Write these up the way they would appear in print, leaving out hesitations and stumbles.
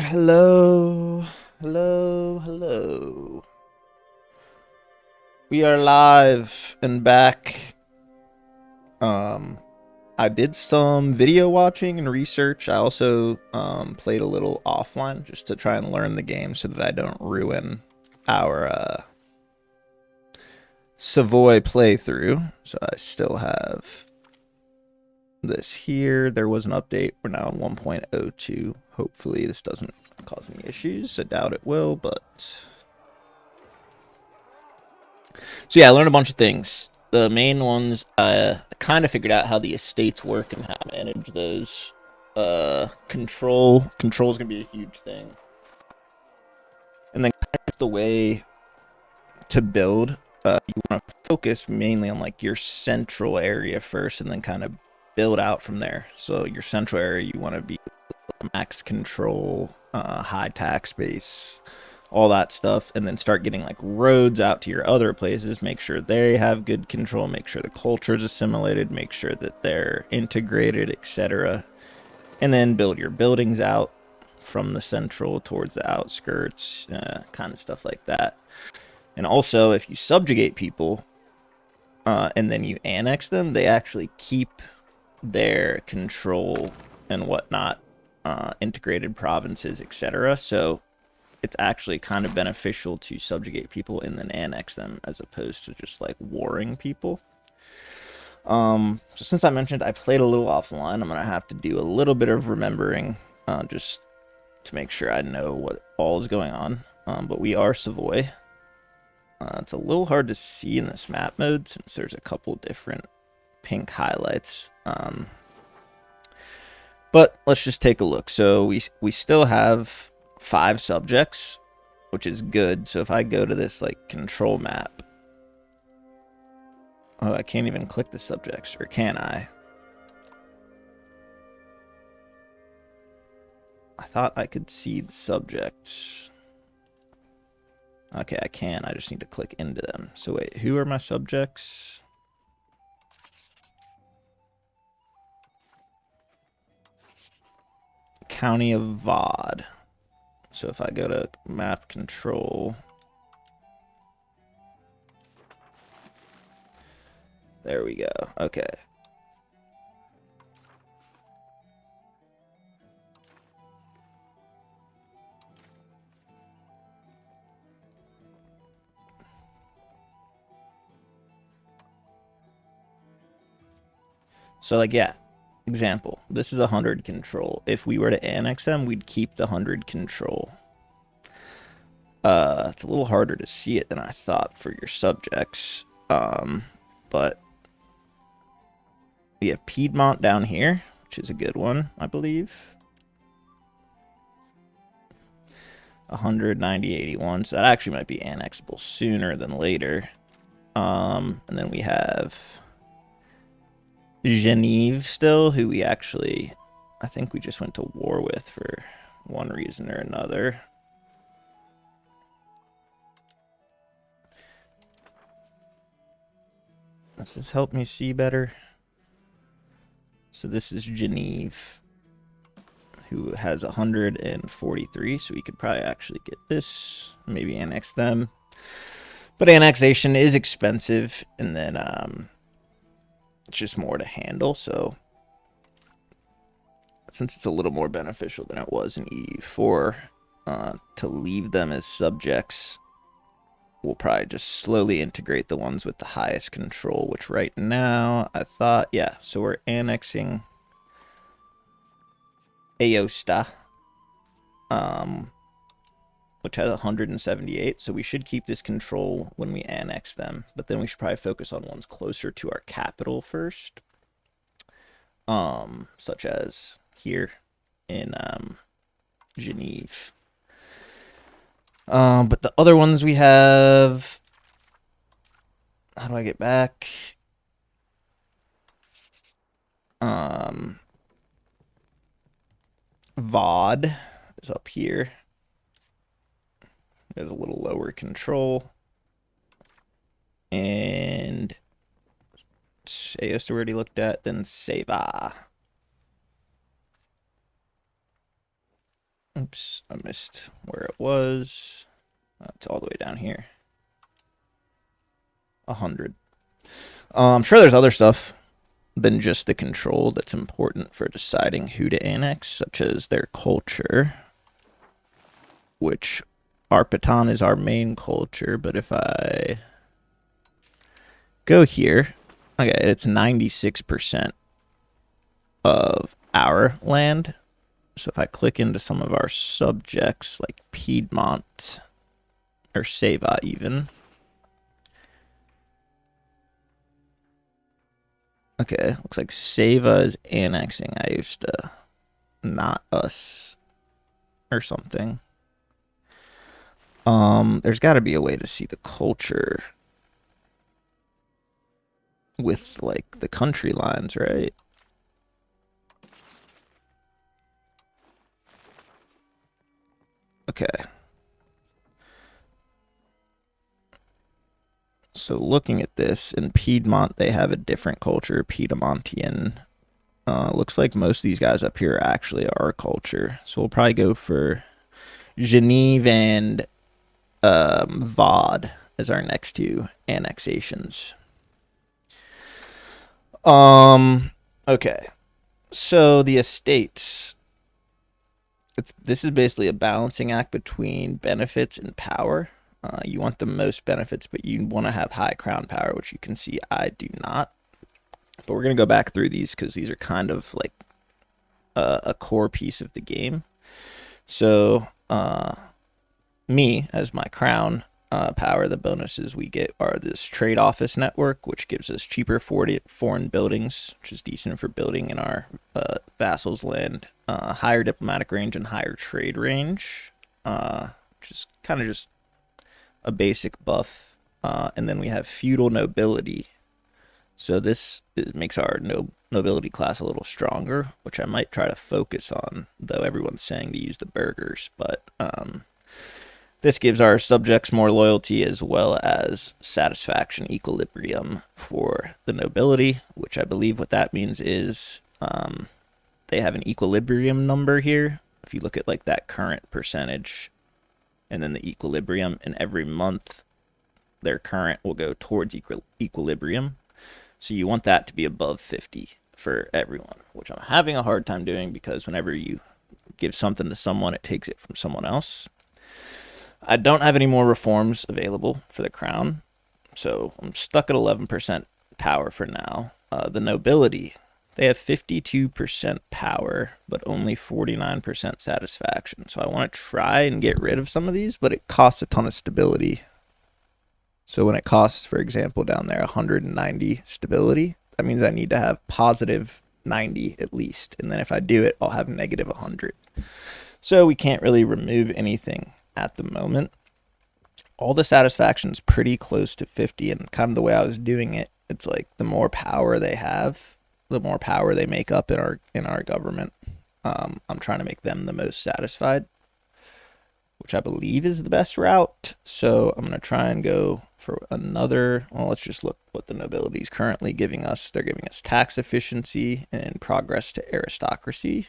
Hello, hello. We are live and back. Um, I did some video watching and research. I also played a little offline just to try and learn the game so that I don't ruin our Savoy playthrough. So I still have this here. There was an update. We're now on 1.02. Hopefully this doesn't cause any issues. I doubt it will, but... So yeah, I learned a bunch of things. The main ones, I kind of figured out how the estates work and how to manage those. Control is gonna be a huge thing, and then kind of the way to build. You want to focus mainly on like your central area first, and then kind of build out from there. So your central area, you want to be max control, high tax base, all that stuff, and then start getting like roads out to your other places. Make sure they have good control, make sure the culture is assimilated, make sure that they're integrated, etc. And then build your buildings out from the central towards the outskirts, kind of stuff like that. And also, if you subjugate people and then you annex them, they actually keep their control and whatnot, integrated provinces, etc. So it's actually kind of beneficial to subjugate people and then annex them as opposed to just like warring people. So since I mentioned I played a little offline, I'm gonna have to do a little bit of remembering, just to make sure I know what all is going on. But we are Savoy. It's a little hard to see in this map mode since there's a couple different pink highlights. But let's just take a look. So we still have 5 subjects, which is good. So if I go to this like control map, oh, I can't even click the subjects, or can I? I thought I could see the subjects. Okay, I can. I just need to click into them. So wait, who are my subjects? County of Vod. So if I go to map control, there we go. Okay. So like, yeah, example, this is 100 control. If we were to annex them, we'd keep the 100 control. It's a little harder to see it than I thought for your subjects. But we have Piedmont down here, which is a good one, I believe. 190, 81. So that actually might be annexable sooner than later. And then we have Genève still, who we actually, I think we just went to war with for one reason or another. Does this help me see better? So this is Genève, who has 143, so we could probably actually get this, maybe annex them. But annexation is expensive, and then it's just more to handle, so since it's a little more beneficial than it was in EU4 to leave them as subjects, we'll probably just slowly integrate the ones with the highest control, which right now, I thought, yeah, so we're annexing Aosta, which has 178, so we should keep this control when we annex them, but then we should probably focus on ones closer to our capital first, such as here in Genève. But the other ones we have, how do I get back? VOD is up here. There's a little lower control. And Aosta already looked at, then Savoy. Oops, I missed where it was. It's all the way down here. 100. I'm sure there's other stuff than just the control that's important for deciding who to annex, such as their culture, which Arpitan is our main culture, but if I go here, okay, it's 96% of our land. So if I click into some of our subjects, like Piedmont, or Savoy even. Okay, looks like Savoy is annexing Aosta, not us, or something. There's got to be a way to see the culture with, like, the country lines, right? Okay. So looking at this, in Piedmont, they have a different culture, Piedmontian. Looks like most of these guys up here are actually our culture. So we'll probably go for Geneve and Vaud as our next two annexations. Okay. So the estates. This is basically a balancing act between benefits and power. You want the most benefits, but you want to have high crown power, which you can see I do not. But we're going to go back through these because these are kind of like a core piece of the game. So me, as my crown power, the bonuses we get are this trade office network, which gives us cheaper foreign buildings, which is decent for building in our vassals' land, higher diplomatic range and higher trade range, which is kind of just a basic buff. And then we have feudal nobility. So this makes our nobility class a little stronger, which I might try to focus on, though everyone's saying to use the burghers. But this gives our subjects more loyalty as well as satisfaction equilibrium for the nobility, which I believe what that means is they have an equilibrium number here. If you look at like that current percentage and then the equilibrium, and every month their current will go towards equilibrium. So you want that to be above 50 for everyone, which I'm having a hard time doing because whenever you give something to someone, it takes it from someone else. I don't have any more reforms available for the crown, so I'm stuck at 11% power for now. The nobility, they have 52% power, but only 49% satisfaction. So I want to try and get rid of some of these, but it costs a ton of stability. So when it costs, for example, down there 190 stability, that means I need to have positive 90 at least. And then if I do it, I'll have negative 100. So we can't really remove anything at the moment. All the satisfaction's pretty close to 50, and kind of the way I was doing it, it's like the more power they have, the more power they make up in our government. I'm trying to make them the most satisfied, which I believe is the best route. So I'm going to try and go for another. Well, let's just look what the nobility is currently giving us. They're giving us tax efficiency and progress to aristocracy.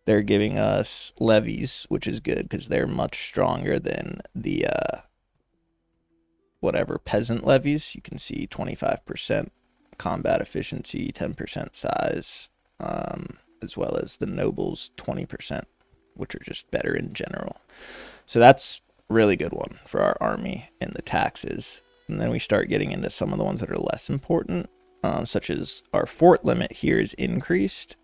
They're giving us levies, which is good because they're much stronger than the whatever peasant levies. You can see 25% combat efficiency, 10% size, as well as the nobles 20%, which are just better in general. So that's a really good one for our army and the taxes. And then we start getting into some of the ones that are less important, such as our fort limit here is increased,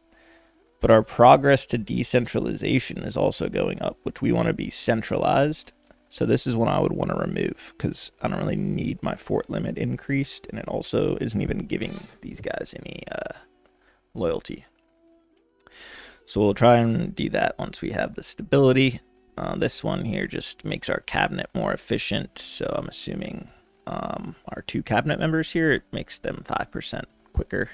but our progress to decentralization is also going up, which we want to be centralized. So this is one I would want to remove because I don't really need my fort limit increased, and it also isn't even giving these guys any loyalty. So we'll try and do that once we have the stability. This one here just makes our cabinet more efficient. So I'm assuming our 2 cabinet members here, it makes them 5% quicker.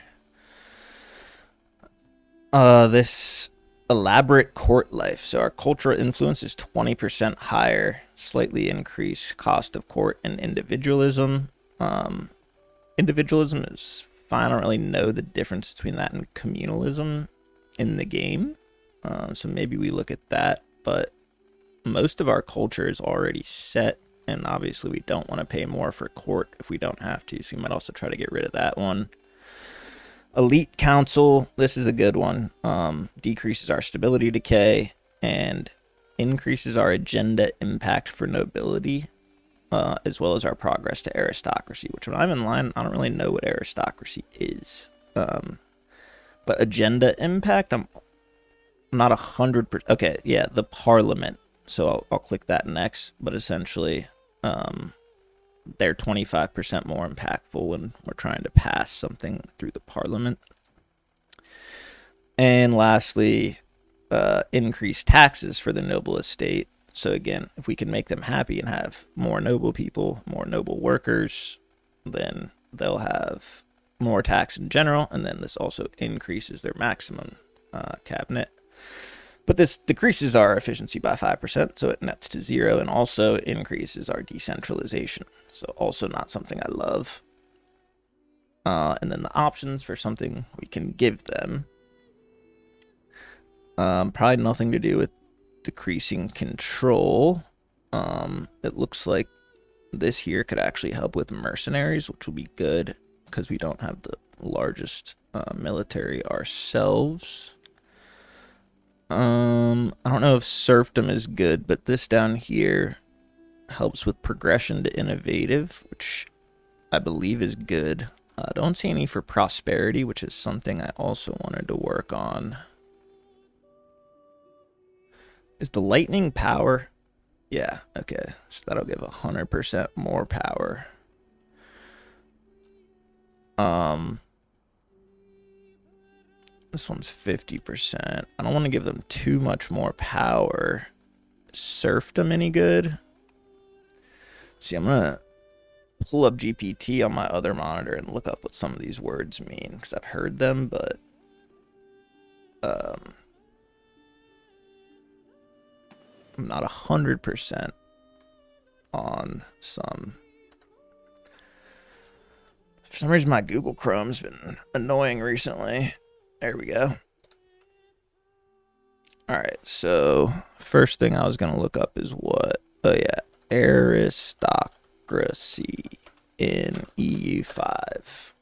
This elaborate court life. So our cultural influence is 20% higher, slightly increased cost of court and individualism. Individualism is fine. I don't really know the difference between that and communalism in the game. So maybe we look at that, but most of our culture is already set, and obviously we don't want to pay more for court if we don't have to, so we might also try to get rid of that one. Elite Council, this is a good one. Decreases our stability decay and increases our agenda impact for nobility, as well as our progress to aristocracy, which when I'm in line, I don't really know what aristocracy is. But agenda impact, I'm not 100%. Okay, yeah, the parliament. So I'll click that next. But essentially, they're 25% more impactful when we're trying to pass something through the parliament. And lastly, increase taxes for the noble estate. So again, if we can make them happy and have more noble people, more noble workers, then they'll have more tax in general, and then this also increases their maximum cabinet. But this decreases our efficiency by 5%, so it nets to 0, and also increases our decentralization. So also not something I love. And then the options for something we can give them. Probably nothing to do with decreasing control. It looks like this here could actually help with mercenaries, which will be good because we don't have the largest military ourselves. I don't know if serfdom is good, but this down here helps with progression to innovative, which I believe is good. I don't see any for prosperity, which is something I also wanted to work on. Is the lightning power? Yeah, okay. So that'll give 100% more power. This one's 50%. I don't want to give them too much more power. Serfdom any good? See, I'm gonna pull up GPT on my other monitor and look up what some of these words mean, because I've heard them, but I'm not 100% on some. For some reason, my Google Chrome's been annoying recently. There we go. All right, so first thing I was going to look up is what? Oh, yeah. Aristocracy in EU5.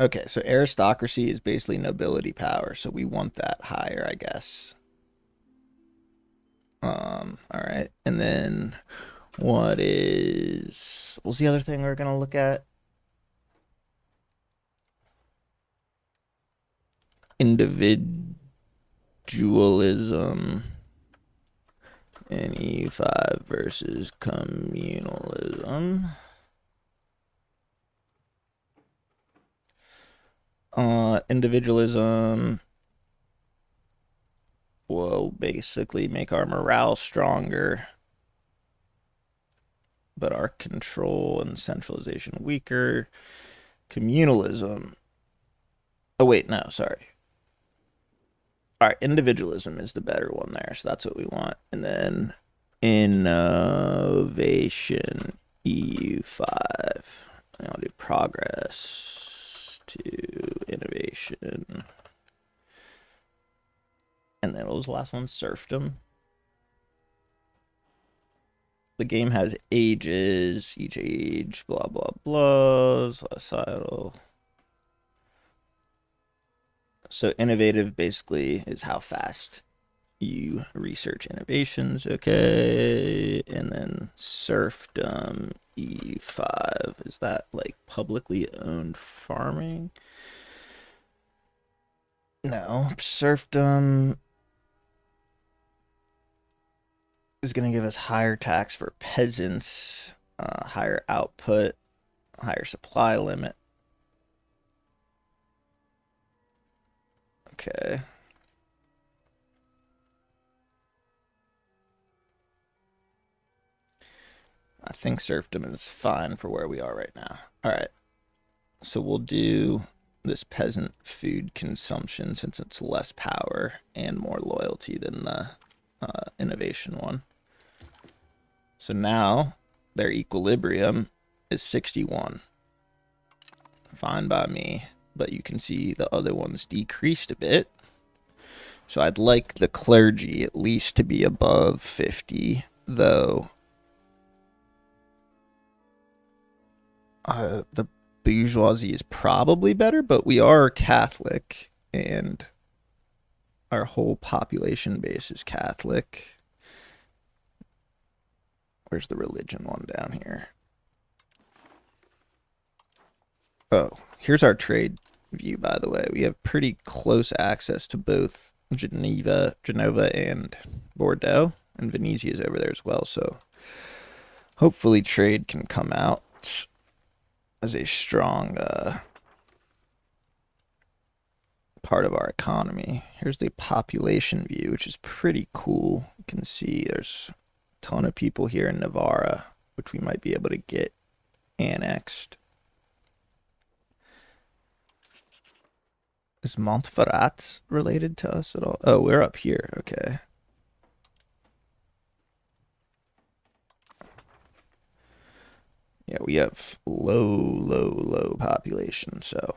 Okay, so aristocracy is basically nobility power, so we want that higher, I guess. All right, and then what's the other thing we're gonna look at? Individualism in EU5 versus communalism. Individualism will basically make our morale stronger, but our control and centralization weaker. Communalism. Oh, wait, no, sorry. All right, individualism is the better one there, so that's what we want. And then innovation EU5. And I'll do progress to innovation. And then what was the last one? Serfdom. The game has ages, each age, blah, blah, blah, societal. So innovative basically is how fast you research innovations, okay? And then serfdom EU5, is that like publicly owned farming? No, serfdom is going to give us higher tax for peasants, higher output, higher supply limit. Okay. I think serfdom is fine for where we are right now. All right. So we'll do this peasant food consumption since it's less power and more loyalty than the innovation one. So now their equilibrium is 61. Fine by me, but you can see the other ones decreased a bit. So I'd like the clergy at least to be above 50, though the bourgeoisie is probably better, but we are Catholic, and our whole population base is Catholic. Where's the religion one down here? Oh, here's our trade view, by the way. We have pretty close access to both Geneva and Bordeaux, and Venezia is over there as well, so hopefully trade can come out as a strong part of our economy. Here's the population view, which is pretty cool. You can see there's a ton of people here in Navarra, which we might be able to get annexed. Is Montferrat related to us at all? Oh, we're up here. Okay. Yeah, we have low population, so.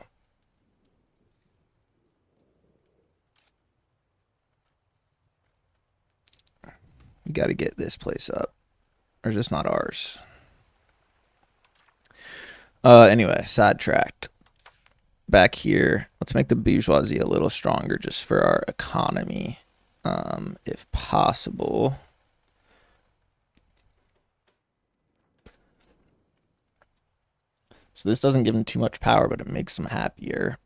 We got to get this place up. Or is this not ours? Anyway, sidetracked. Back here, let's make the bourgeoisie a little stronger just for our economy, if possible. So this doesn't give them too much power, but it makes them happier.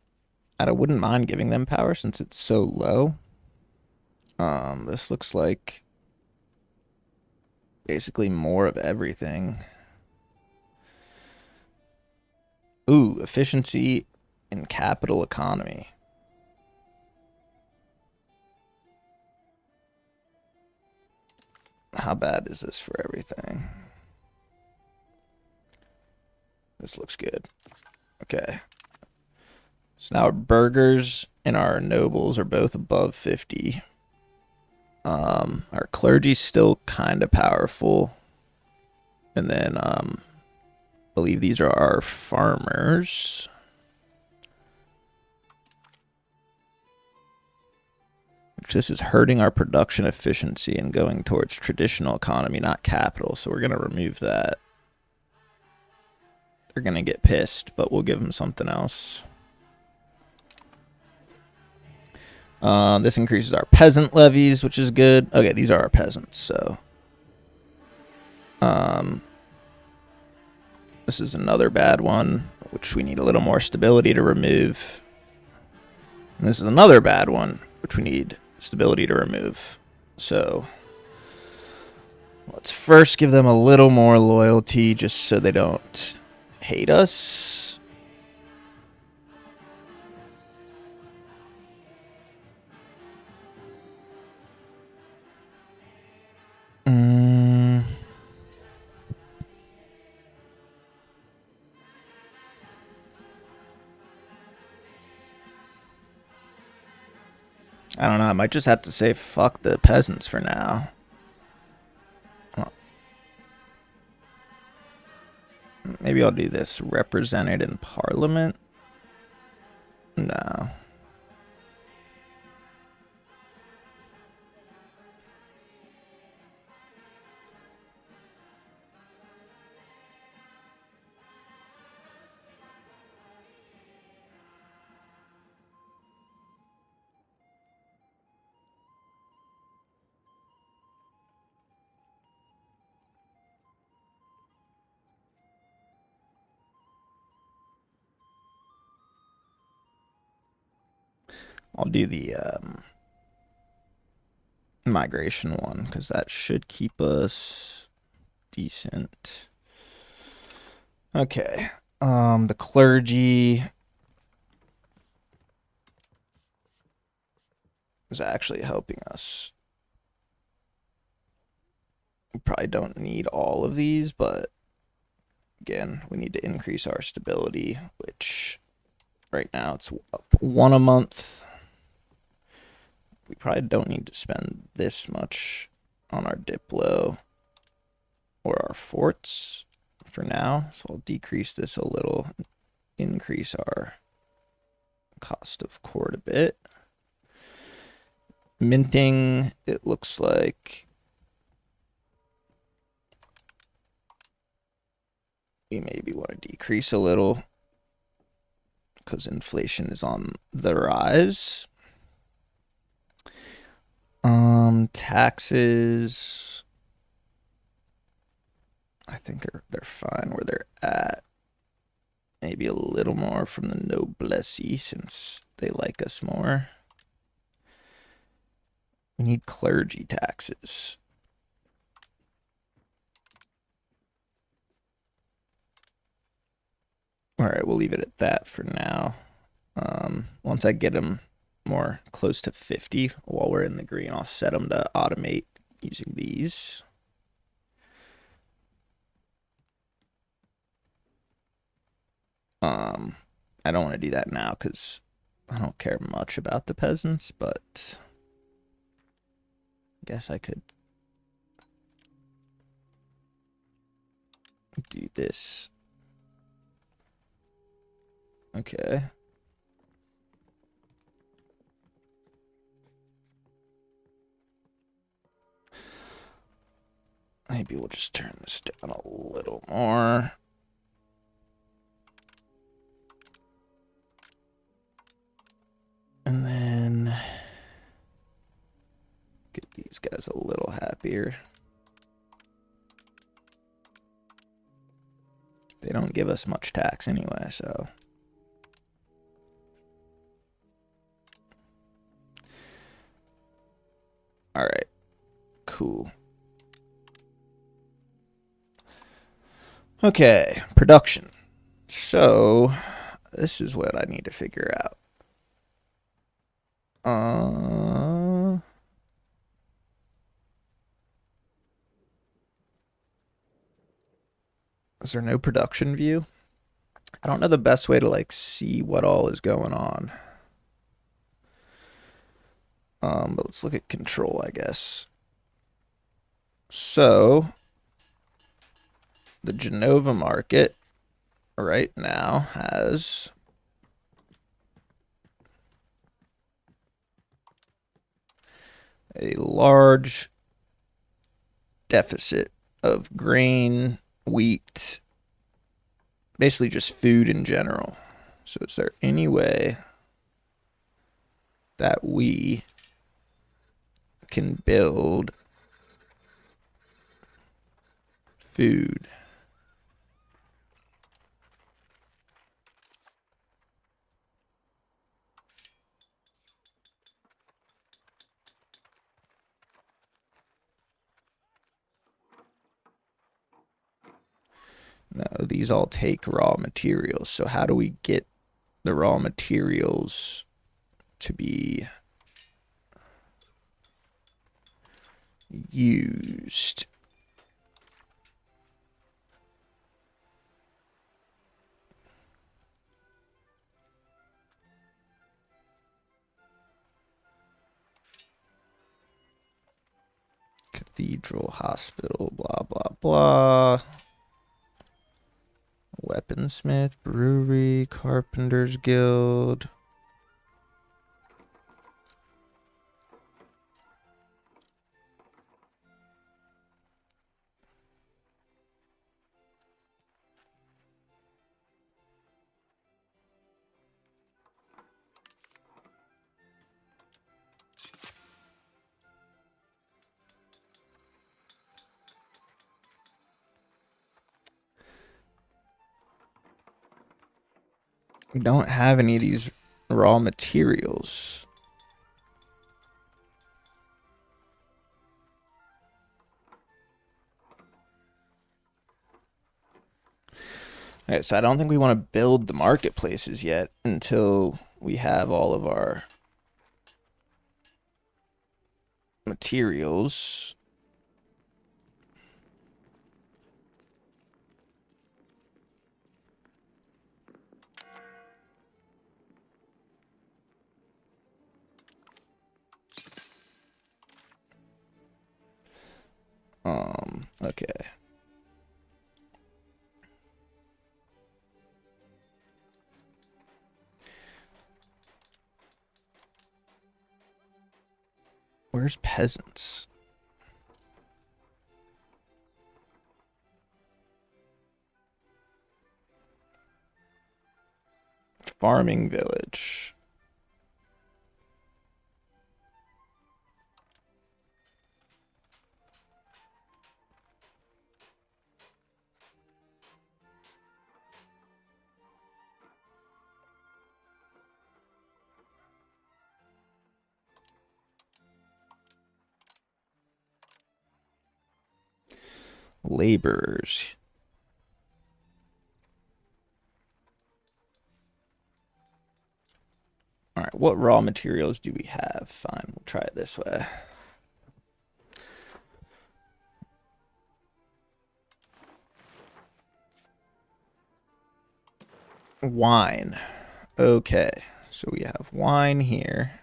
And I wouldn't mind giving them power since it's so low. This looks like basically more of everything. Ooh, efficiency in capital economy. How bad is this for everything? This looks good. Okay. So now our burghers and our nobles are both above 50. Our clergy's still kind of powerful. And then, I believe these are our farmers. Which this is hurting our production efficiency and going towards traditional economy, not capital. So we're going to remove that. They're going to get pissed, but we'll give them something else. This increases our peasant levies, which is good. Okay, these are our peasants, so. This is another bad one, which we need a little more stability to remove. And this is another bad one, which we need stability to remove. So let's first give them a little more loyalty just so they don't hate us. I don't know. I might just have to say fuck the peasants for now. Maybe I'll do this. Represented in Parliament? No. I'll do the migration one because that should keep us decent. Okay. The clergy is actually helping us. We probably don't need all of these, but again, we need to increase our stability, which right now it's up 1 a month. we probably don't need to spend this much on our Diplo or our forts for now. So I'll decrease this a little, increase our cost of court a bit. Minting, it looks like we maybe want to decrease a little because inflation is on the rise. Taxes, I think they're fine where they're at. Maybe a little more from the noblesse since they like us more. We need clergy taxes. All right, we'll leave it at that for now. Once I get them more close to 50 while we're in the green, I'll set them to automate using these. I don't want to do that now because I don't care much about the peasants, but I guess I could do this. Okay. Maybe we'll just turn this down a little more. And then get these guys a little happier. They don't give us much tax anyway, so. All right, cool. Okay, production. So this is what I need to figure out. Is there no production view? I don't know the best way to like see what all is going on. But let's look at control, I guess. So the Genova market right now has a large deficit of grain, wheat, basically just food in general. So is there any way that we can build food? No, these all take raw materials. So how do we get the raw materials to be used? Cathedral, hospital, blah, blah, blah. Weaponsmith, brewery, carpenter's guild. We don't have any of these raw materials. Okay, so I don't think we want to build the marketplaces yet until we have all of our materials. Okay. Where's peasants? Farming village. Laborers. All right, what raw materials do we have? Fine, we'll try it this way. Wine. Okay, so we have wine here.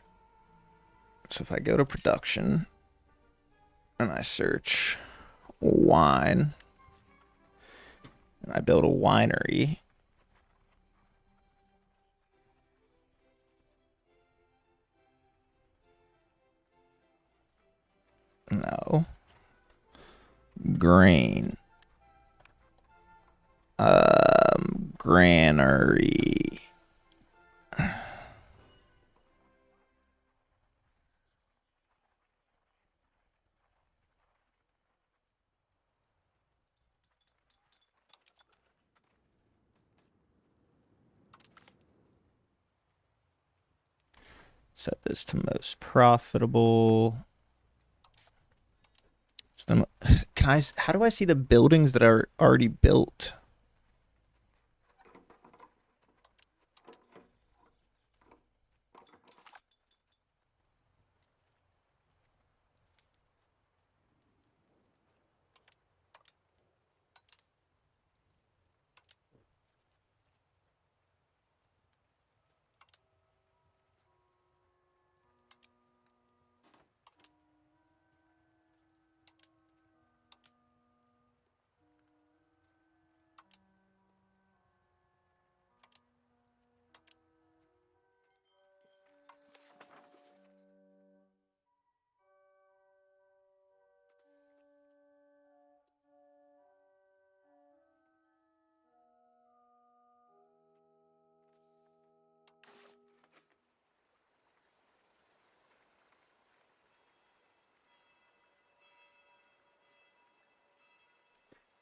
So if I go to production and I search wine and I build a winery, no, grain, granary. Set this to most profitable. Can I? How do I see the buildings that are already built?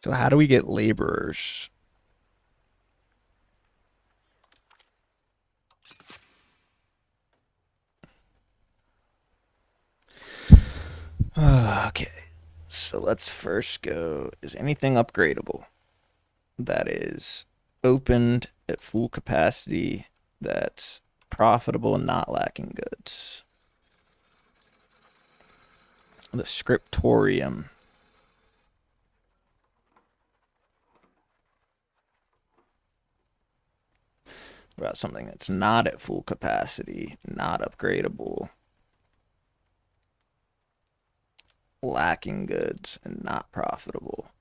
So how do we get laborers? Okay, so let's first go. Is anything upgradable that is opened at full capacity, that's profitable and not lacking goods? The scriptorium. About something that's not at full capacity, not upgradable, lacking goods, and not profitable.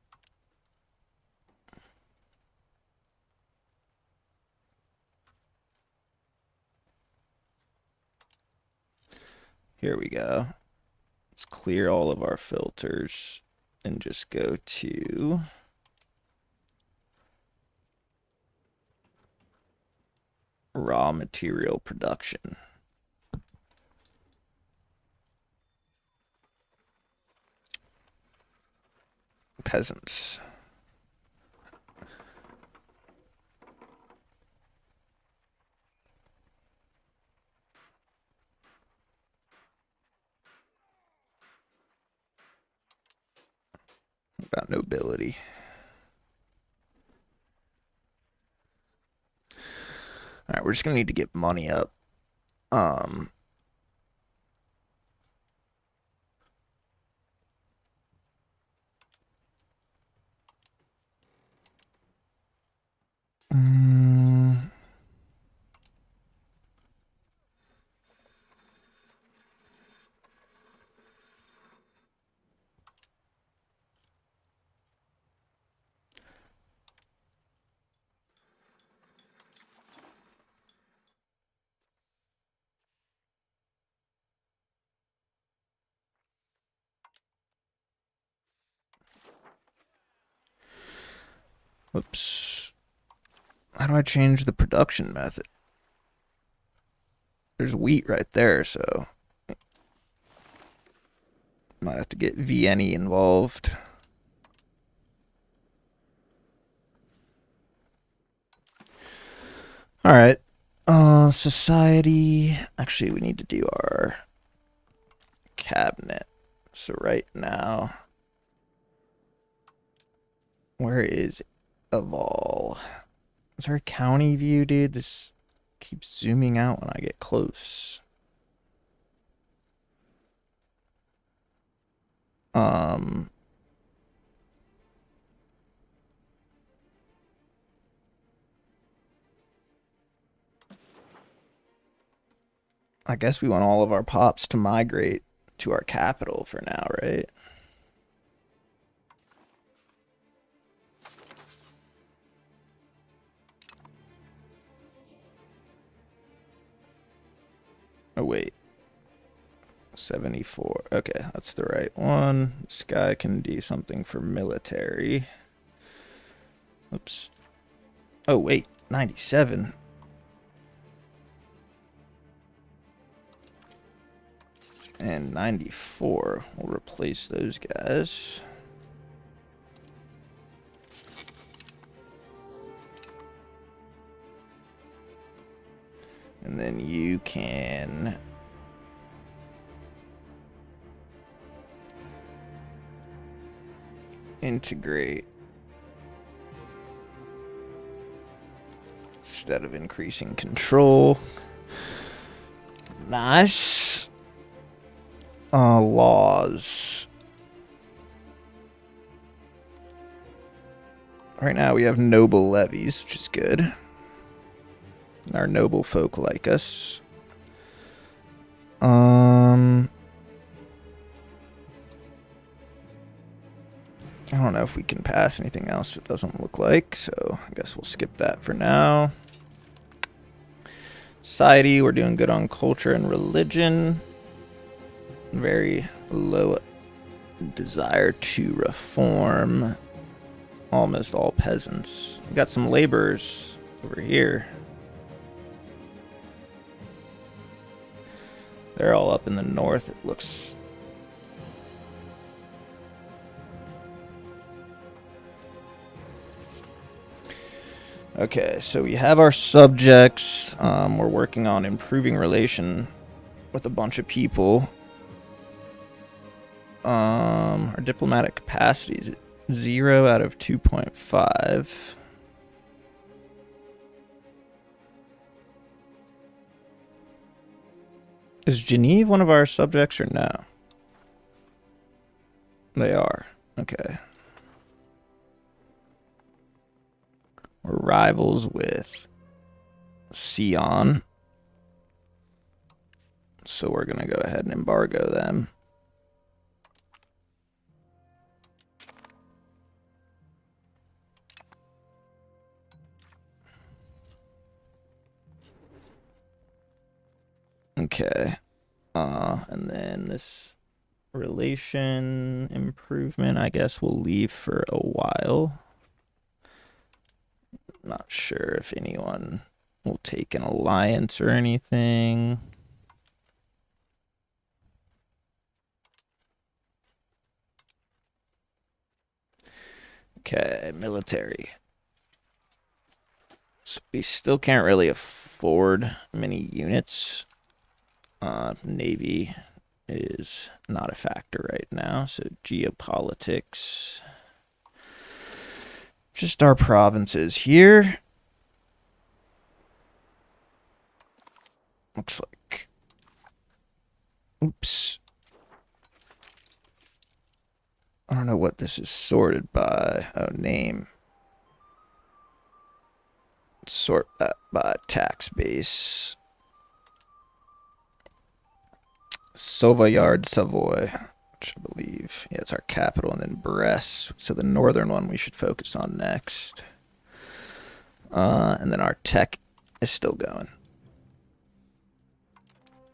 Here we go. Let's clear all of our filters and just go to raw material production. Peasants. About nobility. All right, we're just gonna need to get money up. Um, mm, Whoops. How do I change the production method? There's wheat right there, so might have to get VNE involved. All right. Society. Actually, we need to do our cabinet. So right now, where is Evolve? Is there a county view, dude? This keeps zooming out when I get close. I guess we want all of our pops to migrate to our capital for now, right? Oh, wait. 74. Okay, that's the right one. This guy can do something for military. Oops. Oh, wait. 97. And 94. We'll replace those guys. And then you can integrate instead of increasing control. Nice. Laws. Right now we have noble levies, which is good. Our noble folk like us. I don't know if we can pass anything else. It doesn't look like, so I guess we'll skip that for now. Society, we're doing good on culture and religion. Very low desire to reform. Almost all peasants. We got some laborers over here. They're all up in the north, it looks. Okay, so we have our subjects. We're working on improving relation with a bunch of people. Our diplomatic capacity is 0 out of 2.5. Is Geneva one of our subjects or no? They are. Okay. We're rivals with Sion. So we're going to go ahead and embargo them. Okay. And then this relation improvement, I guess we'll leave for a while. Not sure if anyone will take an alliance or anything. Okay, military. So we still can't really afford many units. Navy is not a factor right now, so geopolitics. Just our provinces here. Looks like. Oops. I don't know what this is sorted by. Oh, name. Sort that by tax base. Savoy, Savoy, which I believe, yeah, it's our capital, and then Brest. So the northern one we should focus on next. And then our tech is still going.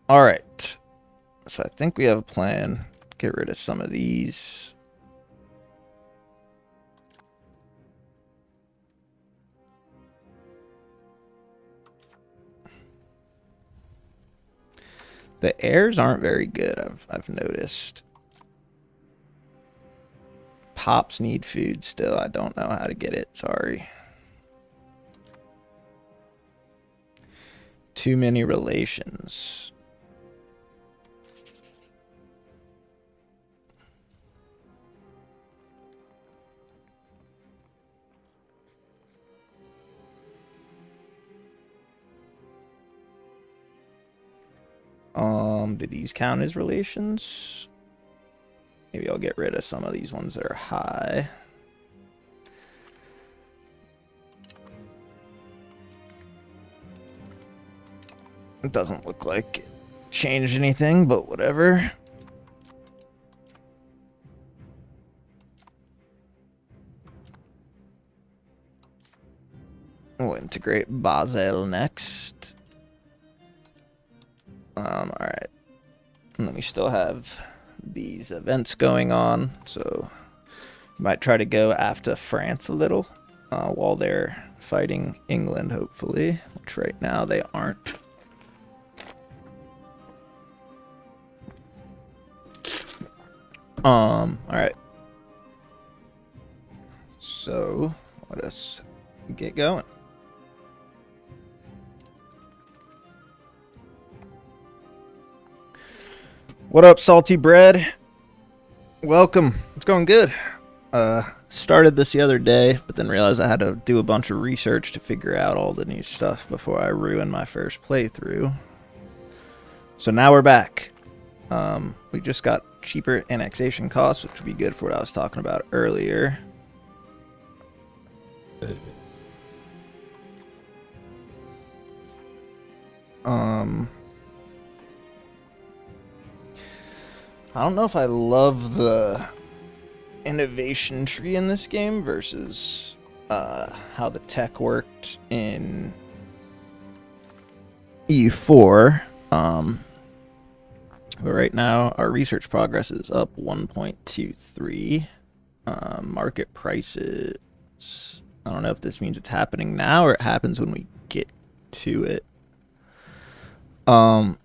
All right. So I think we have a plan. Get rid of some of these. The airs aren't very good, I've noticed. Pops need food still. I don't know how to get it. Sorry. Too many relations. Do these count as relations? Maybe I'll get rid of some of these ones that are high. It doesn't look like it changed anything, but whatever. We'll integrate Basel next. Alright. And then we still have these events going on, so might try to go after France a little while they're fighting England, hopefully, which right now they aren't. Alright. So, let us get going. What up, salty bread? Welcome. It's going good. Started this the other day, but then realized I had to do a bunch of research to figure out all the new stuff before I ruined my first playthrough. So now we're back. We just got cheaper annexation costs, which would be good for what I was talking about earlier. I don't know if I love the innovation tree in this game versus how the tech worked in E4. But right now, our research progress is up 1.23. Market prices, I don't know if this means it's happening now or it happens when we get to it. But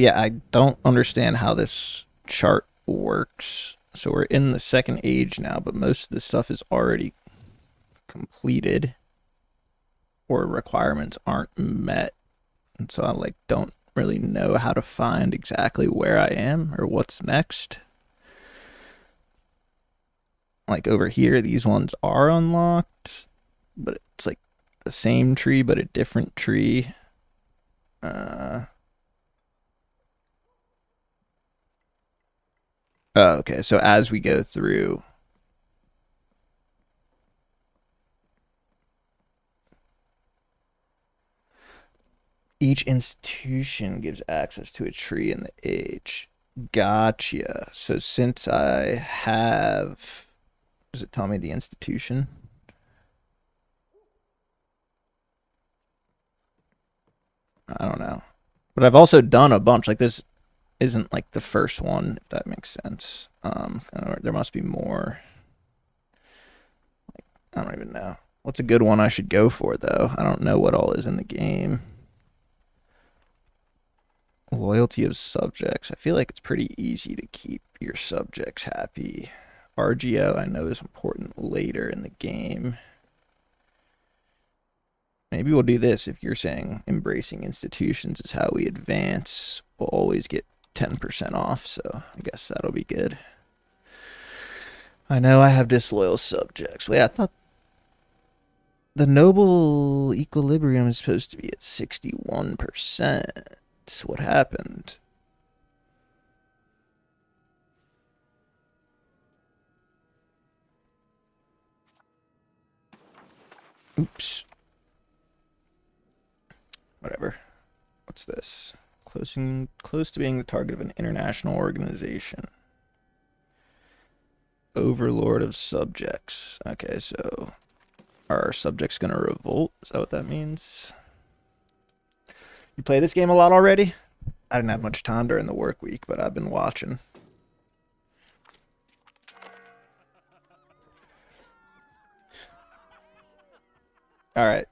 yeah, I don't understand how this chart works. So we're in the second age now, but most of the stuff is already completed or requirements aren't met. And so I don't really know how to find exactly where I am or what's next. Like over here, these ones are unlocked, but it's like the same tree, but a different tree. Oh, okay, so as we go through, each institution gives access to a tree in the age. Gotcha. So since I have, does it tell me the institution? I don't know. But I've also done a bunch. Like this isn't like the first one, if that makes sense. There must be more. I don't even know. What's a good one I should go for, though? I don't know what all is in the game. Loyalty of subjects. I feel like it's pretty easy to keep your subjects happy. RGO, I know, is important later in the game. Maybe we'll do this. If you're saying embracing institutions is how we advance, we'll always get 10% off, so I guess that'll be good. I know I have disloyal subjects. Wait, I thought the noble equilibrium is supposed to be at 61%. What happened? Oops. Whatever. What's this? Close to being the target of an international organization. Overlord of subjects. Okay, so are our subjects gonna revolt? Is that what that means? You play this game a lot already? I didn't have much time during the work week, but I've been watching. All right,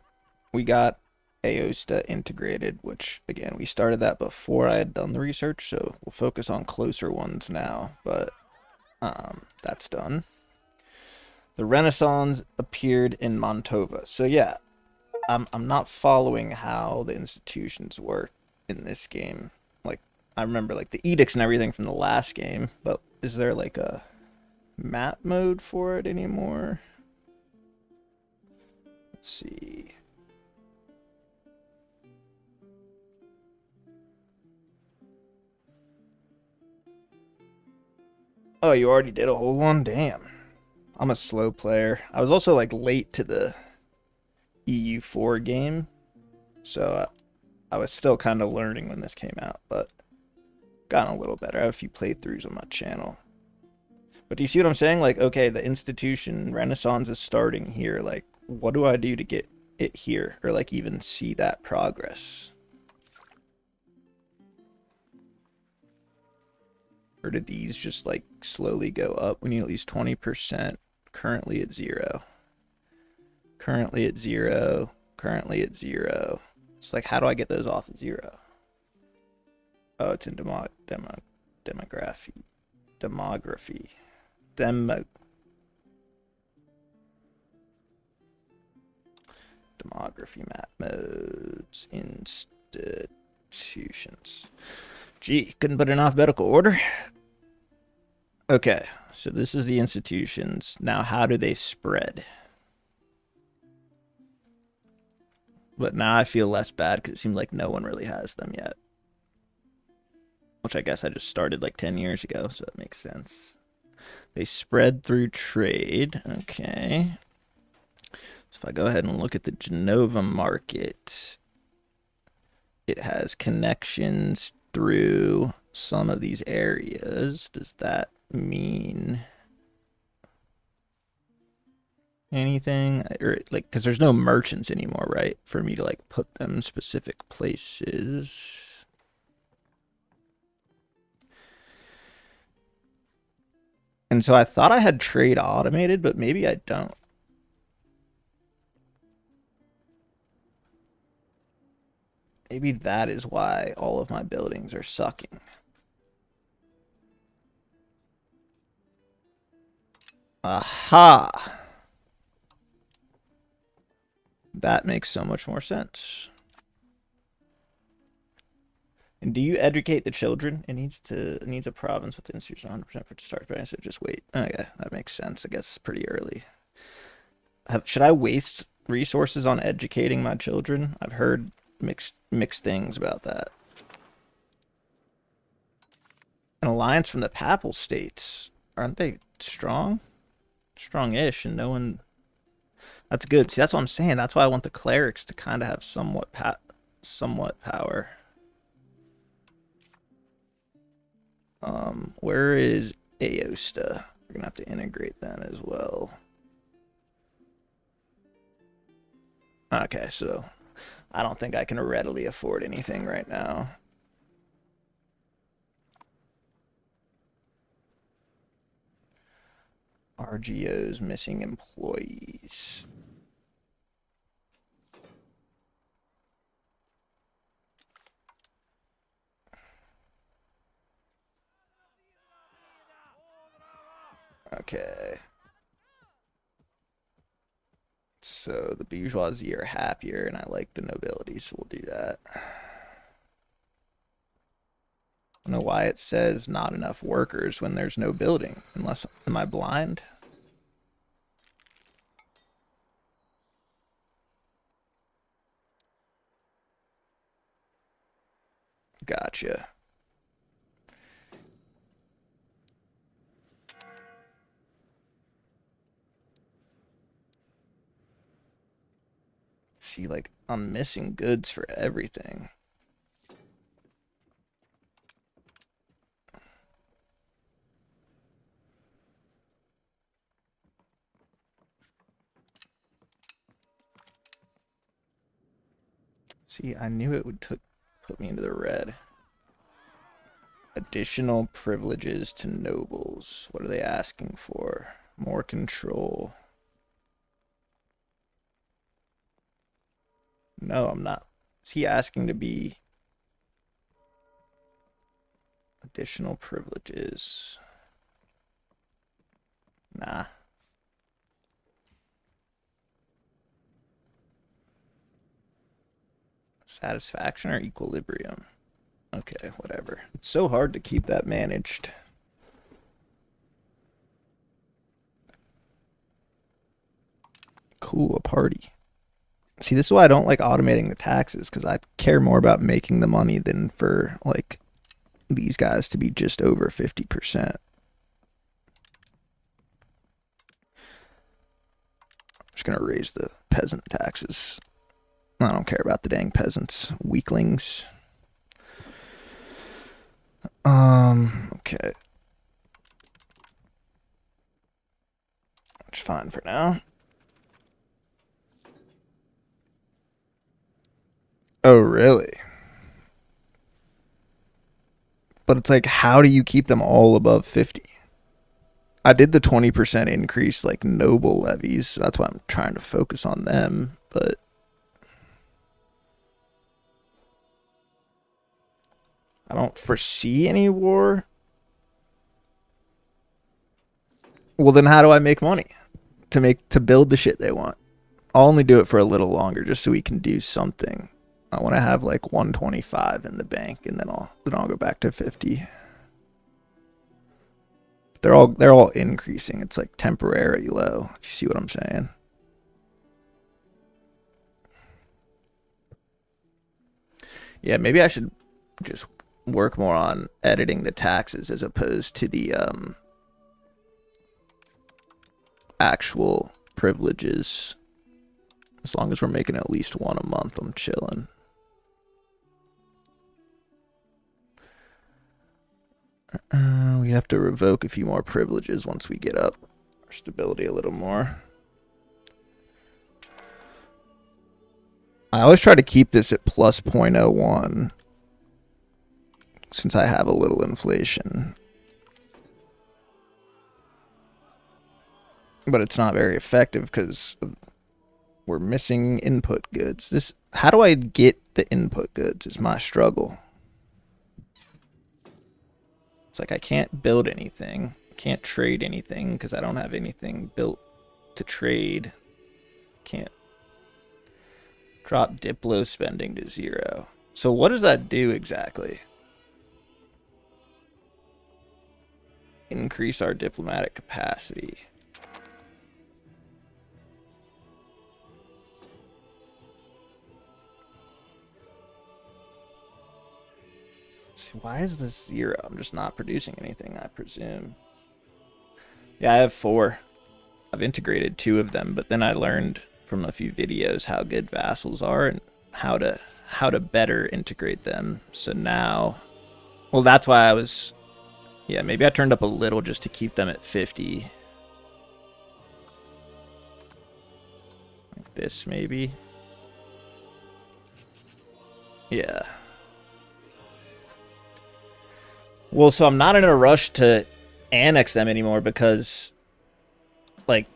we got Aosta integrated, which again, we started that before I had done the research, so we'll focus on closer ones now, but that's done. The Renaissance appeared in Montova. So yeah, I'm not following how the institutions work in this game. Like, I remember like the edicts and everything from the last game, but is there like a map mode for it anymore? Let's see. Oh, you already did a whole one? Damn. I'm a slow player. I was also like late to the EU4 game, so I was still kind of learning when this came out, but gotten a little better. I have a few playthroughs on my channel. But do you see what I'm saying? Like, okay, the institution Renaissance is starting here. Like, what do I do to get it here? Or like even see that progress? Or did these just like slowly go up? We need at least 20%. Currently at 0. Currently at 0. Currently at 0. It's like, how do I get those off of 0? Oh, it's in demography. Demography map modes, institutions. Gee, couldn't put in alphabetical order. Okay, so this is the institutions. Now, how do they spread? But now I feel less bad because it seems like no one really has them yet. Which I guess I just started like 10 years ago, so it makes sense. They spread through trade. Okay. So if I go ahead and look at the Genova market, it has connections through some of these areas. Does that mean anything? Or like, because there's no merchants anymore, right? For me to like put them in specific places. And so I thought I had trade automated, but maybe I don't. Maybe that is why all of my buildings are sucking. Aha! That makes so much more sense. And do you educate the children? It needs a province with the institution 100% for it to start. But I said just wait. Okay, that makes sense. I guess it's pretty early. Should I waste resources on educating my children? I've heard mixed things about that. An alliance from the Papal States. Aren't they strong? Strong-ish, and no one... That's good. See, that's what I'm saying. That's why I want the clerics to kind of have somewhat power. Where is Aosta? We're gonna have to integrate them as well. Okay, so I don't think I can readily afford anything right now. RGO's missing employees. Okay. So the bourgeoisie are happier, and I like the nobility, so we'll do that. I don't know why it says not enough workers when there's no building. Unless, am I blind? Gotcha. See, like, I'm missing goods for everything. See, I knew it would put me into the red. Additional privileges to nobles. What are they asking for? More control. No, I'm not Is he asking to be additional privileges? Nah. Satisfaction or equilibrium? Okay, whatever. It's so hard to keep that managed. Cool, a party. See, this is why I don't like automating the taxes, because I care more about making the money than for, like, these guys to be just over 50%. I'm just going to raise the peasant taxes. I don't care about the dang peasants. Weaklings. Okay. It's fine for now. Oh, really? But it's like, how do you keep them all above 50? I did the 20% increase, like, noble levies. So that's why I'm trying to focus on them. But I don't foresee any war. Well, then how do I make money to build the shit they want? I'll only do it for a little longer just so we can do something. I want to have like 125 in the bank, and then I'll go back to 50. They're all increasing. It's like temporarily low. Do you see what I'm saying? Yeah, maybe I should just work more on editing the taxes as opposed to the actual privileges. As long as we're making at least one a month, I'm chilling. We have to revoke a few more privileges once we get up our stability a little more. I always try to keep this at plus 0.01 since I have a little inflation. But it's not very effective because we're missing input goods. How do I get the input goods is my struggle. It's like I can't build anything. Can't trade anything because I don't have anything built to trade. Can't drop Diplo spending to 0. So what does that do exactly? Increase our diplomatic capacity. See, why is this 0? I'm just not producing anything, I presume. Yeah, I have 4. I've integrated 2 of them, but then I learned from a few videos how good vassals are and how to better integrate them. So now, well, that's why I was, yeah, maybe I turned up a little just to keep them at 50. Like this, maybe. Yeah. Well, so I'm not in a rush to annex them anymore because, like,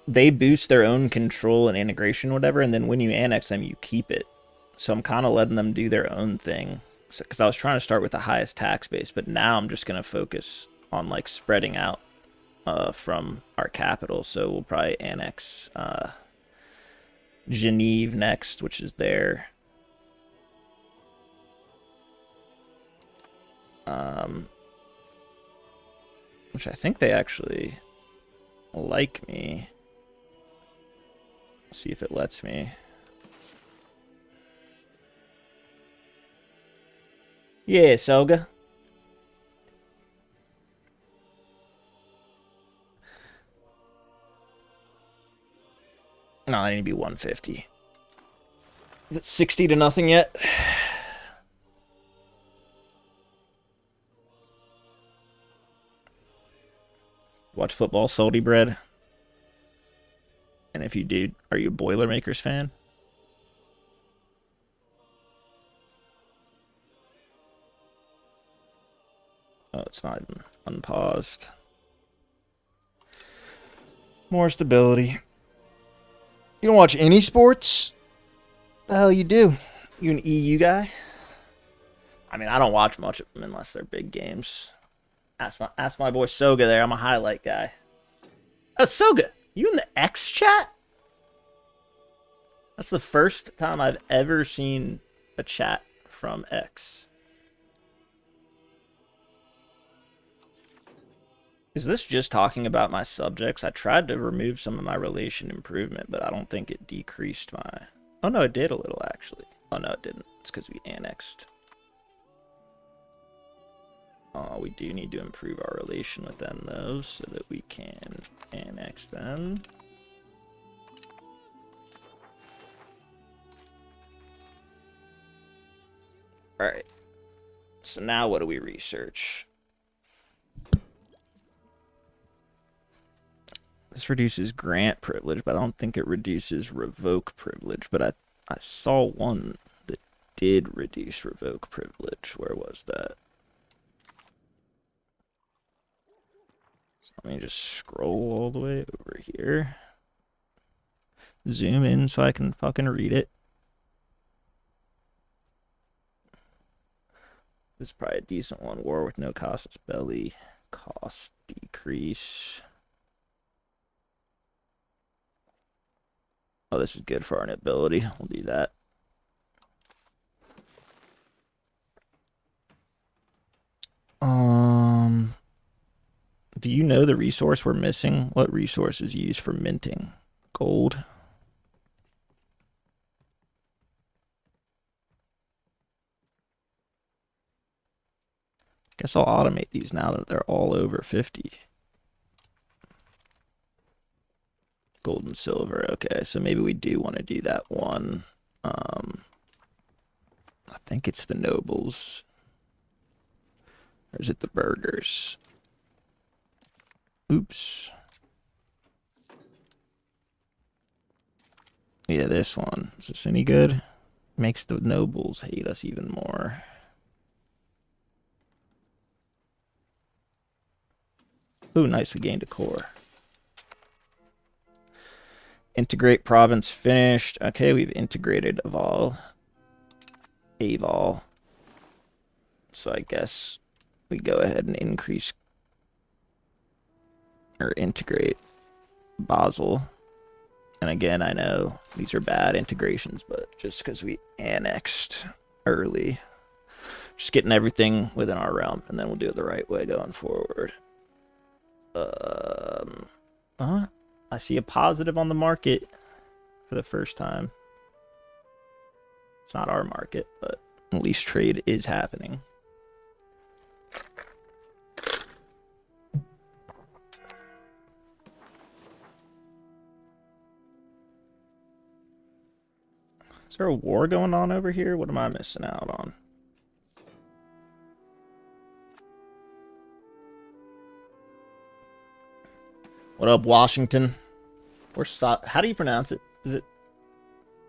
they boost their own control and integration, whatever, and then when you annex them, you keep it. So I'm kind of letting them do their own thing. Because I was trying to start with the highest tax base, but now I'm just going to focus on, like, spreading out from our capital. So we'll probably annex Genève next, which is there. Which I think they actually like me. See if it lets me. Yeah, Soga. No, I need to be 150. Is it 60 to nothing yet? Watch football, salty bread. And if you do, are you a Boilermakers fan? Oh, it's not even unpaused. More stability. You don't watch any sports? The hell you do? You an EU guy? I mean, I don't watch much of them unless they're big games. Ask my boy Soga there. I'm a highlight guy. Oh, Soga, you in the X chat? That's the first time I've ever seen a chat from X. Is this just talking about my subjects? I tried to remove some of my relation improvement, but I don't think it decreased my... Oh, no, it did a little, actually. Oh, no, it didn't. It's because we annexed. Oh, we do need to improve our relation with them, though, so that we can annex them. Alright. So now what do we research? This reduces grant privilege, but I don't think it reduces revoke privilege. But I saw one that did reduce revoke privilege. Where was that? So let me just scroll all the way over here. Zoom in so I can fucking read it. This is probably a decent one. War with no casus belli. Cost decrease. Oh, this is good for our nobility. We'll do that. Do you know the resource we're missing? What resource is used for minting? Gold. Guess I'll automate these now that they're all over 50. Gold and silver. Okay, so maybe we do want to do that one. I think it's the nobles. Or is it the burghers? Oops. Yeah, this one. Is this any good? Makes the nobles hate us even more. Ooh, nice. We gained a core. Integrate province finished. Okay, we've integrated Aval. So I guess we go ahead and increase or integrate Basel. And again, I know these are bad integrations, but just because we annexed early, just getting everything within our realm, and then we'll do it the right way going forward. I see a positive on the market for the first time. It's not our market, but at least trade is happening. Is there a war going on over here? What am I missing out on? What up, Washington? How do you pronounce it? Is it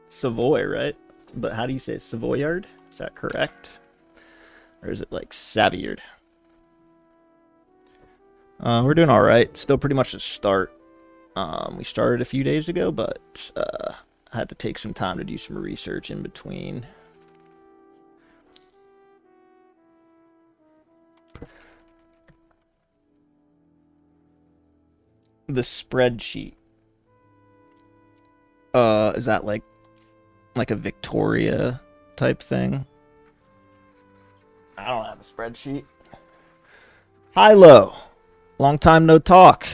Savoy, right? But how do you say it? Savoyard? Is that correct? Or is it like Savoyard? We're doing all right. Still pretty much a start. We started a few days ago, but I had to take some time to do some research in between. The spreadsheet. Is that like a Victoria type thing? I don't have a spreadsheet. Hi, Lo. Long time no talk.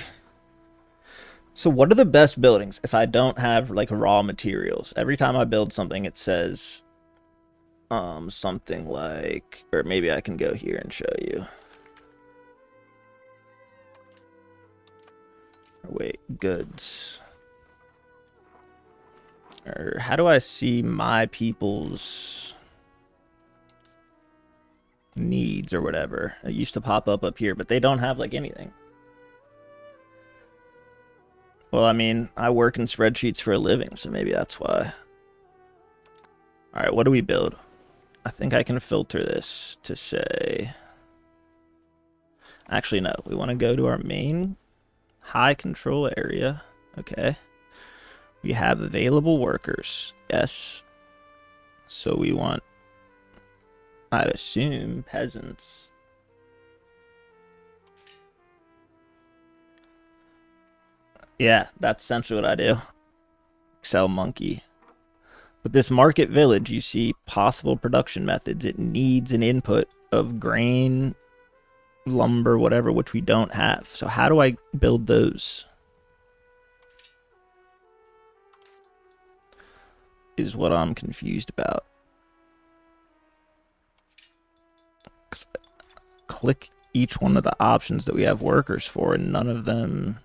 So what are the best buildings if I don't have like raw materials? Every time I build something, it says something like, or maybe I can go here and show you. Wait, goods. Or how do I see my people's needs or whatever? It used to pop up here, but they don't have like anything. Well, I mean, I work in spreadsheets for a living, so maybe that's why. All right, what do we build? I think I can filter this to say... Actually, no. We want to go to our main high control area. Okay. We have available workers. Yes. So we want, I'd assume, peasants. Yeah, that's essentially what I do. Excel monkey. With this market village, you see possible production methods. It needs an input of grain, lumber, whatever, which we don't have. So how do I build those? Is what I'm confused about. Click each one of the options that we have workers for, and none of them.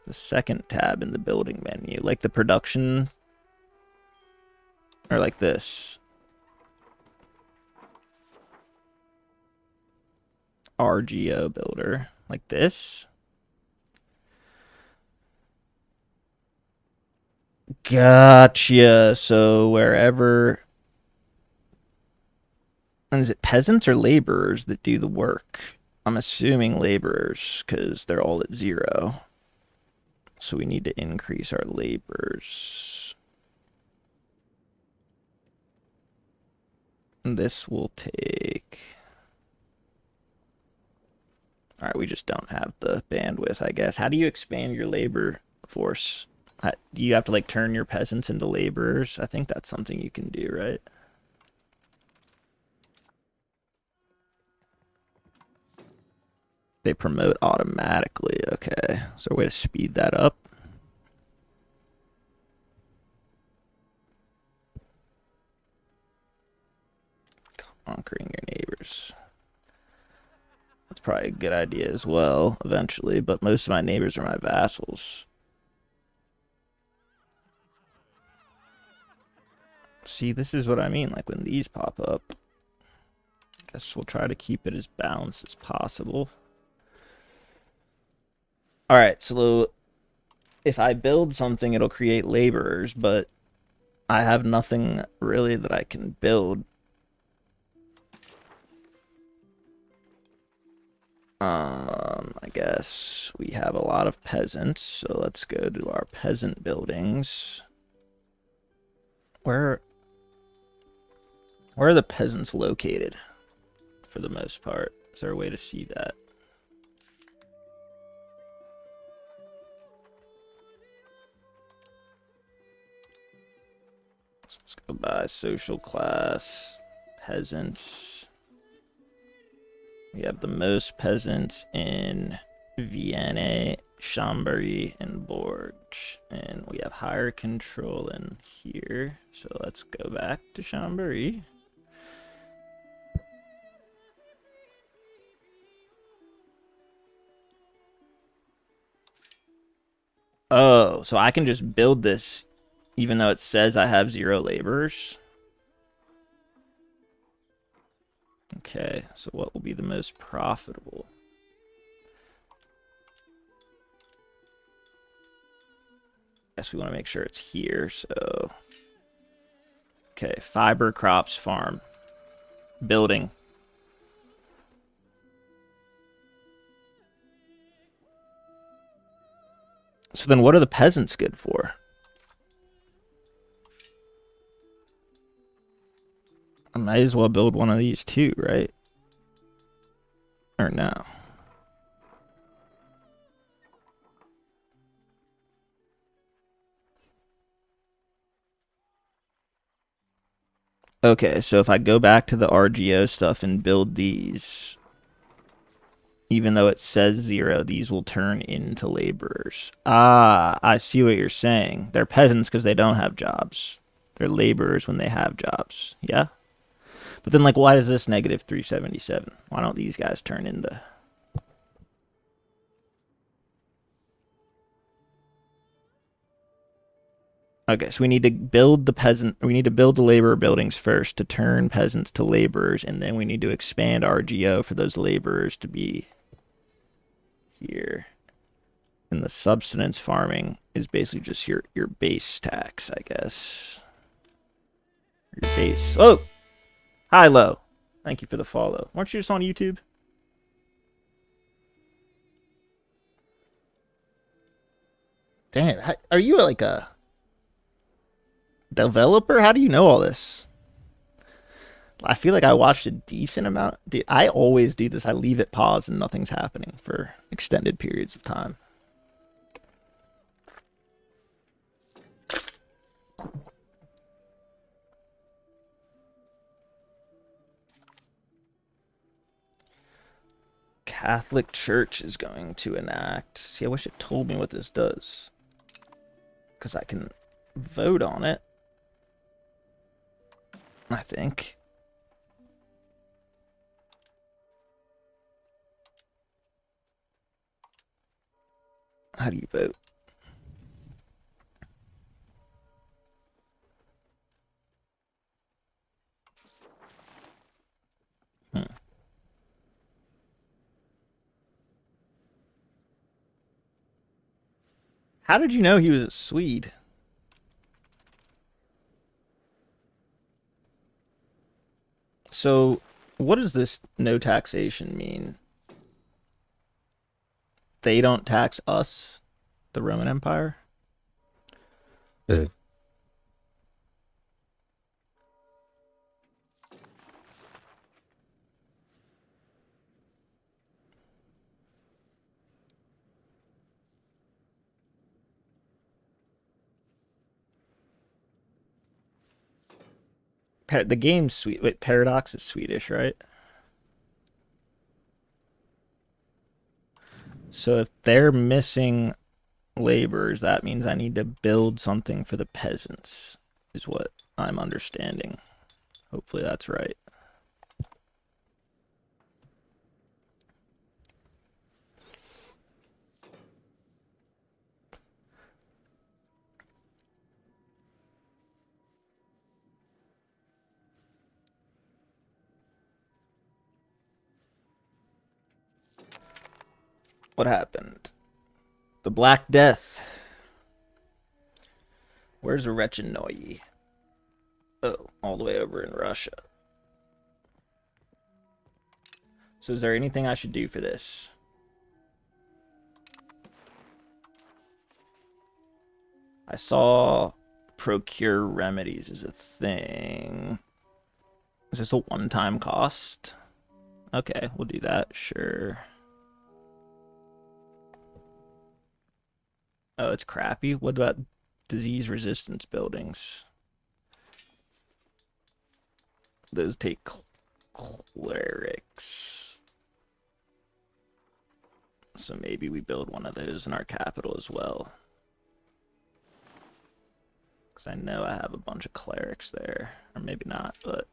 The second tab in the building menu, like the production, or like this. RGO builder, like this. Gotcha. So wherever, and is it peasants or laborers that do the work? I'm assuming laborers because they're all at 0. So we need to increase our laborers. And this will take. All right, we just don't have the bandwidth, I guess. How do you expand your labor force? Do you have to like turn your peasants into laborers? I think that's something you can do, right? They promote automatically. Okay, is there a way to speed that up? Conquering your neighbors. That's probably a good idea as well, eventually, but most of my neighbors are my vassals. See, this is what I mean, like when these pop up. Guess we'll try to keep it as balanced as possible. All right, so if I build something, it'll create laborers, but I have nothing really that I can build. I guess we have a lot of peasants, so let's go to our peasant buildings. Where are the peasants located for the most part? Is there a way to see that? So let's go by social class, peasants. We have the most peasants in Vienna, Chambéry, and Bourges. And we have higher control in here. So let's go back to Chambéry. Oh, so I can just build this even though it says I have 0 laborers? Okay, so what will be the most profitable? Guess we want to make sure it's here, so. Okay, fiber crops farm. Building. So then what are the peasants good for? I might as well build one of these too, right? Or no? Okay, so if I go back to the RGO stuff and build these, even though it says 0, these will turn into laborers. Ah, I see what you're saying. They're peasants because they don't have jobs. They're laborers when they have jobs. Yeah? But then, like, why is this negative 377? Why don't these guys turn into... Okay, so we need to build the laborer buildings first to turn peasants to laborers, and then we need to expand RGO for those laborers to be here. And the subsistence farming is basically just your base tax, I guess. Your base. Oh! Hi, Lo. Thank you for the follow. Weren't you just on YouTube? Damn, are you like a... Developer? How do you know all this? I feel like I watched a decent amount. I always do this. I leave it paused and nothing's happening for extended periods of time. Catholic Church is going to enact. See, I wish it told me what this does, because I can vote on it, I think. How do you vote? How did you know he was a Swede? So, what does this no taxation mean? They don't tax us, the Roman Empire? The game's sweet. Wait, Paradox is Swedish, right? So if they're missing laborers, that means I need to build something for the peasants, is what I'm understanding. Hopefully that's right. What happened? The Black Death. Where's Rechinoye? Oh, all the way over in Russia. So is there anything I should do for this? I saw procure remedies as a thing. Is this a one-time cost? Okay, we'll do that, sure. Oh, it's crappy. What about disease resistance buildings? Those take clerics. So maybe we build one of those in our capital as well. Because I know I have a bunch of clerics there. Or maybe not, but...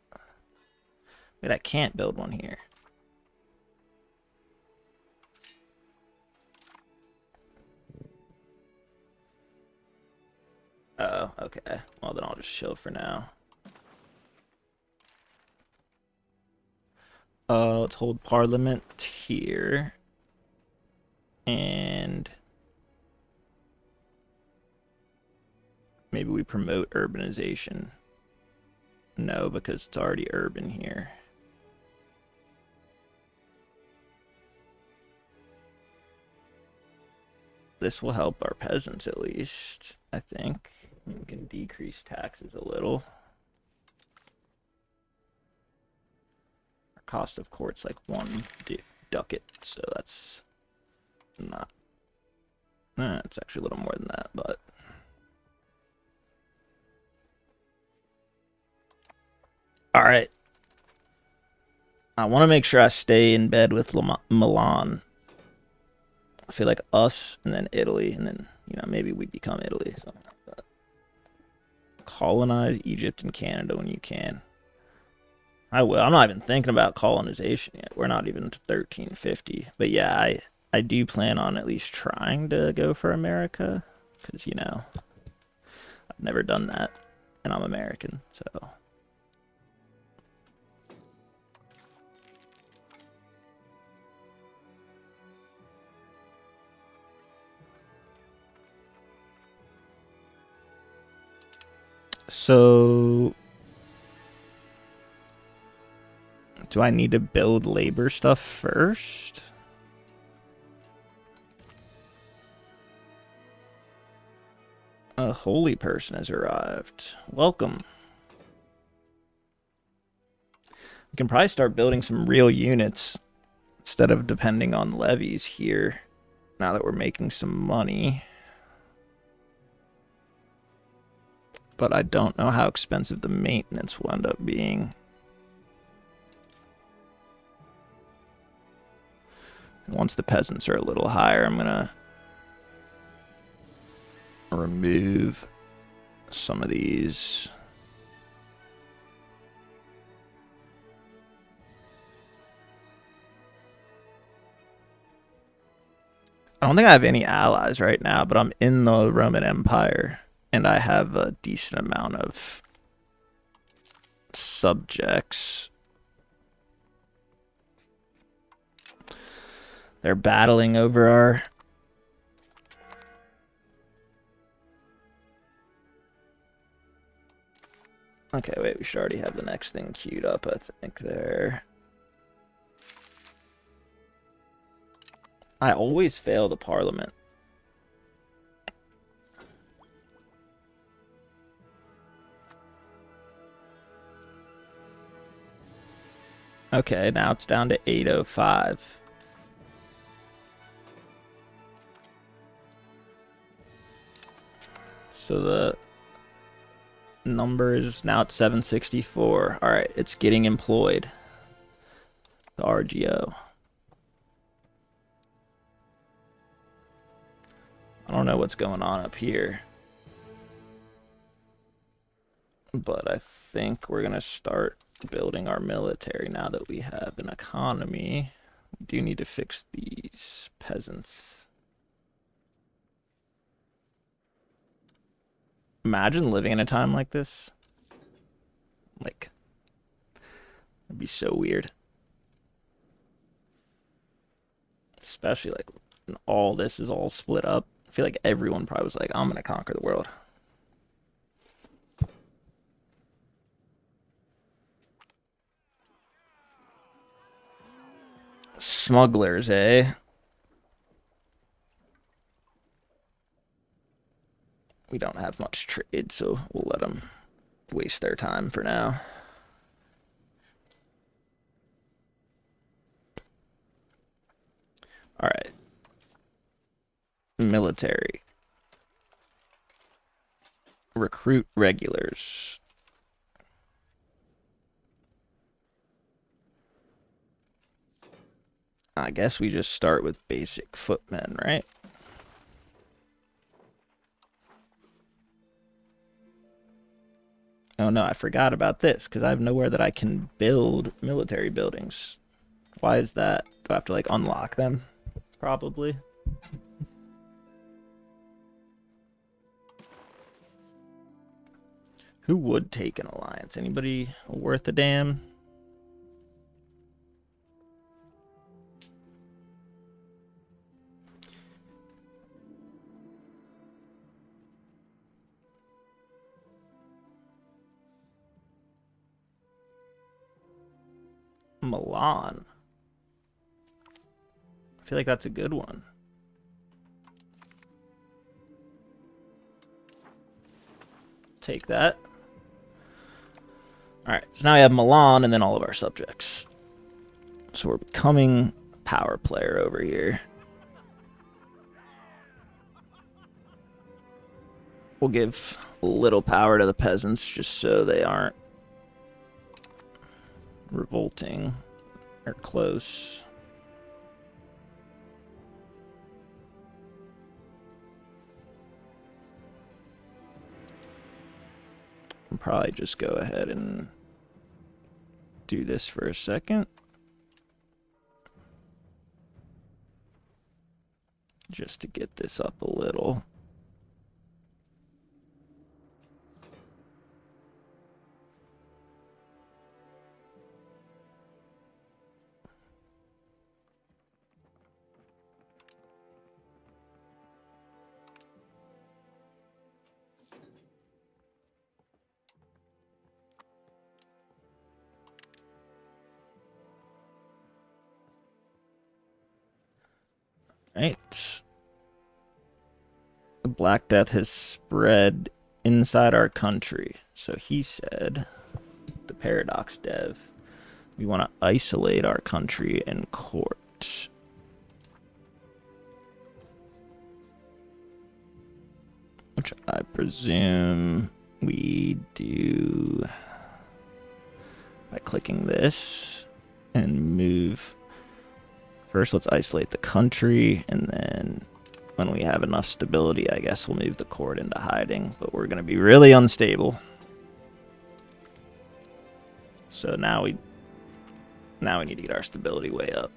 Wait, I can't build one here. Oh, okay. Well, then I'll just chill for now. Let's hold Parliament here. And maybe we promote urbanization. No, because it's already urban here. This will help our peasants at least, I think. We can decrease taxes a little. Our cost of court's like 1 ducat, so that's not... it's actually a little more than that, but... Alright. I want to make sure I stay in bed with Milan. I feel like us, and then Italy, and then, you know, maybe we become Italy. Something like that. Colonize Egypt and Canada when you can. I will. I'm not even thinking about colonization yet. We're not even to 1350. But yeah, I do plan on at least trying to go for America. Because, you know, I've never done that. And I'm American, so... So, do I need to build labor stuff first? A holy person has arrived. Welcome. We can probably start building some real units instead of depending on levies here, now that we're making some money. But I don't know how expensive the maintenance will end up being. Once the peasants are a little higher, I'm gonna remove some of these. I don't think I have any allies right now, but I'm in the Roman Empire, and I have a decent amount of subjects. They're battling over our... Okay, wait, we should already have the next thing queued up, I think, there. I always fail the parliament. Okay, now it's down to 805. So the number is now at 764. All right, it's getting employed. The RGO. I don't know what's going on up here, but I think we're gonna start building our military now that we have an economy. We do need to fix these peasants. Imagine living in a time like this. Like, it'd be so weird. Especially like when all this is all split up. I feel like everyone probably was like, I'm gonna conquer the world. Smugglers, eh? We don't have much trade, so we'll let them waste their time for now. All right. Military. Recruit regulars. I guess we just start with basic footmen, right? Oh no, I forgot about this because I have nowhere that I can build military buildings. Why is that? Do I have to like unlock them? Probably. Who would take an alliance? Anybody worth a damn? Milan. I feel like that's a good one. Take that. Alright, so now we have Milan and then all of our subjects. So we're becoming a power player over here. We'll give a little power to the peasants just so they aren't revolting or close. I'll probably just go ahead and do this for a second. Just to get this up a little. Right. The Black Death has spread inside our country. So he said, the Paradox dev, we want to isolate our country in court. Which I presume we do by clicking this and move. First, let's isolate the country, and then when we have enough stability, I guess we'll move the court into hiding. But we're going to be really unstable. So now we need to get our stability way up.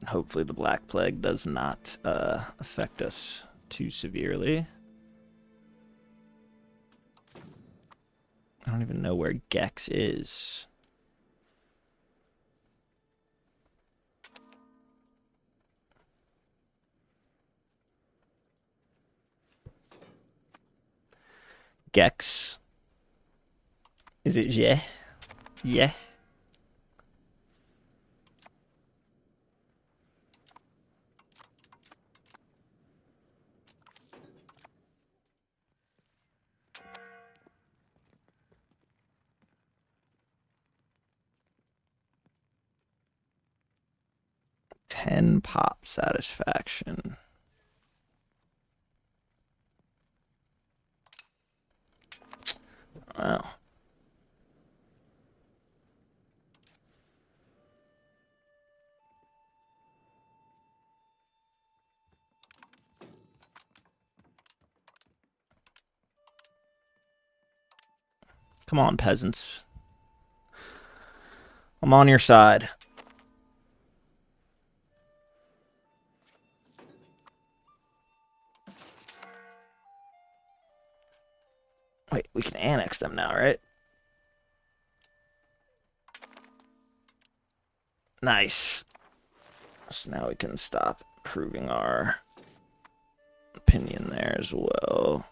Hopefully the Black Plague does not affect us too severely. I don't even know where Gex is. Gex. Is it yeah? Yeah. Pot satisfaction. Wow. Come on, peasants. I'm on your side. Wait, we can annex them now, right? Nice. So now we can stop proving our opinion there as well.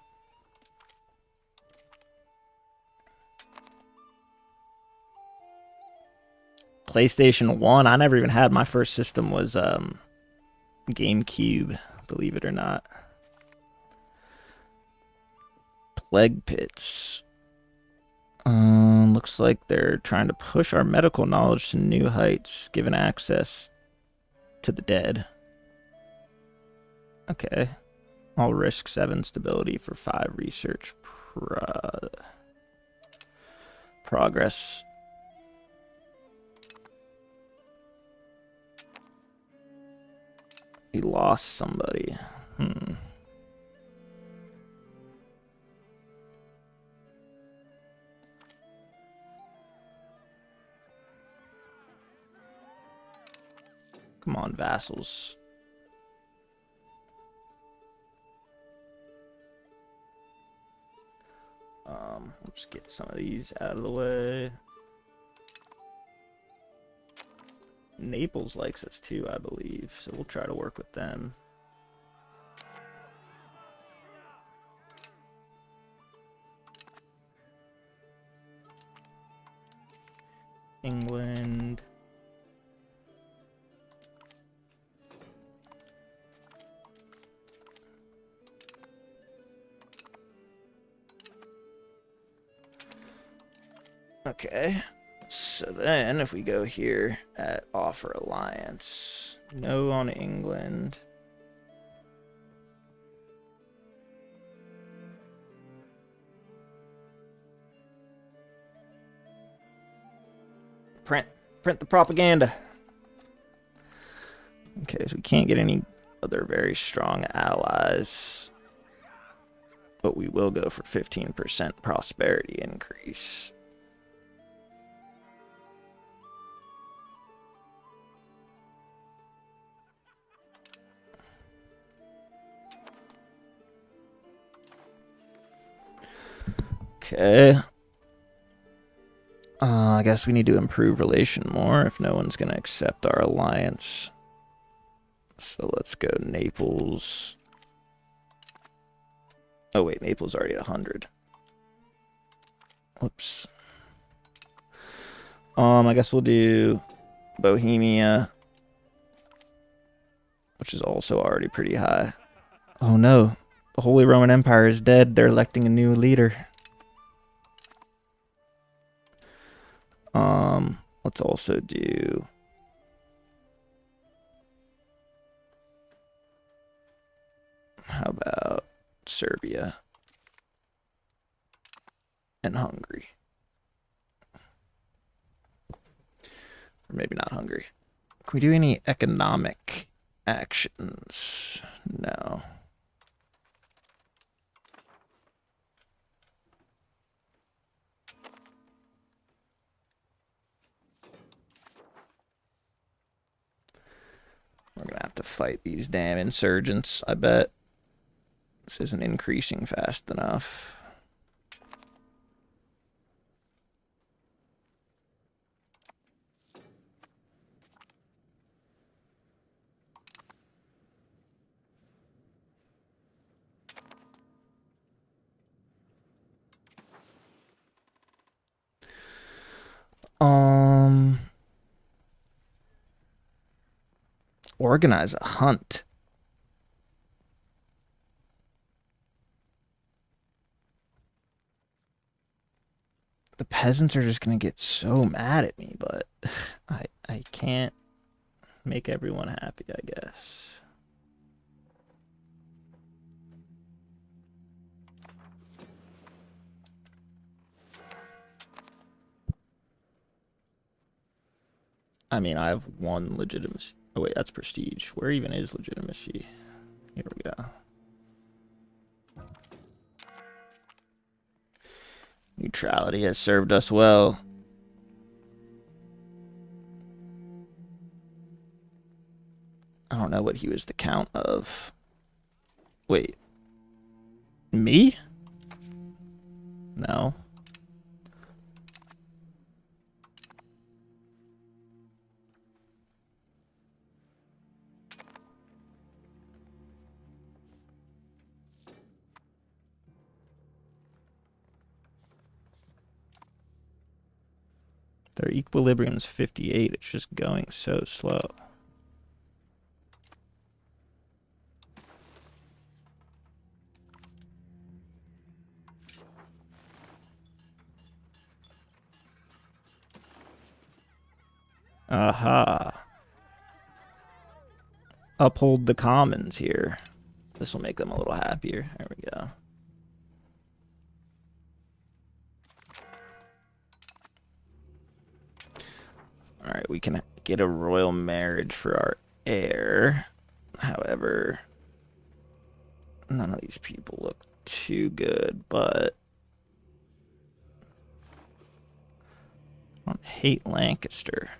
PlayStation 1, I never even had. My first system was GameCube, believe it or not. Plague pits. Looks like they're trying to push our medical knowledge to new heights, given access to the dead. Okay. I'll risk 7 stability for 5 research progress. We lost somebody. Come on, vassals. Let's get some of these out of the way. Naples likes us too, I believe, so we'll try to work with them. England. Okay, so then if we go here at offer alliance, no on England. Print the propaganda. Okay, so we can't get any other very strong allies, but we will go for 15% prosperity increase. Okay. I guess we need to improve relation more if no one's going to accept our alliance. So let's go Naples. Oh wait, Naples already at 100. Whoops. I guess we'll do Bohemia, which is also already pretty high. Oh no, the Holy Roman Empire is dead. They're electing a new leader. Let's also do... How about Serbia and Hungary? Or maybe not Hungary. Can we do any economic actions? No. We're gonna have to fight these damn insurgents, I bet. This isn't increasing fast enough. Organize a hunt. The peasants are just gonna get so mad at me, but I can't make everyone happy, I guess. I mean, I have one legitimacy. Oh wait, that's prestige. Where even is legitimacy? Here we go. Neutrality has served us well. I don't know what he was the count of. Wait. Me? No. Their equilibrium is 58. It's just going so slow. Aha. Uphold the commons here. This will make them a little happier. There we go. Alright, we can get a royal marriage for our heir. However, none of these people look too good, but I don't hate Lancaster.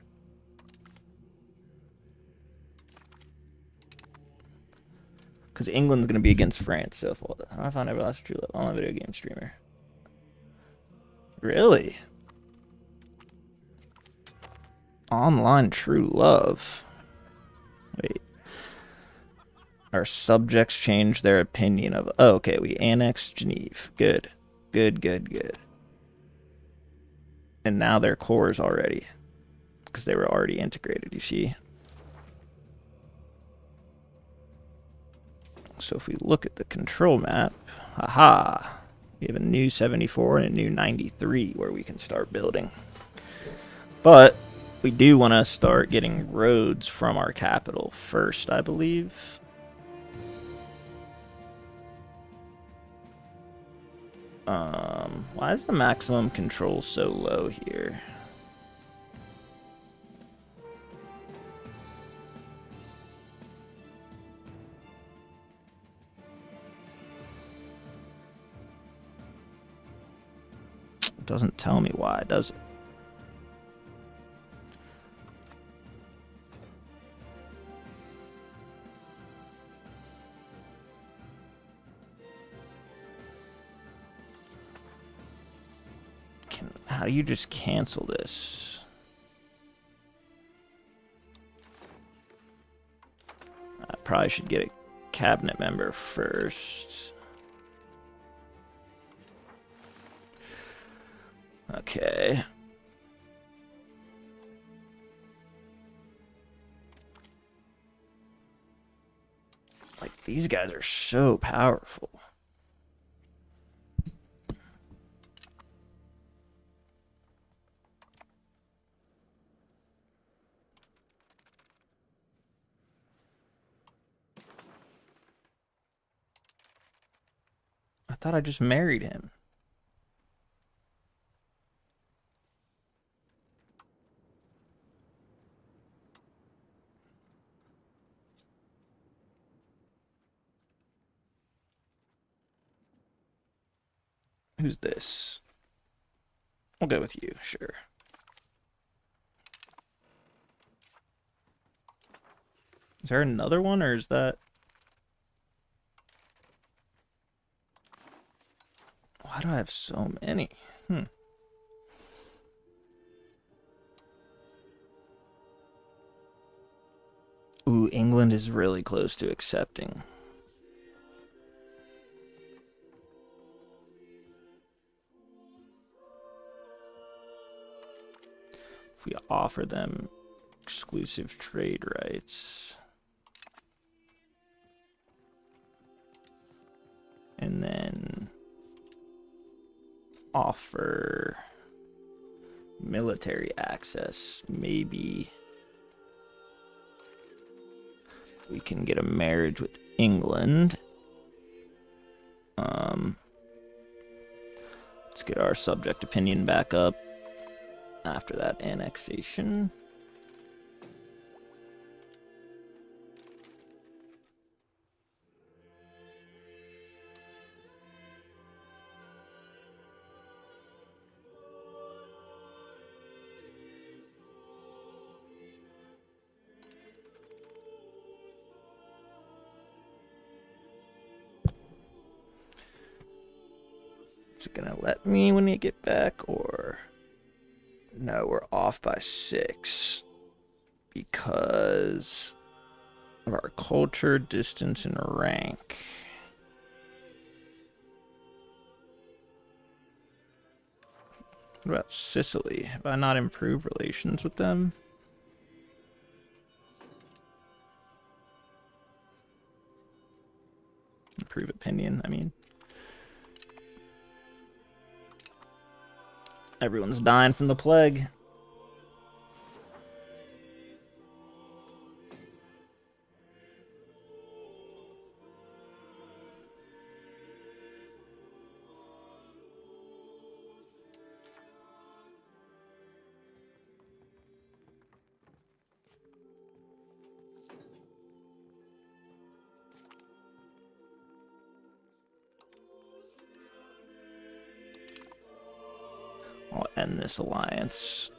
Because England's going to be against France, so how do I find Everlasting True Love? Online video game streamer. Really? Online true love. Wait. Our subjects change their opinion of... Oh, okay, we annexed Geneva. Good. Good, good, good. And now they're cores already. Because they were already integrated, you see? So if we look at the control map... Haha! We have a new 74 and a new 93 where we can start building. But... we do want to start getting roads from our capital first, I believe. Why is the maximum control so low here? It doesn't tell me why, does it? How do you just cancel this? I probably should get a cabinet member first. Okay. Like, these guys are so powerful. I thought I just married him. Who's this? We'll go with you, sure. Is there another one, or is that... Why do I have so many? Ooh, England is really close to accepting. If we offer them exclusive trade rights. And then offer military access, maybe we can get a marriage with England. Let's get our subject opinion back up after that annexation. Is it gonna let me when you get back, or no? We're off by 6 because of our culture, distance, and rank. What about Sicily? Have I not improved relations with them? Improve opinion, I mean. Everyone's dying from the plague. I'll end this alliance.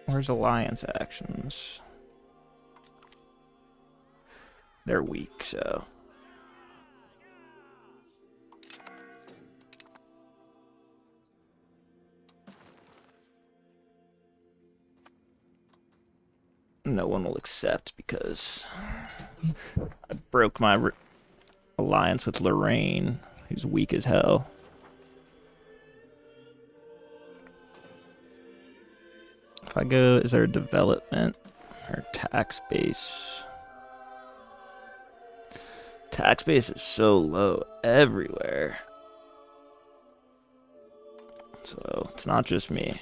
Where's alliance actions? They're weak, so... No one will accept because I broke my alliance with Lorraine, who's weak as hell. If I go, is there a development or tax base? Tax base is so low everywhere. So it's not just me.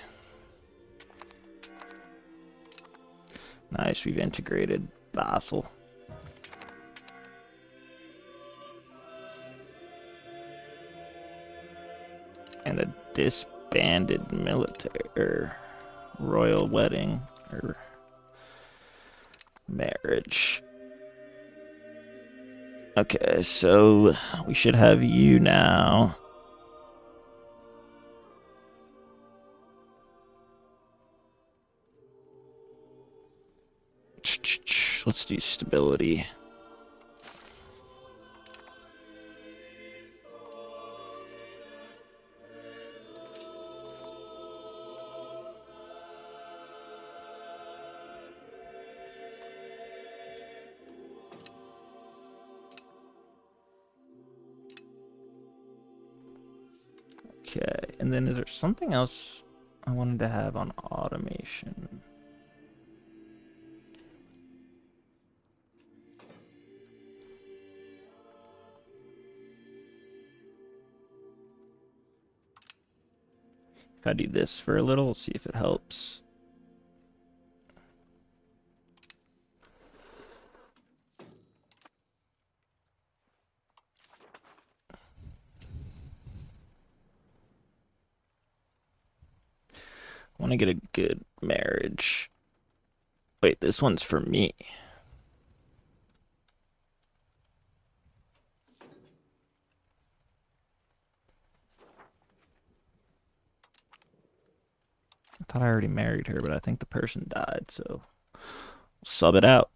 Nice, we've integrated Basel. And a disbanded military or royal wedding or marriage. Okay, so we should have you now. Let's do stability. Okay, and then is there something else I wanted to have on automation? If I do this for a little, see if it helps. I want to get a good marriage. Wait, this one's for me. I thought I already married her, but I think the person died, so sub it out.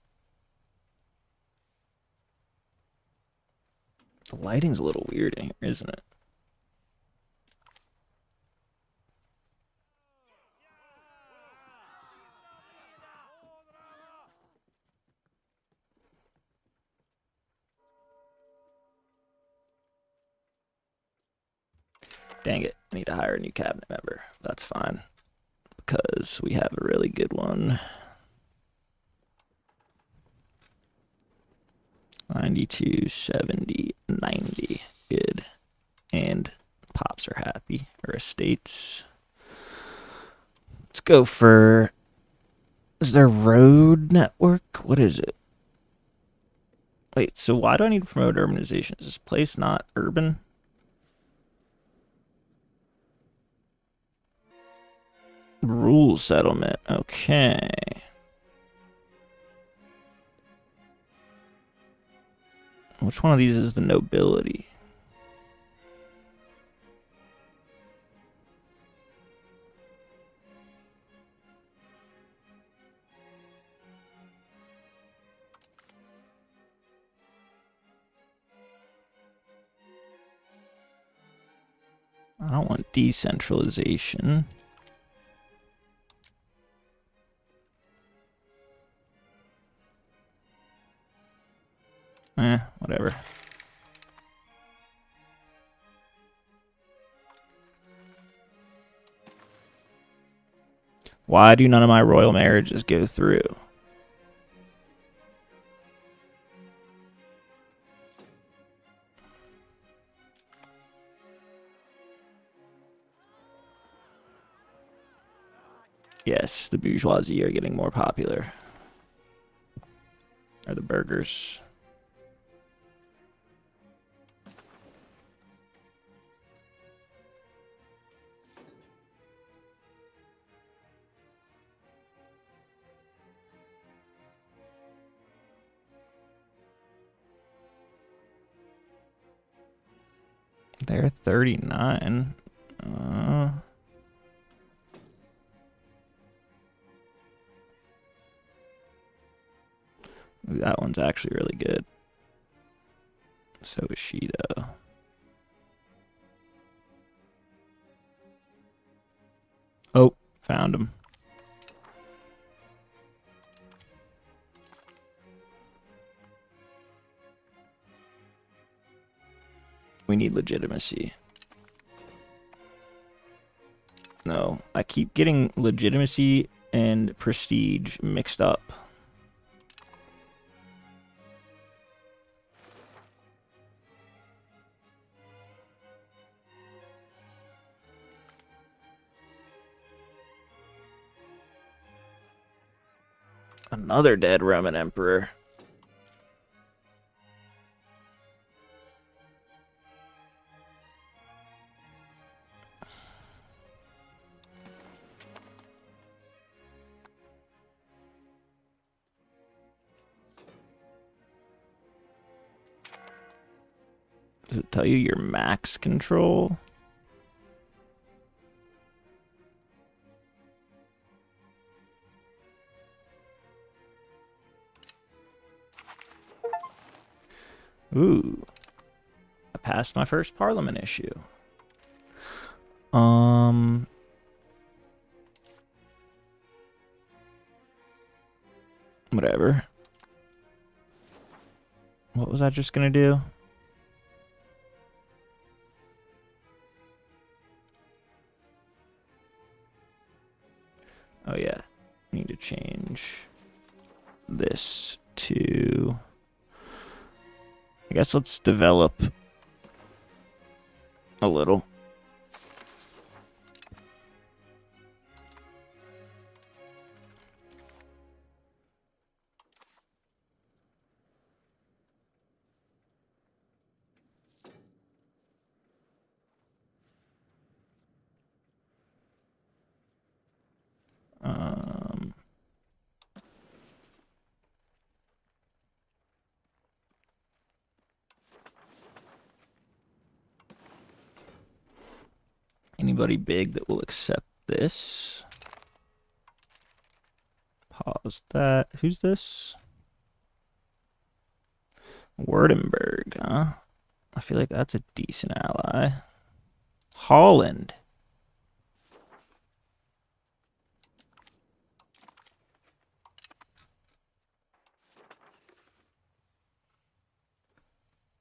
The lighting's a little weird in here, isn't it? Dang it, I need to hire a new cabinet member. That's fine, because we have a really good one. 92, 70, 90. Good. And pops are happy. Or estates. Let's go for... Is there road network? What is it? Wait, so why do I need to promote urbanization? Is this place not urban? Rule settlement. Okay. Which one of these is the nobility? I don't want decentralization. Whatever. Why do none of my royal marriages go through? Yes, the bourgeoisie are getting more popular. Or the burghers. They're 39. That one's actually really good. So is she, though. Oh, found him. We need legitimacy. No, I keep getting legitimacy and prestige mixed up. Another dead Roman emperor. Does it tell you your max control? Ooh. I passed my first parliament issue. Whatever. What was I just gonna do? Oh yeah, I need to change this to... I guess let's develop a little. Anybody big that will accept this? Pause that. Who's this? Württemberg, huh? I feel like that's a decent ally. Holland.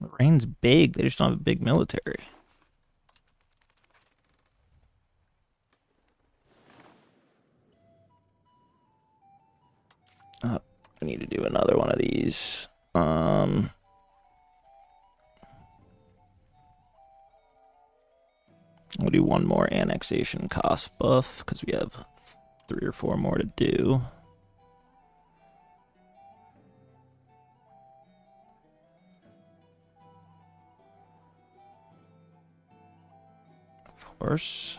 Lorraine's big. They just don't have a big military. I need to do another one of these. We'll do one more annexation cost buff because we have 3 or 4 more to do. Of course.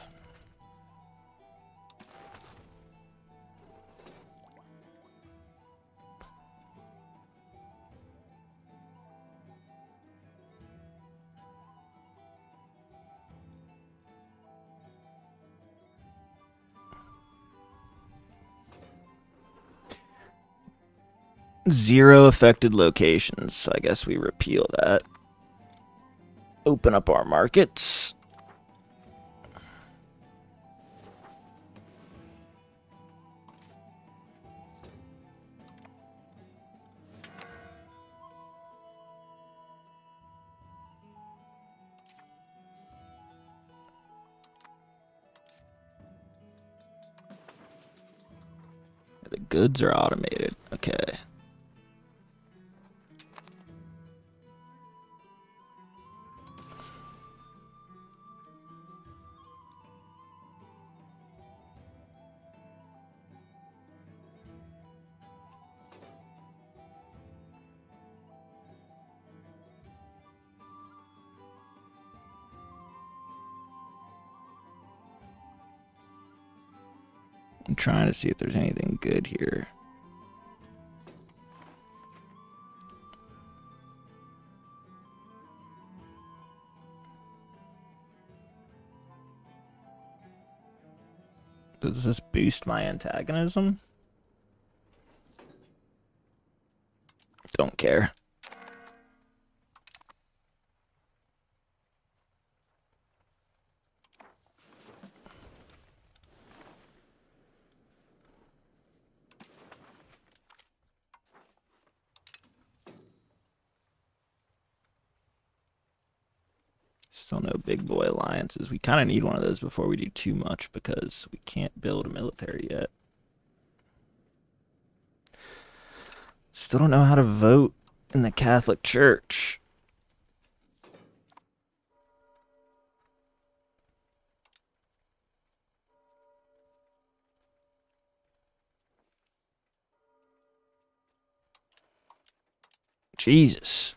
Zero affected locations. I guess we repeal that. Open up our markets. The goods are automated. Okay. I'm trying to see if there's anything good here. Does this boost my antagonism? Don't care. Still no big boy alliances. We kind of need one of those before we do too much because we can't build a military yet. Still don't know how to vote in the Catholic Church. Jesus.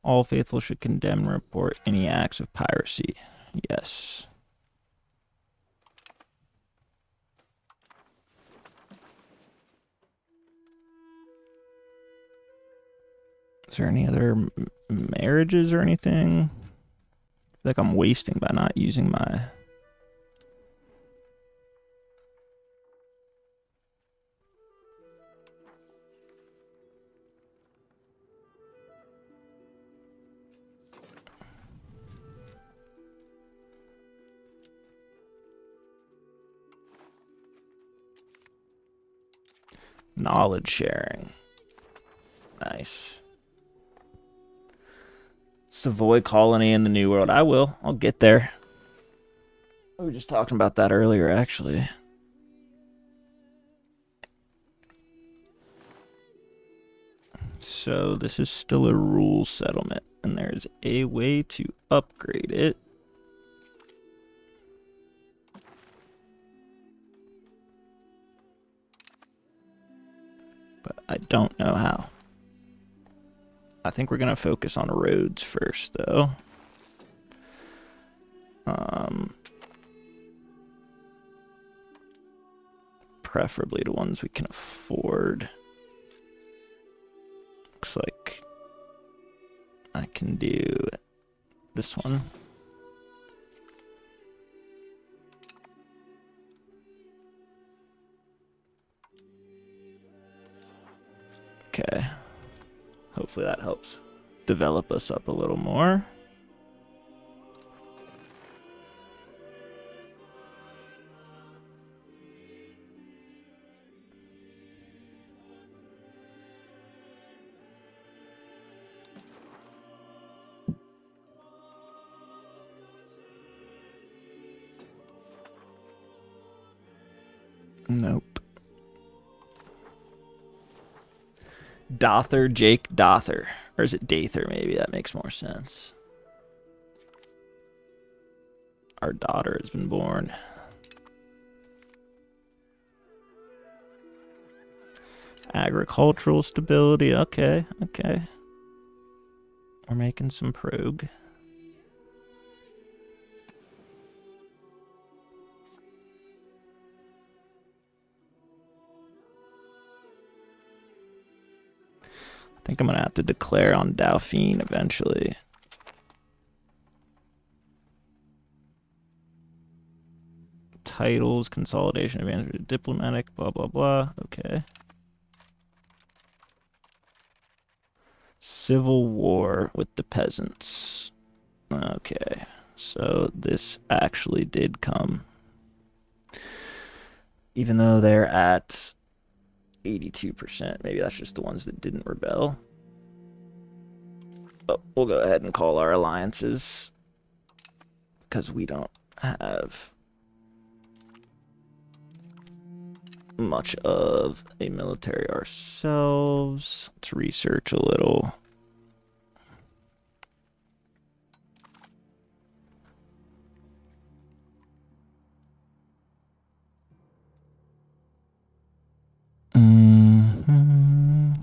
All faithful should condemn and report any acts of piracy. Yes. Is there any other marriages or anything? I feel like I'm wasting by not using my... knowledge sharing. Nice. Savoy colony in the New World. I'll get there. We were just talking about that earlier, actually. So this is still a rule settlement, and there's a way to upgrade it. But I don't know how. I think we're going to focus on roads first, though. preferably the ones we can afford. Looks like I can do this one. Okay. Hopefully that helps develop us up a little more. Nope. Dother, Jake Dother. Or is it Dather, maybe? That makes more sense. Our daughter has been born. Agricultural stability. Okay, okay. We're making some prog. I think I'm going to have to declare on Dauphine eventually. Titles, consolidation, advantage, diplomatic, blah, blah, blah. Okay. Civil war with the peasants. Okay. So this actually did come. Even though they're at 82%. Maybe that's just the ones that didn't rebel. But we'll go ahead and call our alliances because we don't have much of a military ourselves. Let's research a little.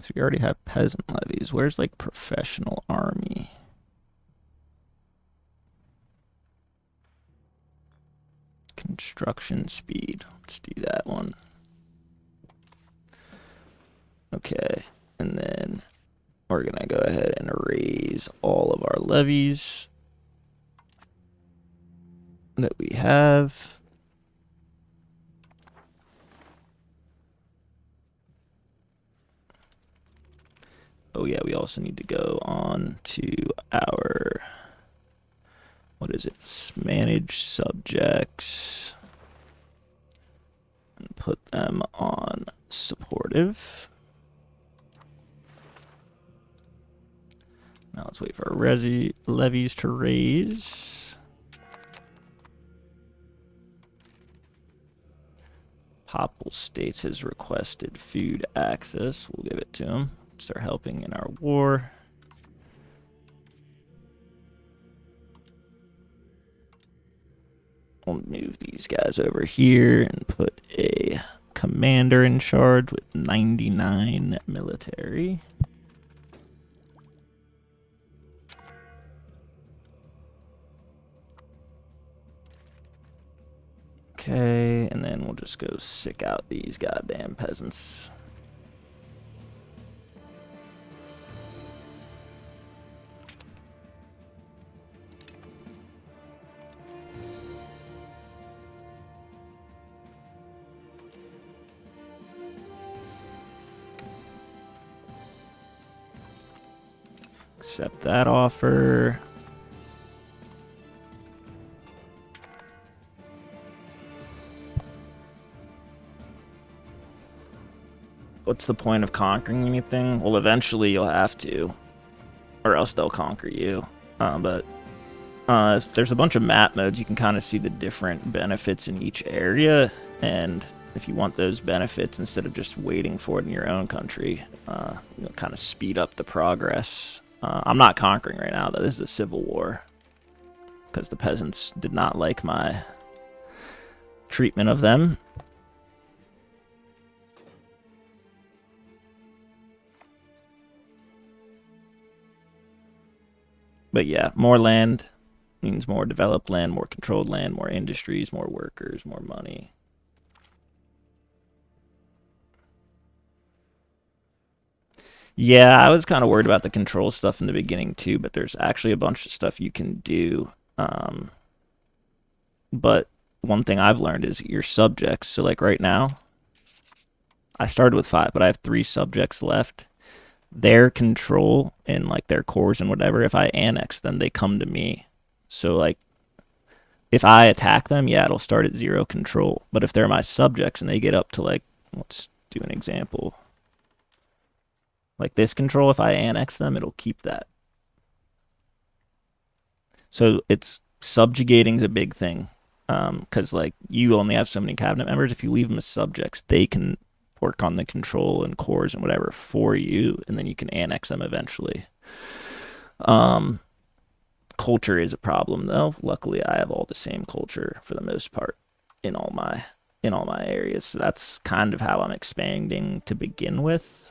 So we already have peasant levies. Where's like professional army? Construction speed. Let's do that one. Okay, and then we're gonna go ahead and raise all of our levies that we have. Oh yeah, we also need to go on to our, what is it, manage subjects, and put them on supportive. Now let's wait for our levies to raise. Papal States has requested food access. We'll give it to them. Start helping in our war. We'll move these guys over here and put a commander in charge with 99 military. Okay, and then we'll just go sick out these goddamn peasants. Accept that offer. What's the point of conquering anything? Well, eventually you'll have to, or else they'll conquer you. But there's a bunch of map modes. You can kind of see the different benefits in each area, and if you want those benefits instead of just waiting for it in your own country, you'll kind of speed up the progress. I'm not conquering right now, though. This is a civil war because the peasants did not like my treatment of them. But yeah, more land means more developed land, more controlled land, more industries, more workers, more money. Yeah, I was kind of worried about the control stuff in the beginning too, but there's actually a bunch of stuff you can do. But one thing I've learned is your subjects. So like right now, I started with 5, but I have 3 subjects left. Their control and like their cores and whatever, if I annex them, they come to me. So like if I attack them, yeah, it'll start at 0 control. But if they're my subjects and they get up to like, let's do an example. Like this control, if I annex them, it'll keep that. So it's subjugating's a big thing. Because like you only have so many cabinet members. If you leave them as subjects, they can work on the control and cores and whatever for you, and then you can annex them eventually. Culture is a problem though. Luckily, I have all the same culture for the most part in all my areas. So that's kind of how I'm expanding to begin with.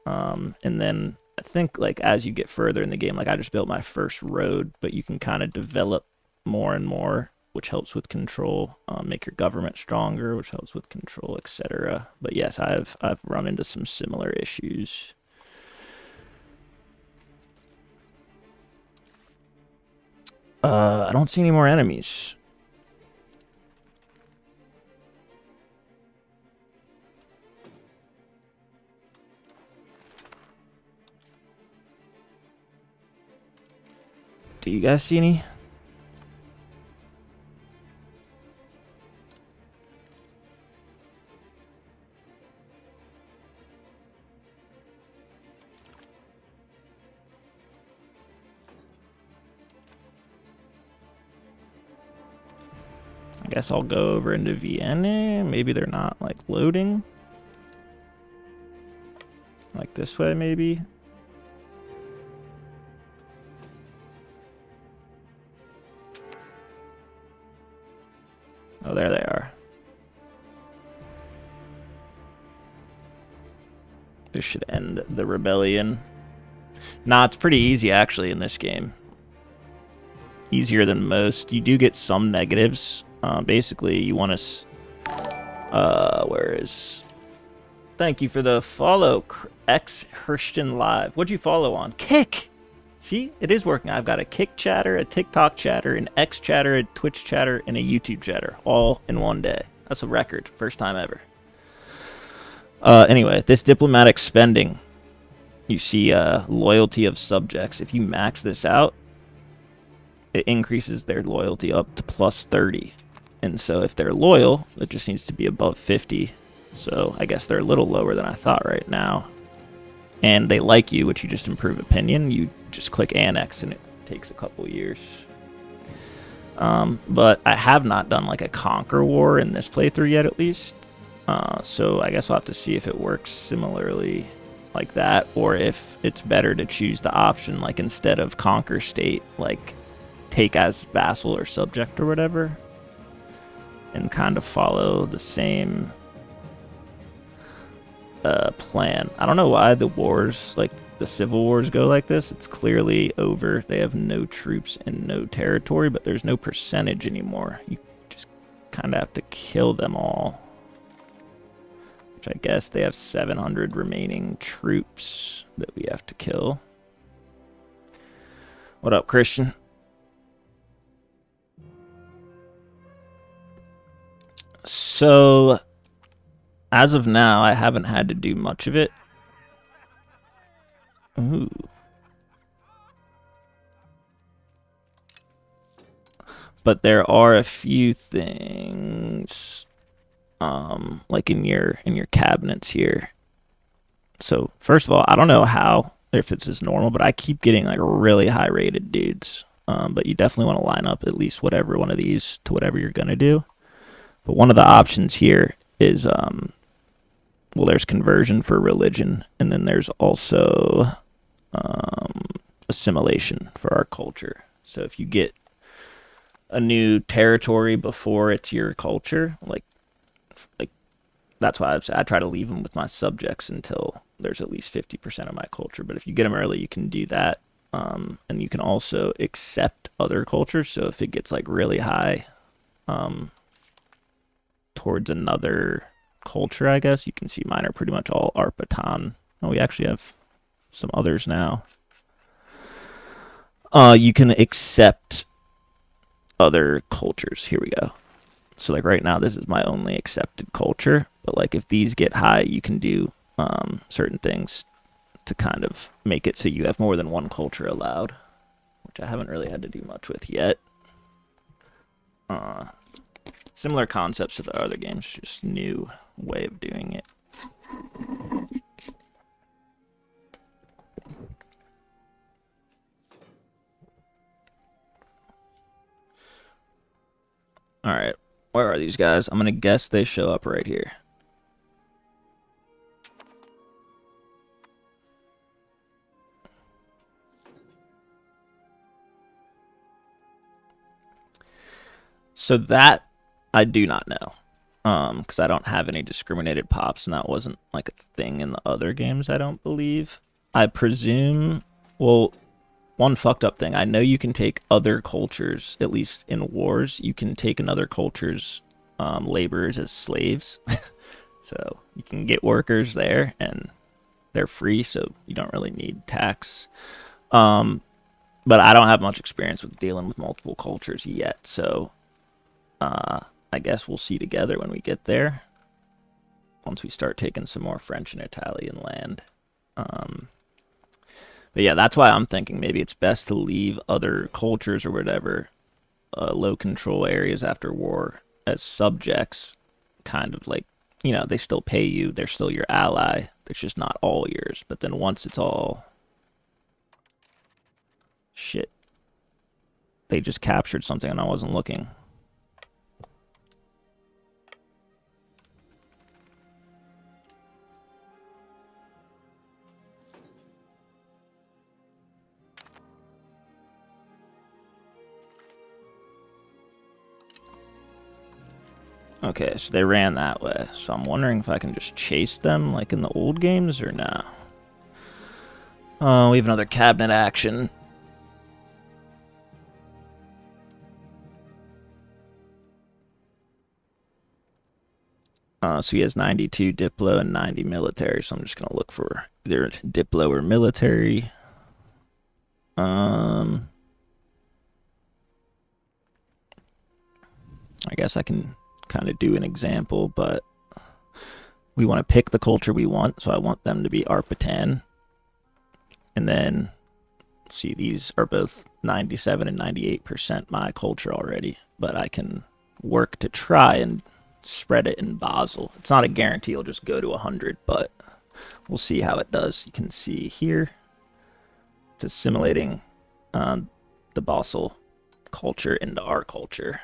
And then I think like as you get further in the game, like I just built my first road, but you can kind of develop more and more, which helps with control, make your government stronger, which helps with control, etc. But yes, I've run into some similar issues. I don't see any more enemies. Do you guys see any? I guess I'll go over into Vienna. Maybe they're not like loading. Like this way, maybe. Oh, there they are. This should end the rebellion. Nah, it's pretty easy actually in this game. Easier than most. You do get some negatives. Basically, you want to... where is... Thank you for the follow, X-Christian Live. What'd you follow on? Kick! See? It is working. I've got a Kick chatter, a TikTok chatter, an X chatter, a Twitch chatter, and a YouTube chatter. All in one day. That's a record. First time ever. Anyway, this diplomatic spending. You see loyalty of subjects. If you max this out, it increases their loyalty up to plus 30. And so if they're loyal, it just needs to be above 50. So I guess they're a little lower than I thought right now. And they like you, which you just improve opinion. You just click annex and it takes a couple years. But I have not done like a conquer war in this playthrough yet, at least. So I guess I'll have to see if it works similarly like that, or if it's better to choose the option like instead of conquer state, like take as vassal or subject or whatever, and kind of follow the same plan. I don't know why the wars, like the civil wars, go like this. It's clearly over. They have no troops and no territory, but there's no percentage anymore. You just kind of have to kill them all. Which I guess they have 700 remaining troops that we have to kill. What up, Christian? So, as of now, I haven't had to do much of it. Ooh. But there are a few things, like in your cabinets here. So first of all, I don't know how, if this is normal, but I keep getting like really high rated dudes. But you definitely want to line up at least whatever one of these to whatever you're gonna do. But one of the options here is, well, there's conversion for religion, and then there's also assimilation for our culture. So if you get a new territory before it's your culture, like that's why I try to leave them with my subjects until there's at least 50% of my culture. But if you get them early, you can do that, and you can also accept other cultures. So if it gets like really high, towards another culture, I guess you can see mine are pretty much all Arpatan. Oh, we actually have some others now. You can accept other cultures. Here we go. So like right now, this is my only accepted culture. But like if these get high, you can do certain things to kind of make it so you have more than one culture allowed, which I haven't really had to do much with yet. Similar concepts to the other games, just new way of doing it. Alright, where are these guys? I'm gonna guess they show up right here. So that I do not know, because I don't have any discriminated pops, and that wasn't like a thing in the other games, I don't believe. I presume, well, one fucked up thing, I know you can take other cultures, at least in wars, you can take another culture's laborers as slaves. So you can get workers there, and they're free, so you don't really need tax. But I don't have much experience with dealing with multiple cultures yet, so I guess we'll see together when we get there, once we start taking some more French and Italian land. But yeah, that's why I'm thinking maybe it's best to leave other cultures or whatever, low control areas after war, as subjects, kind of like, you know, they still pay you, they're still your ally, it's just not all yours. But then once it's all... Shit. They just captured something and I wasn't looking. Okay, so they ran that way. So I'm wondering if I can just chase them like in the old games or nah. Oh, we have another cabinet action. So he has 92 Diplo and 90 military, so I'm just going to look for either Diplo or military. I guess I can kind of do an example, but we want to pick the culture we want, so I want them to be Arpatan. And then, see, these are both 97 and 98% my culture already, but I can work to try and spread it in Basel. It's not a guarantee it'll just go to 100, but we'll see how it does. You can see here, it's assimilating the Basel culture into our culture.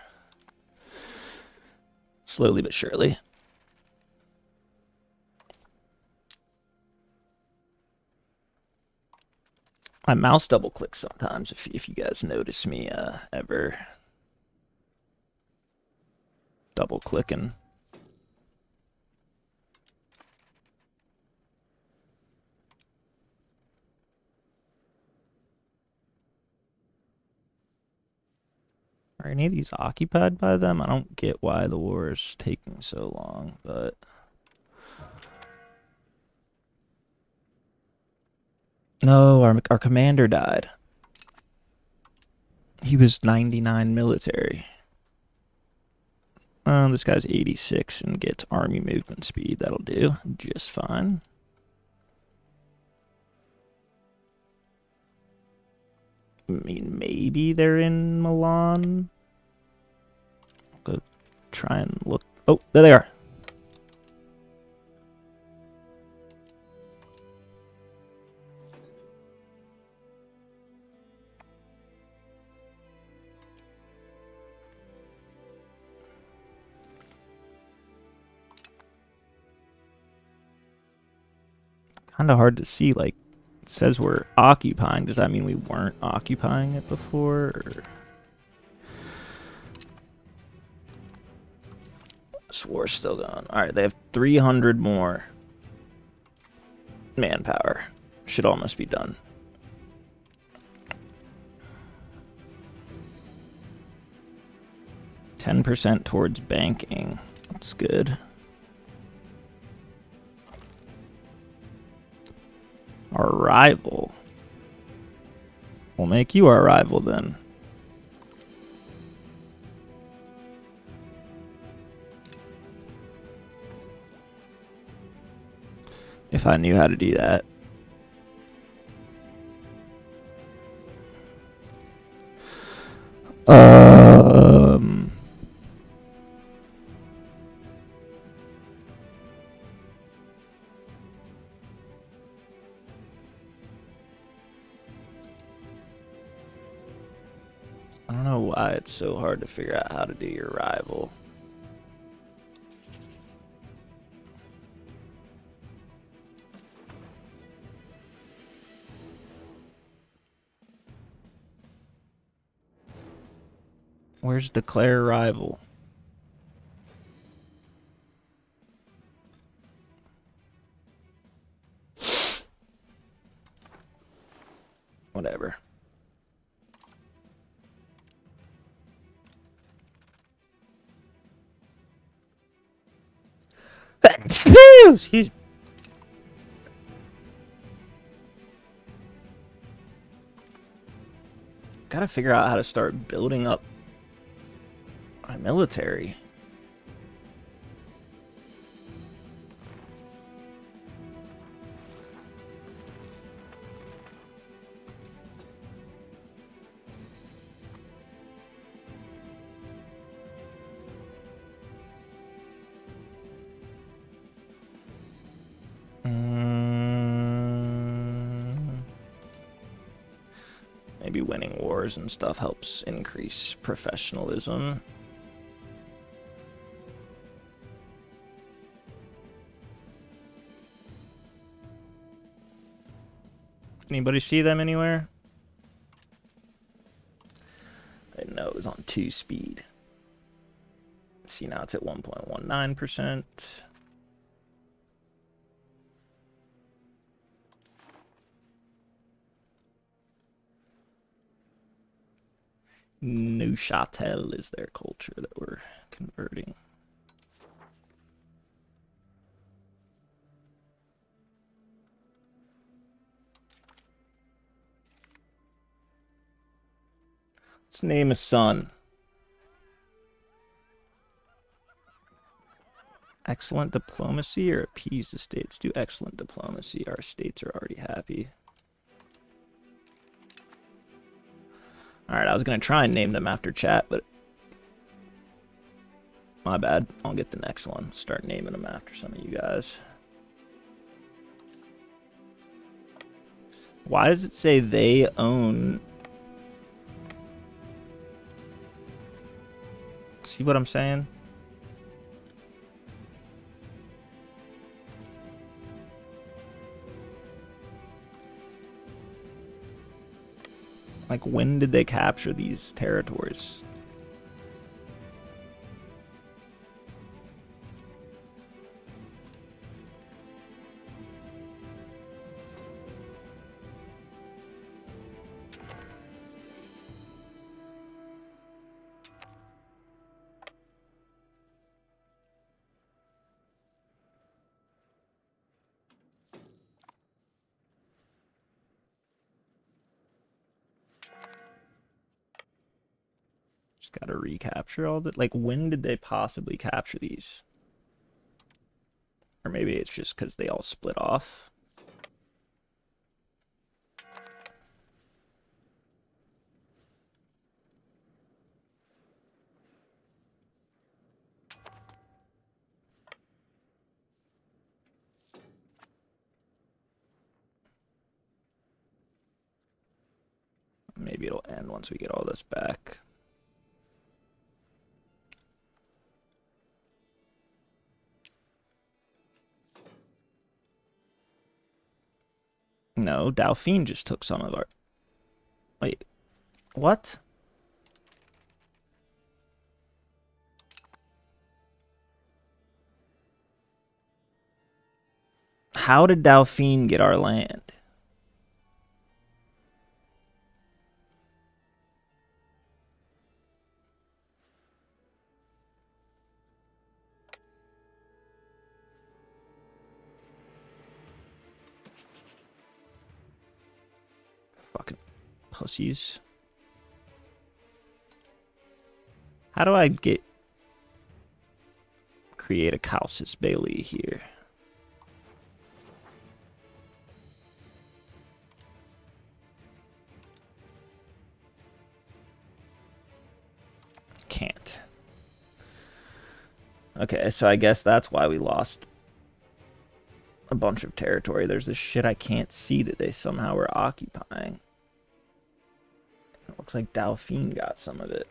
Slowly but surely. My mouse double clicks sometimes, if you guys notice me ever double clicking. Are any of these occupied by them? I don't get why the war is taking so long, but... No, our commander died. He was 99 military. This guy's 86 and gets army movement speed. That'll do just fine. I mean, maybe they're in Milan. I'll go try and look. Oh, there they are. Kind of hard to see, like, it says we're occupying. Does that mean we weren't occupying it before? Or... This war's still going. Alright, they have 300 more manpower. Should almost be done. %10 towards banking. That's good. Our rival. We'll make you our rival then. If I knew how to do that. I don't know why it's so hard to figure out how to do your rival. Where's declare rival? Whatever. Excuse me. Gotta figure out how to start building up my military. Maybe winning wars and stuff helps increase professionalism. Anybody see them anywhere? I didn't know it was on 2 speed. See, now it's at 1.19%. Neuchâtel is their culture that we're converting. Let's name a son. Excellent diplomacy or appease the states? Do excellent diplomacy. Our states are already happy. Alright, I was going to try and name them after chat, but my bad. I'll get the next one. Start naming them after some of you guys. Why does it say they own? See what I'm saying? Like, when did they capture these territories? Got to recapture all that. Like, when did they possibly capture these? Or maybe it's just because they all split off. Maybe it'll end once we get all this back. No, Dauphine just took some of our... Wait, what? How did Dauphine get our land? pussies. How do I create a Casus Belli here? Can't. Okay, so I guess that's why we lost a bunch of territory. There's this shit I can't see that they somehow were occupying. It looks like Dauphine got some of it.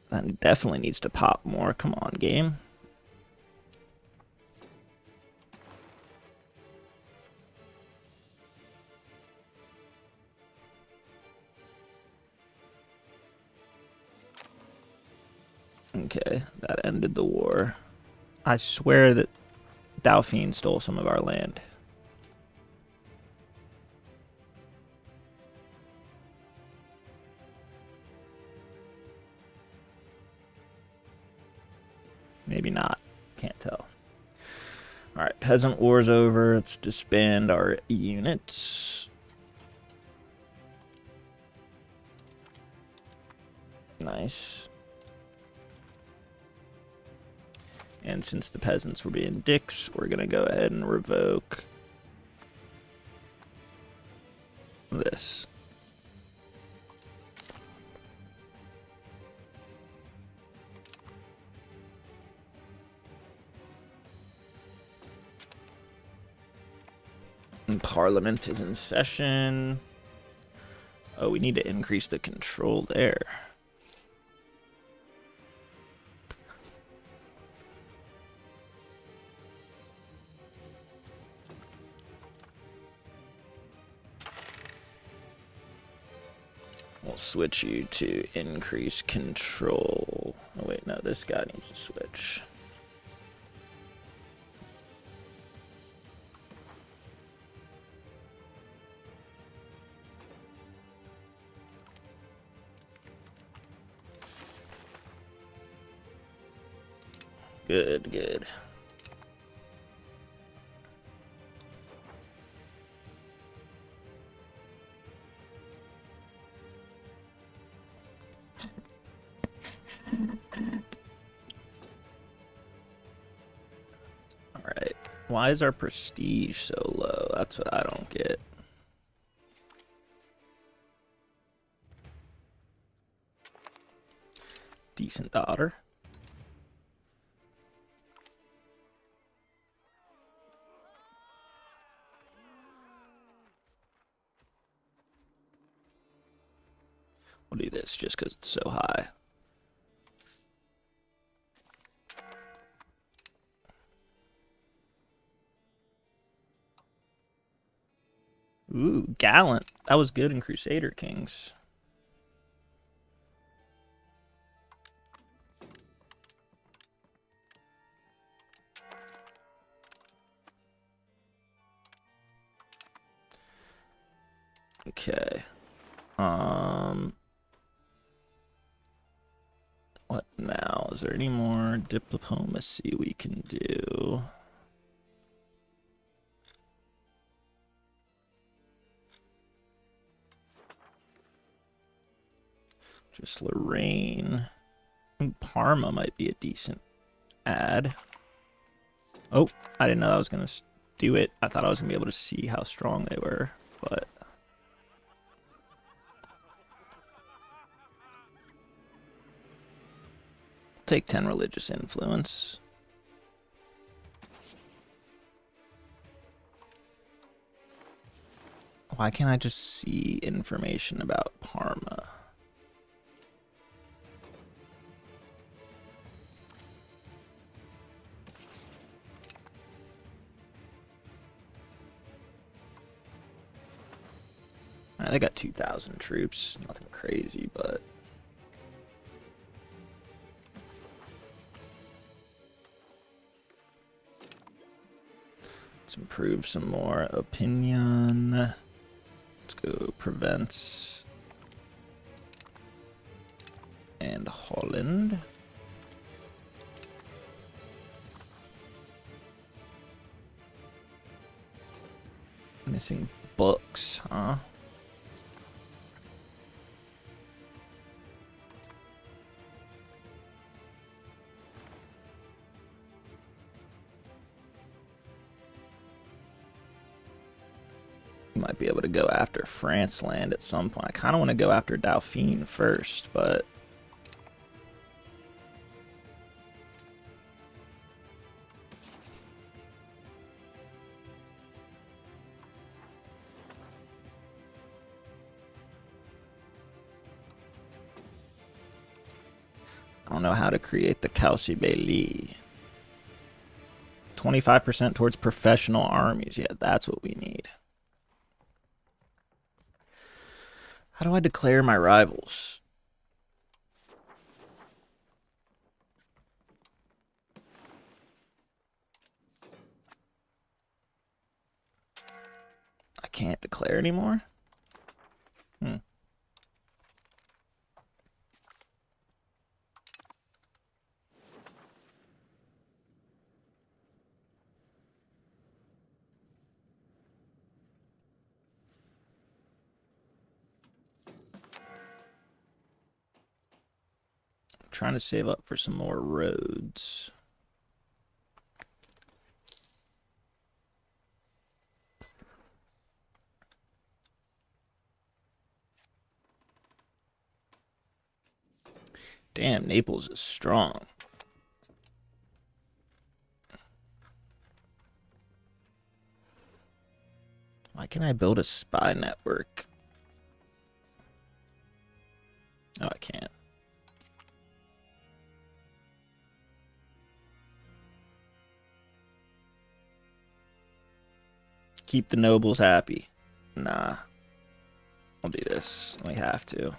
That definitely needs to pop more. Come on, game. Okay, that ended the war. I swear that Dauphine stole some of our land. Maybe not. Can't tell. Alright, peasant war's over. Let's disband our units. Nice. And since the peasants were being dicks, we're going to go ahead and revoke this. And Parliament is in session. Oh, we need to increase the control there. We'll switch you to increase control. Oh wait, no, this guy needs to switch. Good, good. Alright. Why is our prestige so low? That's what I don't get. Decent daughter. We'll do this just because it's so high. Ooh, gallant. That was good in Crusader Kings. Okay. What now? Is there any more diplomacy we can do? Just Lorraine. Parma might be a decent add. Oh, I didn't know I was going to do it. I thought I was going to be able to see how strong they were, but... Take 10 religious influence. Why can't I just see information about Parma? Alright, they got 2,000 troops. Nothing crazy, but... Let's improve some more opinion. Let's go Provence and Holland. Missing books, huh? Might be able to go after France land at some point. I kind of want to go after Dauphine first, but I don't know how to create the Calcibeli. 25% towards professional armies. Yeah, that's what we need. How do I declare my rivals? I can't declare anymore? Trying to save up for some more roads. Damn, Naples is strong. Why can't I build a spy network? Oh, I can't. Keep the nobles happy. Nah. I'll do this. We have to.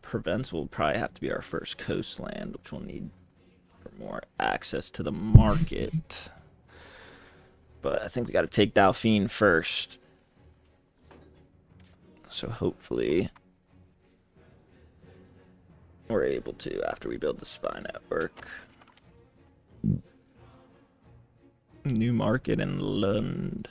Provence will probably have to be our first coastland, which we'll need for more access to the market. But I think we got to take Dauphine first. So hopefully we're able to after we build the spy network. New market in Lund.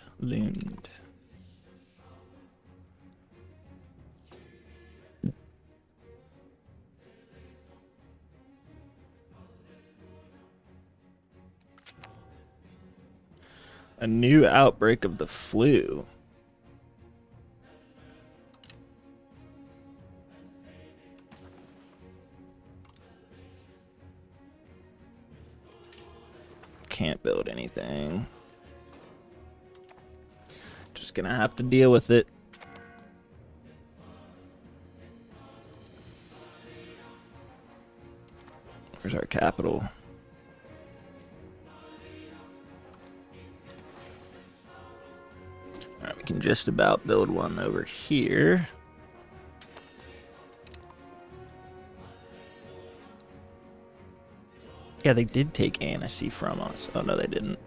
A new outbreak of the flu. Can't build anything. Just gonna have to deal with it. Where's our capital? Alright, we can just about build one over here. Yeah, they did take Annecy from us. Oh, no, they didn't.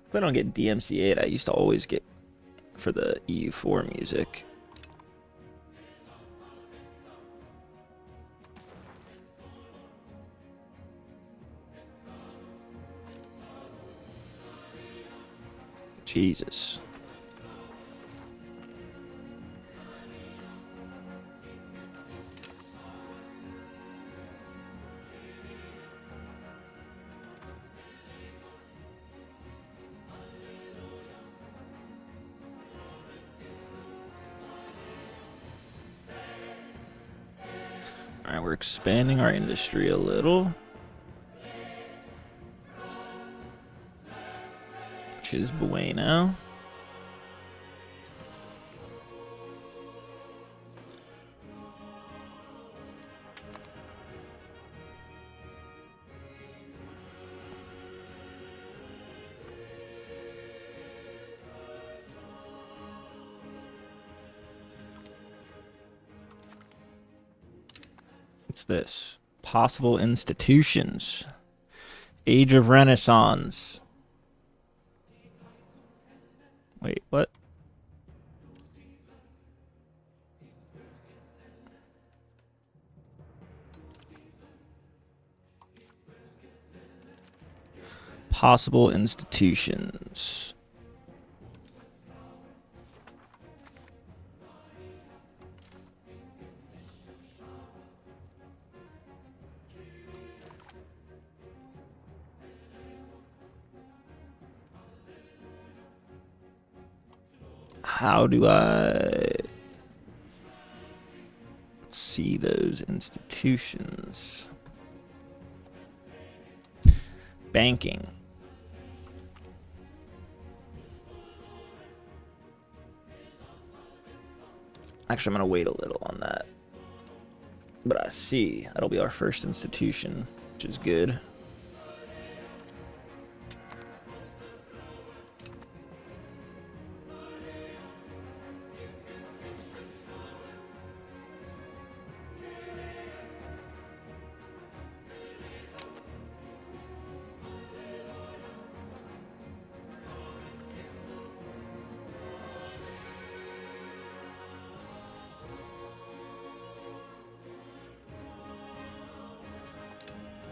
If I don't get DMC8, I used to always get for the EU4 music. Jesus. All right, we're expanding our industry a little. Which is bueno. What's this? Possible institutions. Age of Renaissance. Wait, what? Possible institutions. How do I see those institutions? Banking. Actually, I'm going to wait a little on that. But I see that'll be our first institution, which is good.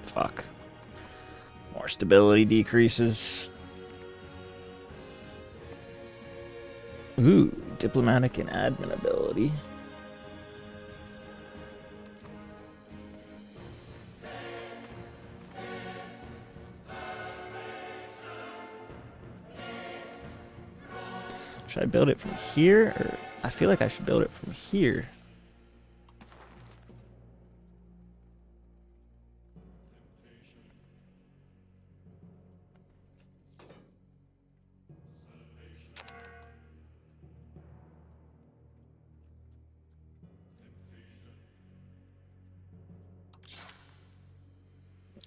Fuck. More stability decreases. Ooh, diplomatic and admin ability. Should I build it from here? Or I feel like I should build it from here.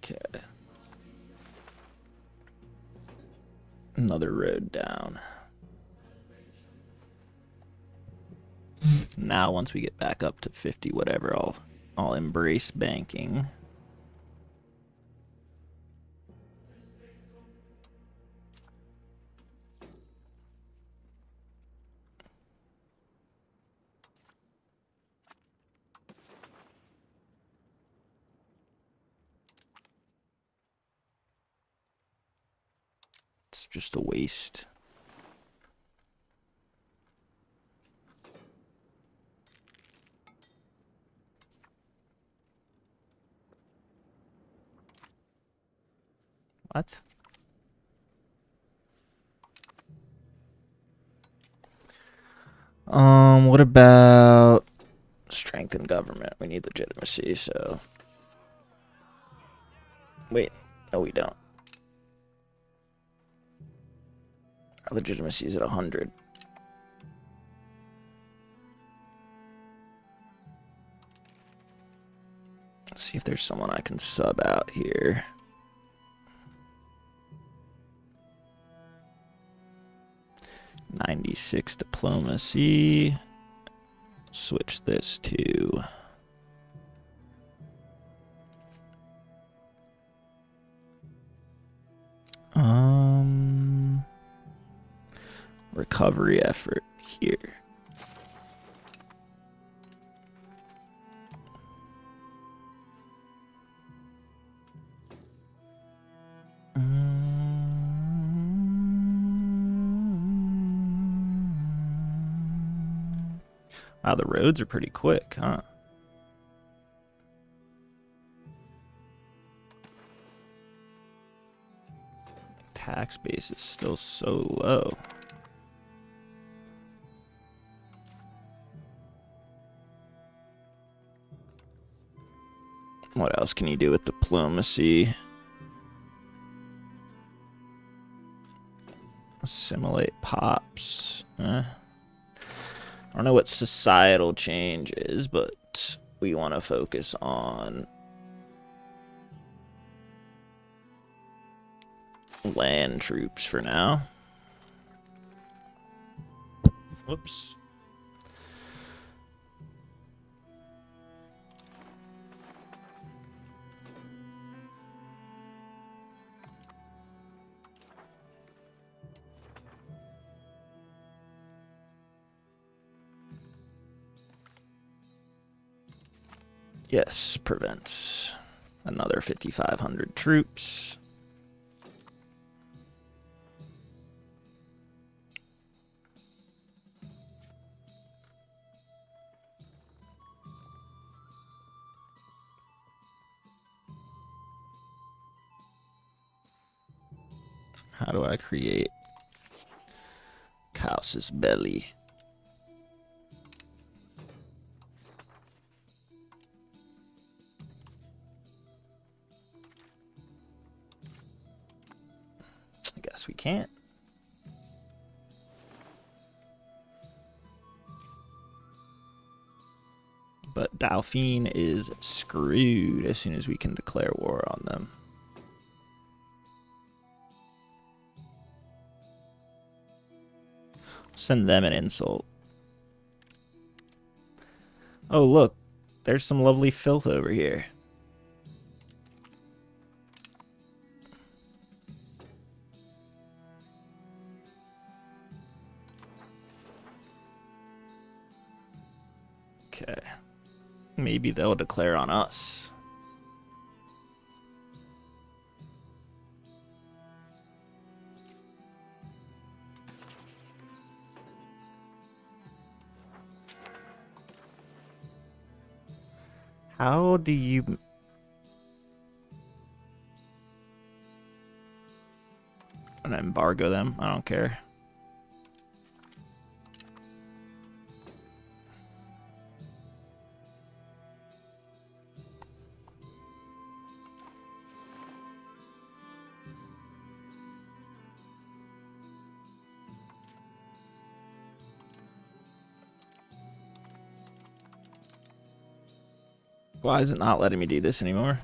Okay. Another road down. Now once we get back up to 50 whatever, I'll embrace banking. It's just a waste. What? What about strength in government? We need legitimacy, so. Wait, no, we don't. Our legitimacy is at 100. Let's see if there's someone I can sub out here. '96 diplomacy. Switch this to recovery effort here. Wow, the roads are pretty quick, huh? Tax base is still so low. What else can you do with diplomacy? Assimilate pops. I don't know what societal change is, but we want to focus on land troops for now. Whoops. Yes, prevents another 5,500 troops. How do I create Caus's belly? I guess we can't. But Dauphine is screwed as soon as we can declare war on them. Send them an insult. Oh, look. There's some lovely filth over here. Okay. Maybe they'll declare on us. How do you... I'm gonna embargo them. I don't care. Why is it not letting me do this anymore?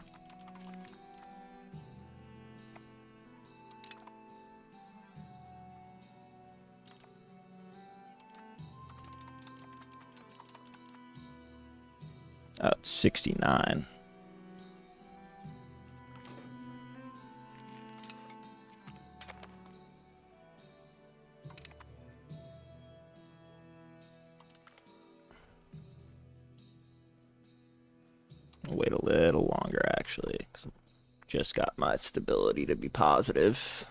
Oh, it's 69. I'll wait a little longer, actually, because I just got my stability to be positive.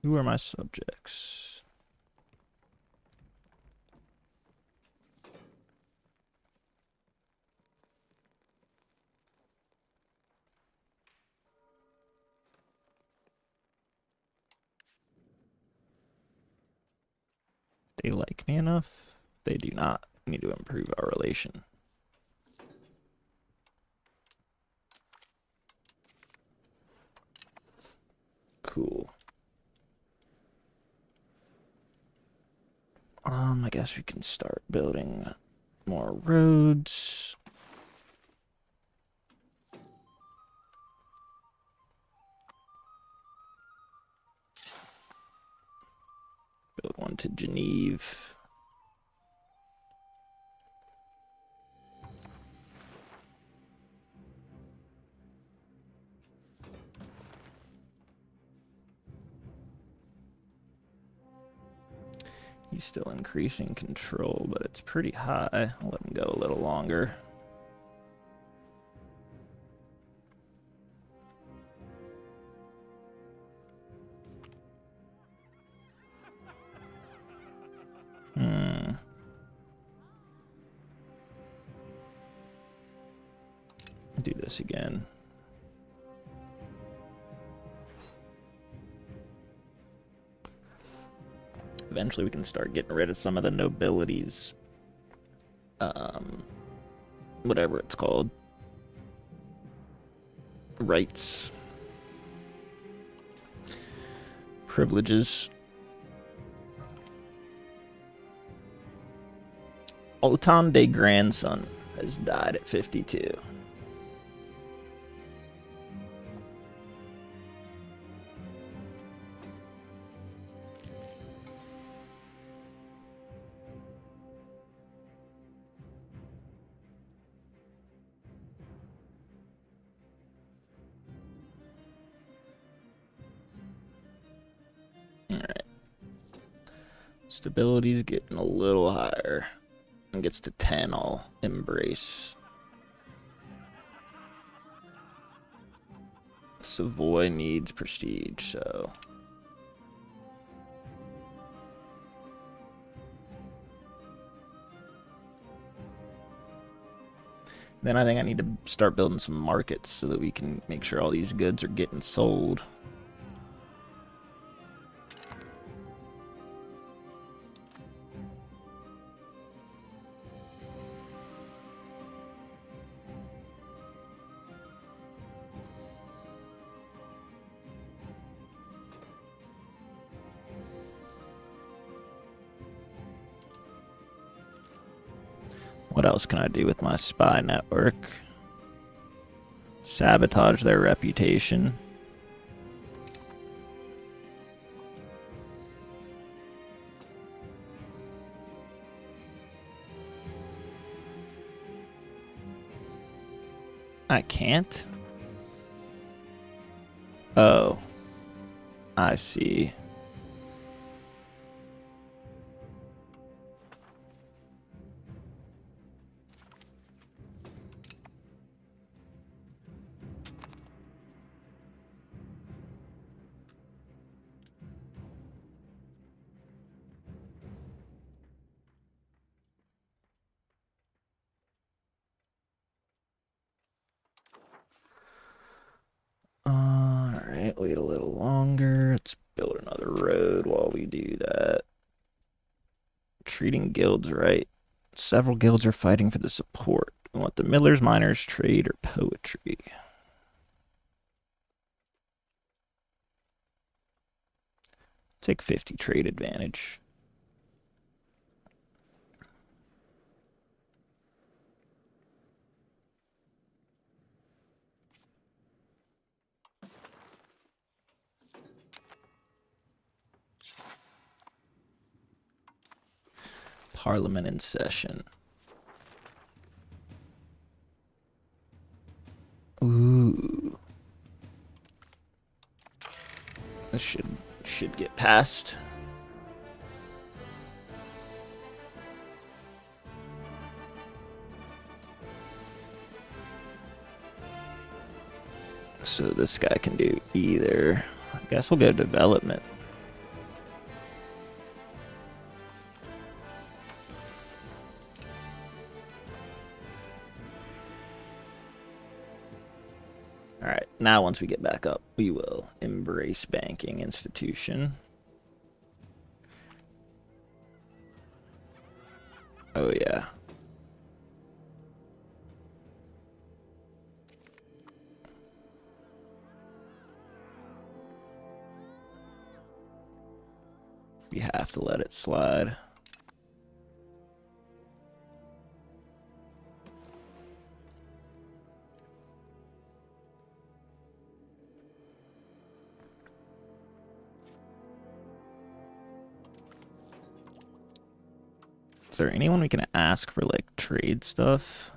Who are my subjects? They like me enough? They do not. We need to improve our relation. Cool. I guess we can start building more roads. Build one to Geneva. He's still increasing control, but it's pretty high. I'll let him go a little longer. Do this again. Eventually we can start getting rid of some of the nobilities. Whatever it's called. Rights. Privileges. Otande grandson has died at 52. Stability's getting a little higher. And gets to 10, I'll embrace. Savoy needs prestige, so... Then I think I need to start building some markets so that we can make sure all these goods are getting sold. What else can I do with my spy network? Sabotage their reputation. I can't? Oh. I see. Alright, wait a little longer. Let's build another road while we do that. Treating guilds right. Several guilds are fighting for the support. We want the millers, miners, trade, or poetry. Take 50 trade advantage. Parliament in session. Ooh. This should get passed. So this guy can do either. I guess we'll go development. Alright, now once we get back up, we will embrace banking institution. Oh yeah. We have to let it slide. Is there anyone we can ask for, like, trade stuff?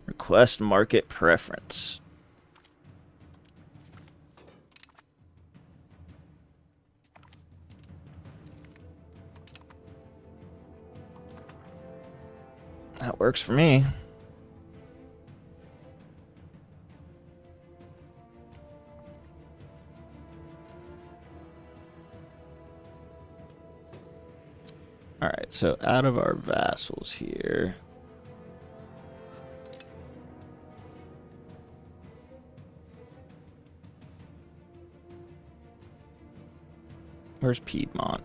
Request market preference. That works for me. Alright, so out of our vassals here... Where's Piedmont?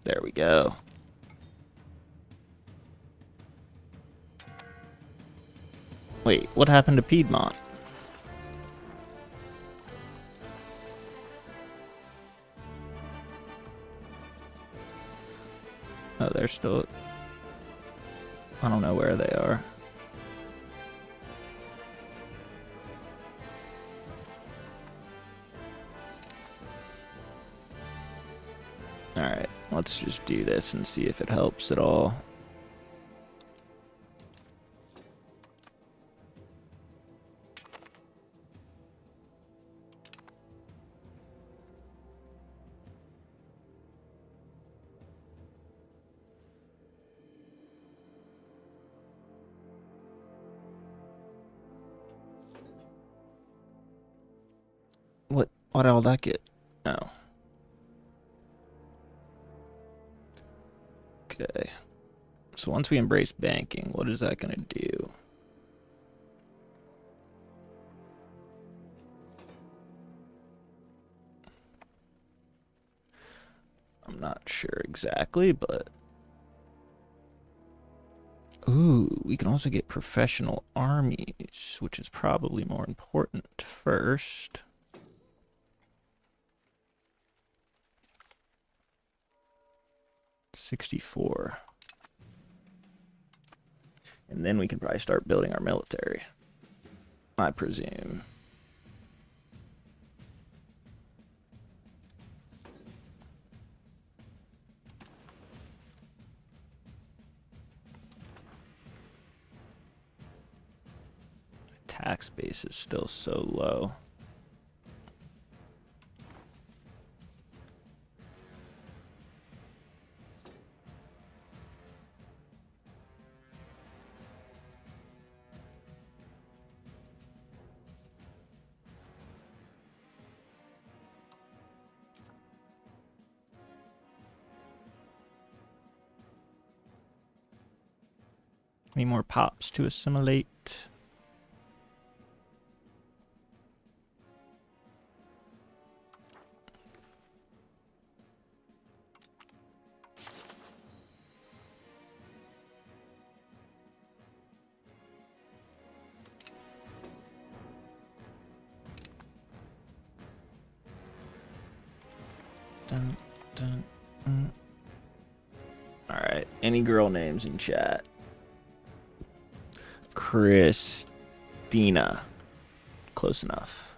There we go. Wait, what happened to Piedmont? Oh, they're still... I don't know where they are. Alright, let's just do this and see if it helps at all. What did all that get? Oh. Okay. So once we embrace banking, what is that going to do? I'm not sure exactly, but... Ooh, we can also get professional armies, which is probably more important first. $64. And then we can probably start building our military, I presume. Tax base is still so low. Any more pops to assimilate? Dun, dun, All right. Any girl names in chat? Christina. Close enough.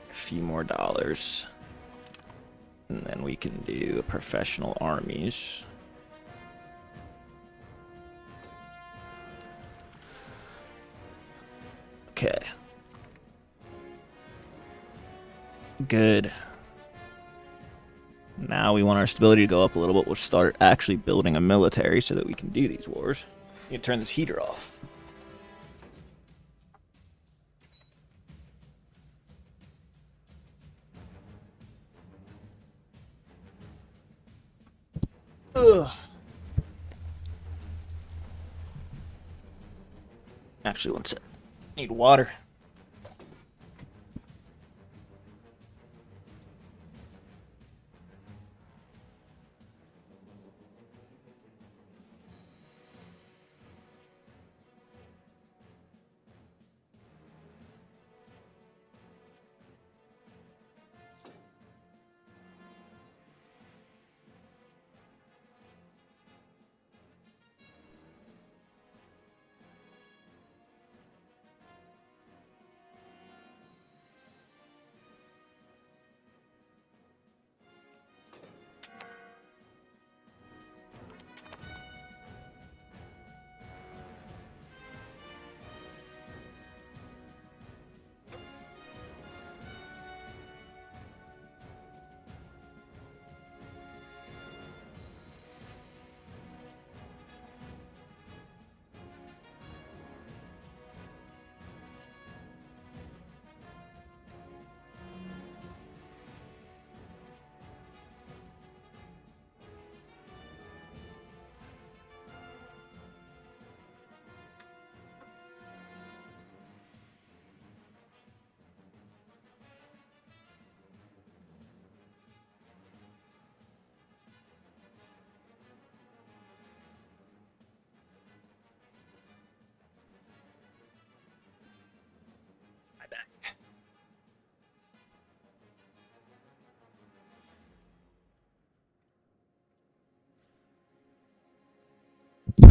A few more dollars. And then we can do professional armies. Okay. Good. Now we want our stability to go up a little bit. We'll start actually building a military so that we can do these wars. You can turn this heater off. Ugh. Actually, one sec. Need water.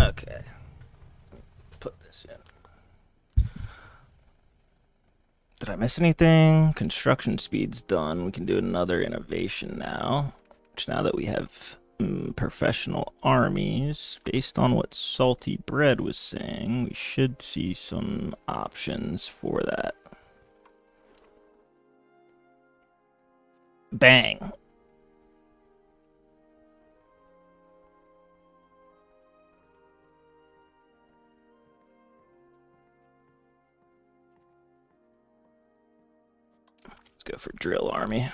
Okay. Put this in. Did I miss anything? Construction speed's done. We can do another innovation now. Which now that we have professional armies, based on what Salty Bread was saying, we should see some options for that. Bang. go for drill army.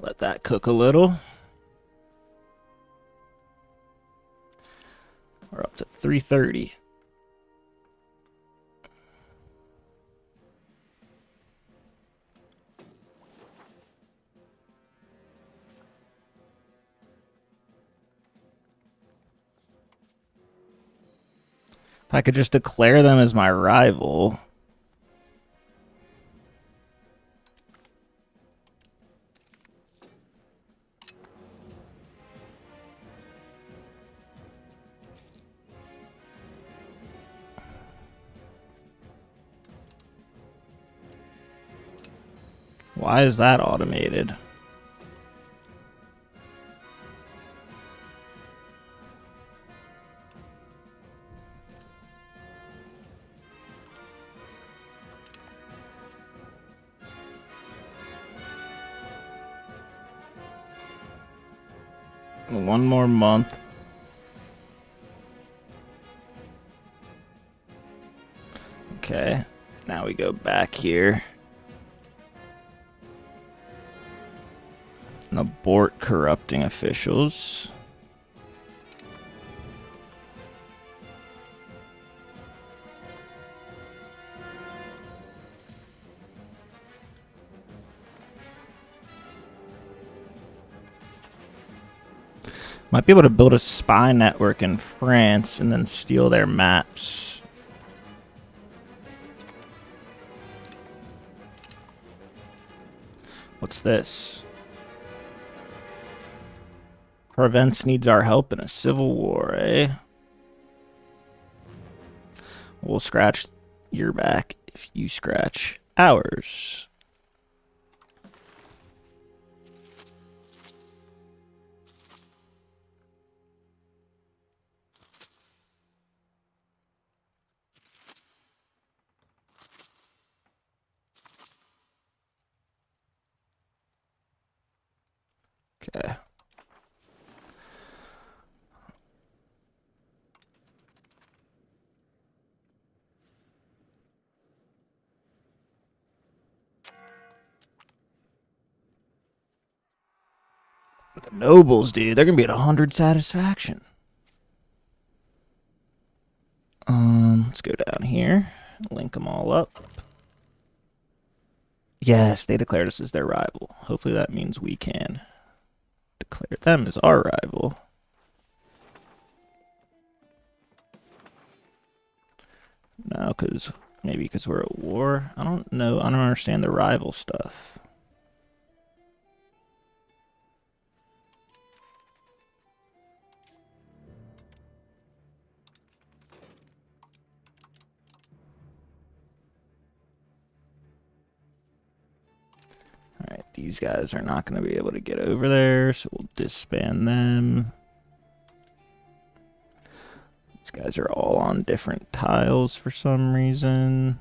Let that cook a little. We're up to 330. If I could just declare them as my rival. Why is that automated? One more month. Okay, now we go back here. And abort corrupting officials. Might be able to build a spy network in France and then steal their maps. What's this? Provence needs our help in a civil war, eh? We'll scratch your back if you scratch ours. Okay. The nobles, dude, they're gonna be at 100 satisfaction. Let's go down here, link them all up. Yes, they declared us as their rival. Hopefully that means we can declare them as our rival. No, because maybe because we're at war. I don't know. I don't understand the rival stuff. Alright, these guys are not going to be able to get over there, so we'll disband them. These guys are all on different tiles for some reason.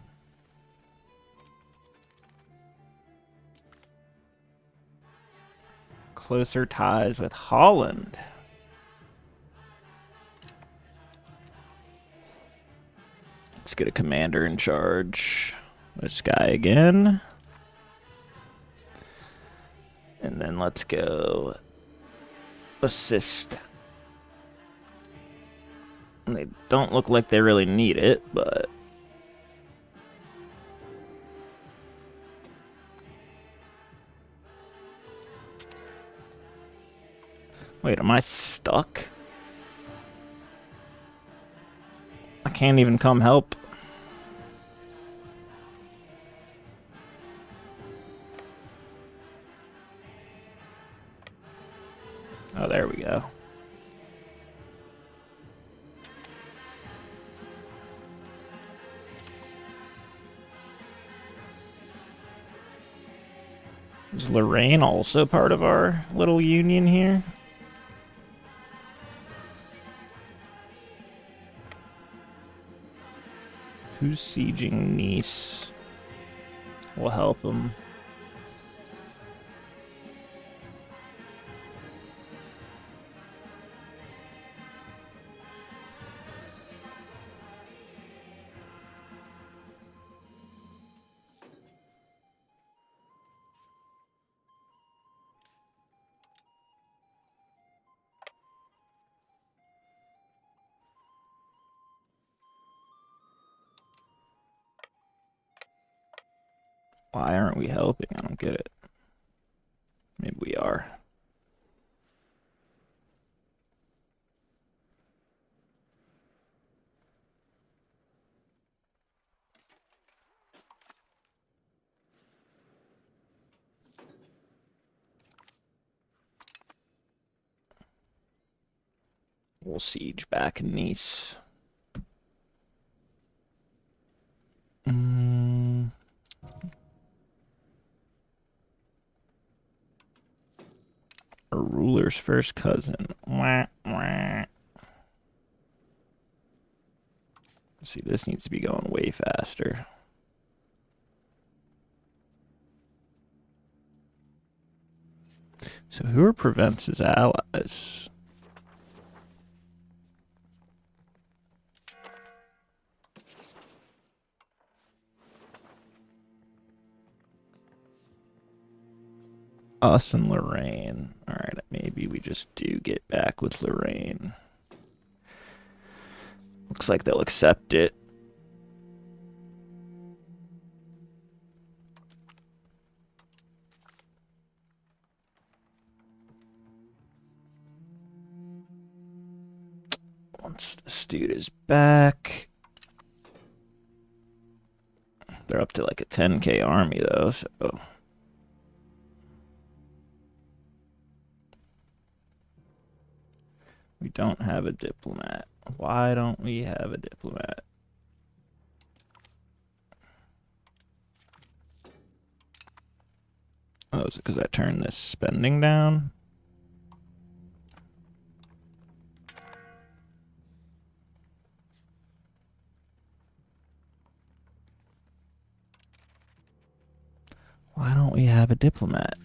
Closer ties with Holland. Let's get a commander in charge. This guy again. And then let's go assist. They don't look like they really need it, but wait, am I stuck? I can't even come help. Oh, there we go. Is Lorraine also part of our little union here? Who's sieging Nice? We'll help them. Why aren't we helping? I don't get it. Maybe we are. We'll siege back in Nice. A ruler's first cousin. Wah, wah. See, this needs to be going way faster. So who prevents his allies? Us and Lorraine. All right, maybe we just do get back with Lorraine. Looks like they'll accept it. Once this dude is back. They're up to like a 10K army though, so... We don't have a diplomat. Why don't we have a diplomat? Oh, is it because I turned this spending down? Why don't we have a diplomat?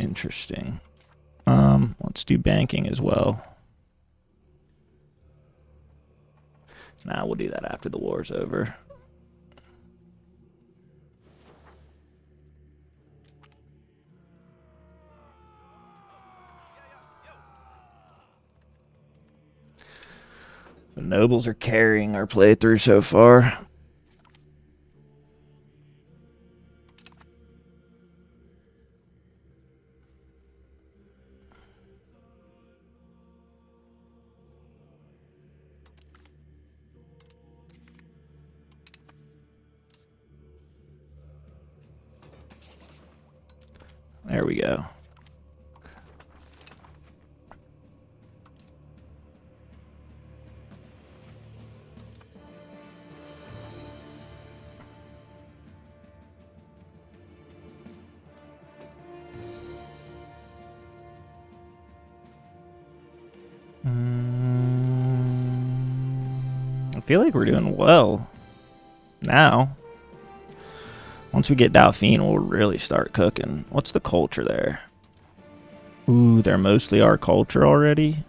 Interesting. Let's do banking as well. Nah, we'll do that after the war's over. The nobles are carrying our playthrough so far. There we go. I feel like we're doing well now. Once we get Dauphine, we'll really start cooking. What's the culture there? Ooh, they're mostly our culture already.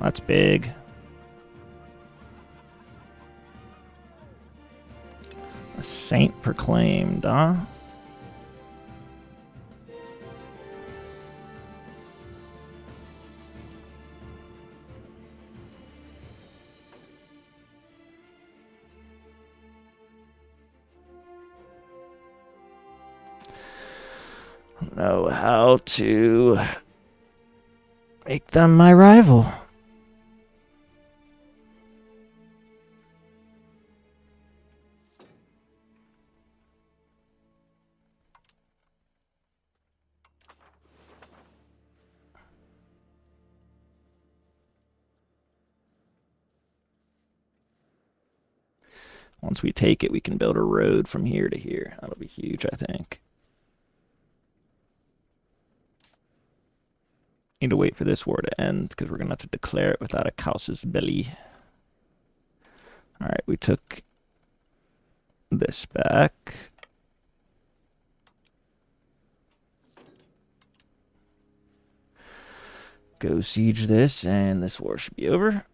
That's big. A saint proclaimed, huh? Know how to make them my rival. Once we take it, we can build a road from here to here. That'll be huge, I think. Need to wait for this war to end because we're going to have to declare it without a casus belli. All right, we took this back. Go siege this, and this war should be over.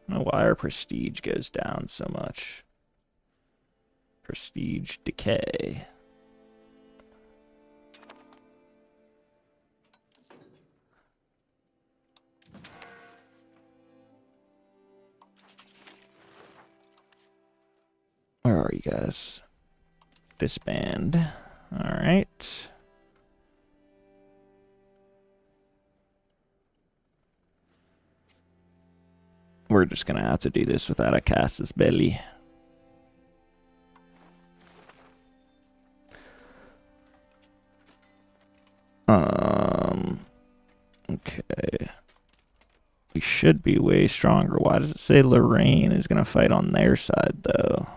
I don't know why our prestige goes down so much. Prestige decay. Where are you guys? Disband. Alright. We're just gonna have to do this without a Casus Belli. Okay. We should be way stronger. Why does it say Lorraine is gonna fight on their side, though?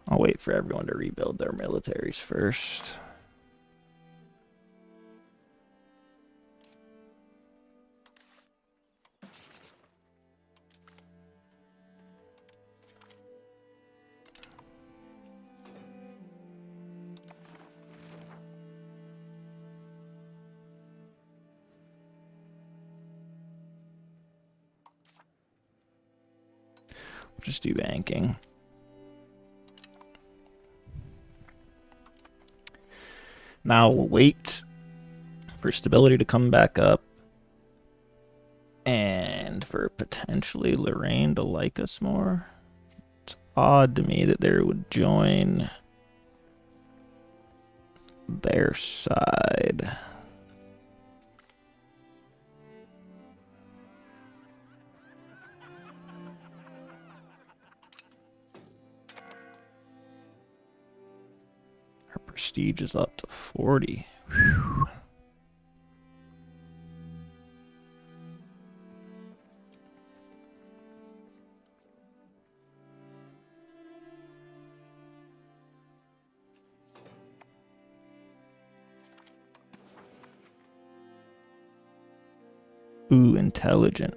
I'll wait for everyone to rebuild their militaries first. Just do banking. Now we'll wait for stability to come back up and for potentially Lorraine to like us more. It's odd to me that they would join their side. Our prestige is up to 40. Whew. Ooh, intelligent.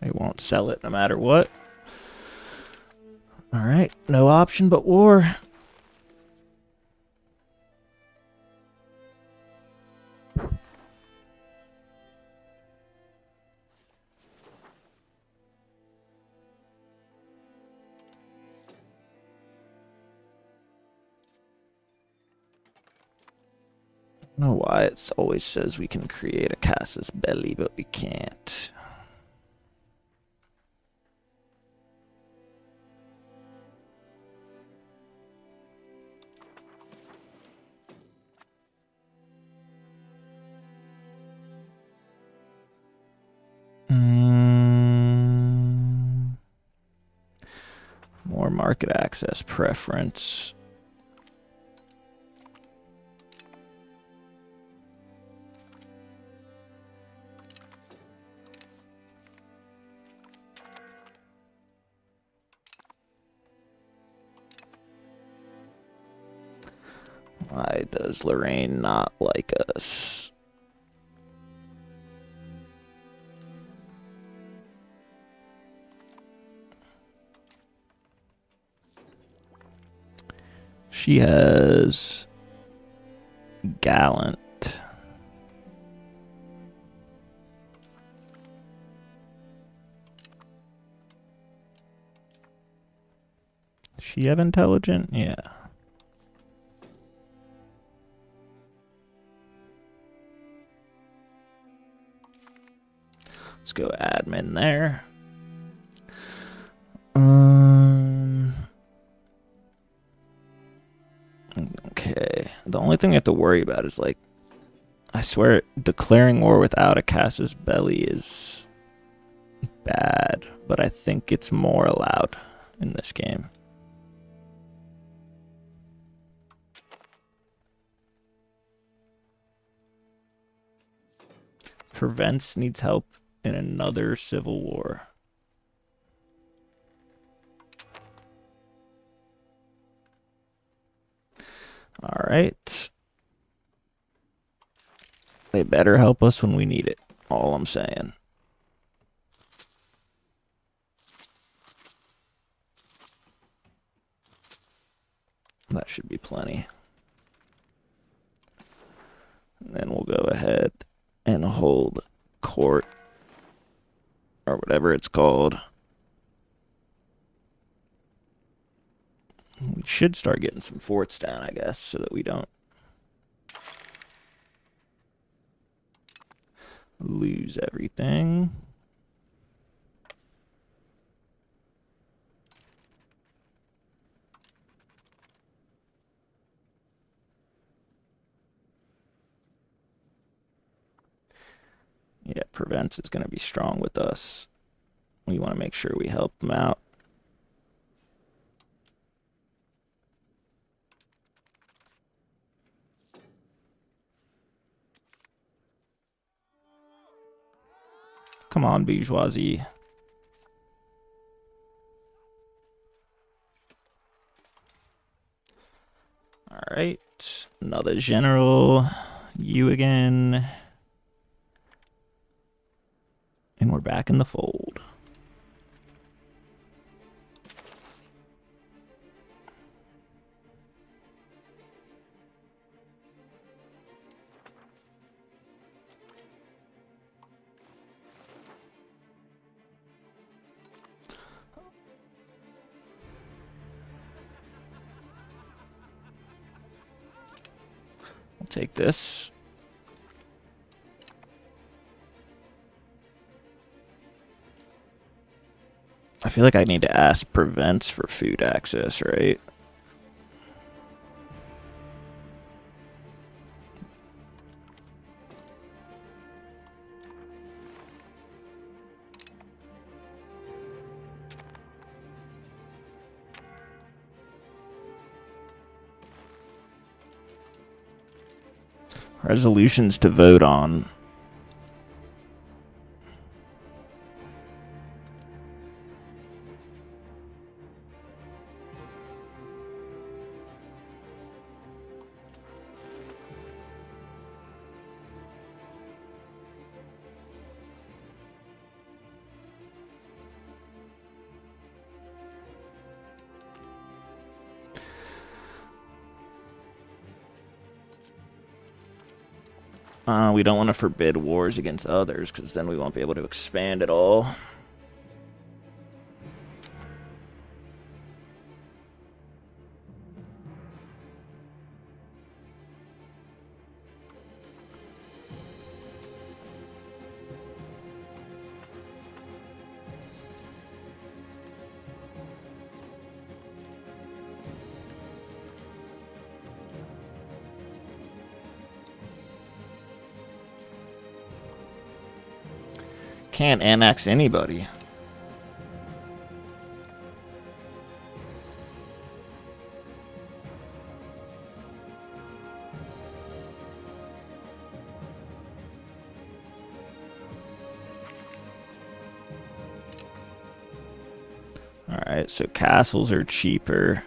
They won't sell it no matter what. Alright, no option but war. I don't know why it always says we can create a Casus Belli, but we can't. More market access preference. Why does Lorraine not like us? She has gallant. She have intelligent? Yeah. Let's go admin there. Okay. The only thing we have to worry about is, like, I swear, declaring war without a Casus Belli is bad, but I think it's more allowed in this game. Prevents needs help in another civil war. All right. They better help us when we need it. All I'm saying. That should be plenty. And then we'll go ahead and hold court, or whatever it's called. We should start getting some forts down, I guess, so that we don't lose everything. Yeah, Prevents is going to be strong with us. We want to make sure we help them out. Come on, bourgeoisie. All right, another general. You again. And we're back in the fold. I'll take this. I feel like I need to ask Prevents for food access, right? Resolutions to vote on. We don't want to forbid wars against others, because then we won't be able to expand at all. Can't annex anybody. Alright, so castles are cheaper.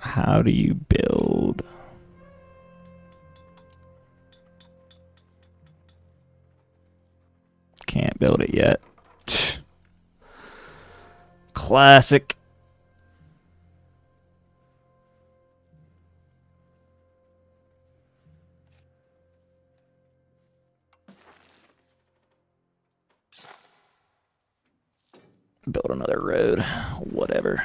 How do you build? Can't build it yet. Classic. Build another road. Whatever.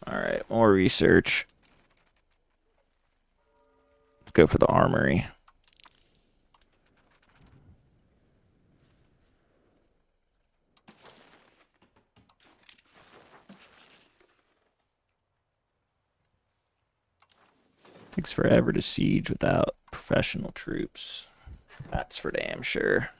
Alright, more research. Let's go for the armory. Takes forever to siege without professional troops. That's for damn sure.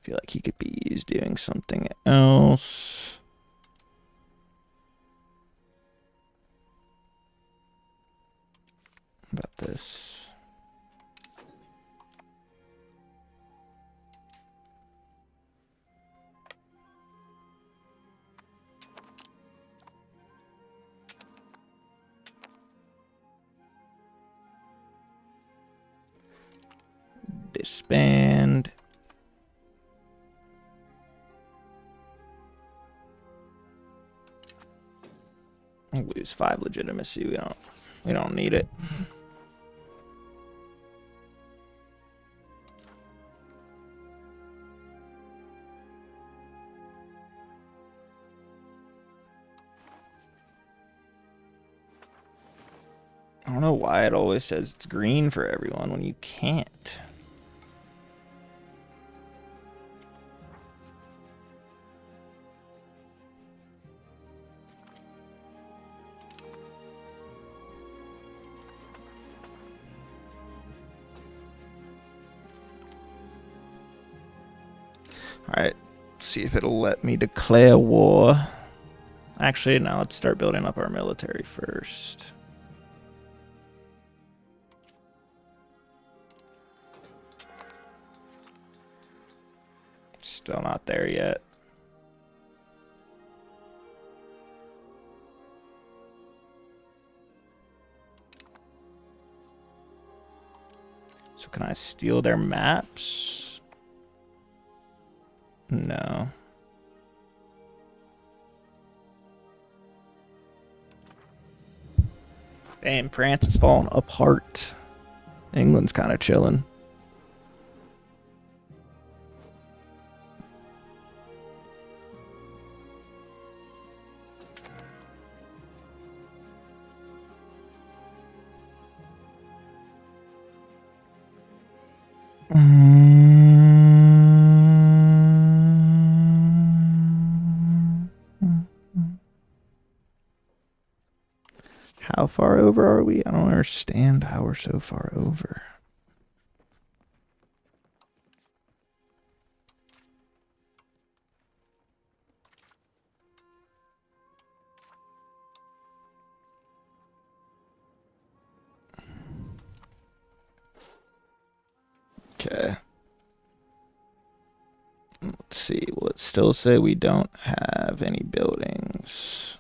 feel like he could be used doing something else. How about this? Disband. I'll lose 5 legitimacy. We don't need it. I don't know why it always says it's green for everyone when you can't. Alright, see if it'll let me declare war. Actually, now let's start building up our military first. Still not there yet. So can I steal their maps? No. Damn, France is falling apart. England's kind of chilling. How far over are we? I don't understand how we're so far over. Okay. Let's see. Will it still say we don't have any buildings?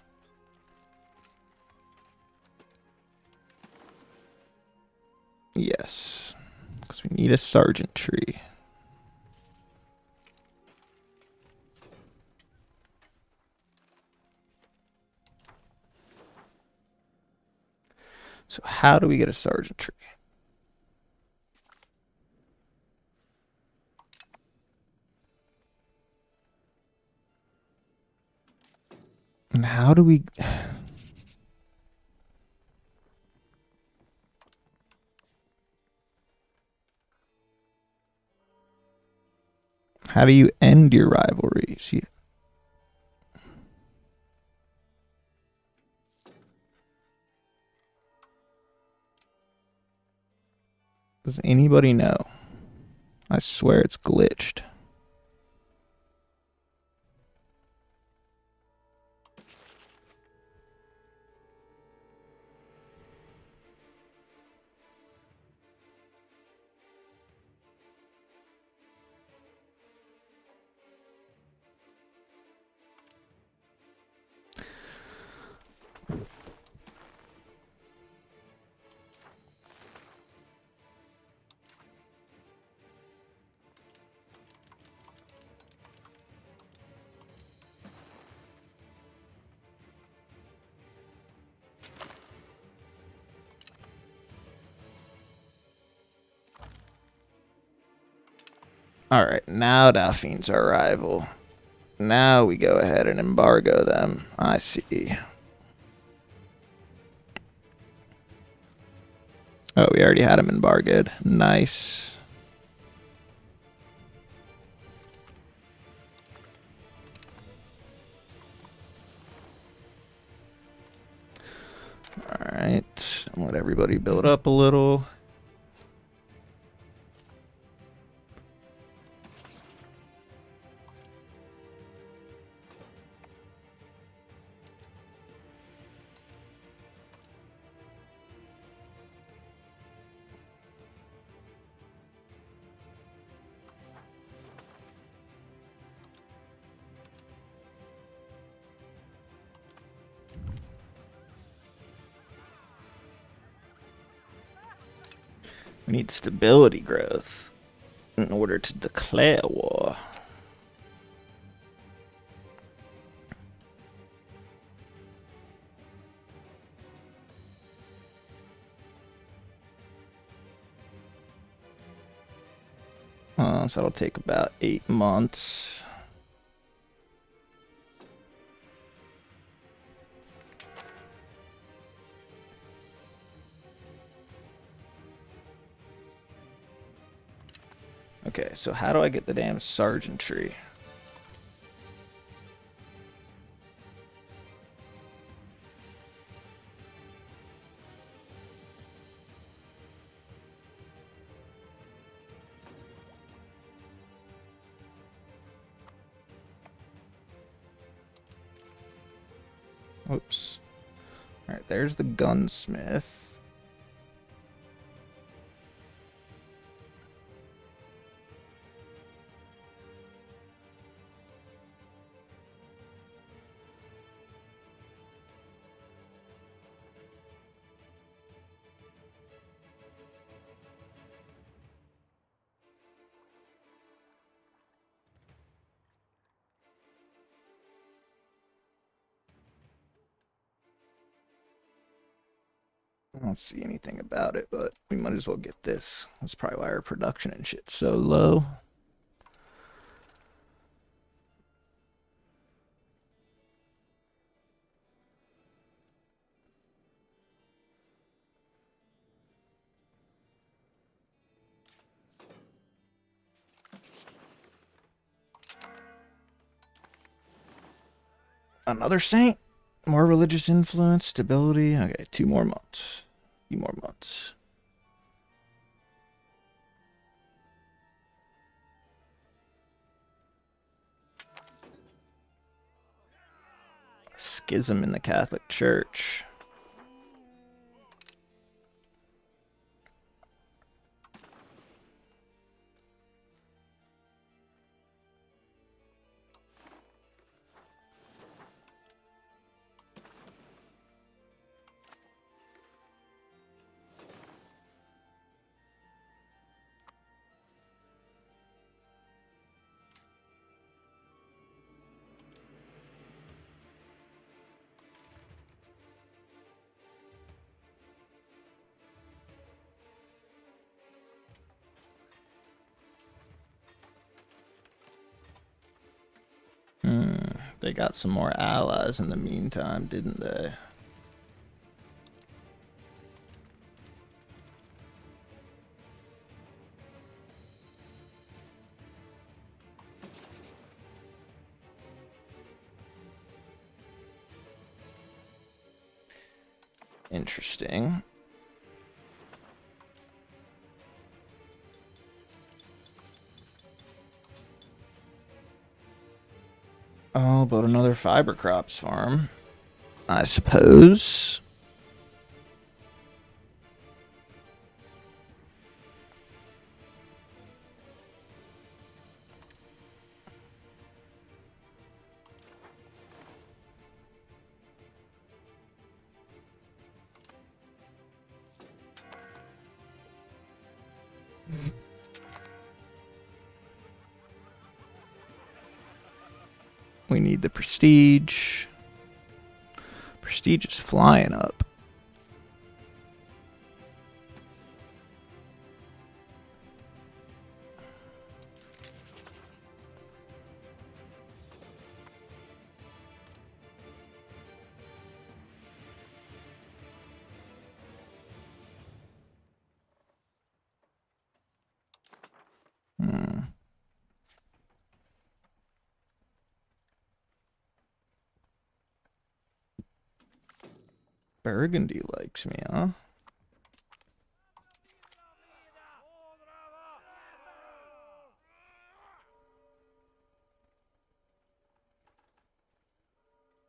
Yes. Because we need a sergeantry. So how do we get a sergeantry? And how do we... How do you end your rivalry? See, does anybody know? I swear it's glitched. All right, now Dauphine's our rival. Now we go ahead and embargo them. I see. Oh, we already had them embargoed. Nice. All right, let everybody build up a little. We need stability growth in order to declare war. So that'll take about 8 months. Okay, so how do I get the damn sergeantry? Oops. Alright, there's the gunsmith. I don't see anything about it, but we might as well get this. That's probably why our production and shit's so low. Another saint? More religious influence, stability. Okay, 2 more months. Few more months. Schism in the Catholic Church. They got some more allies in the meantime, didn't they? Interesting. Oh, but another fiber crops farm, I suppose. We need the prestige. Prestige is flying up. Burgundy likes me, huh?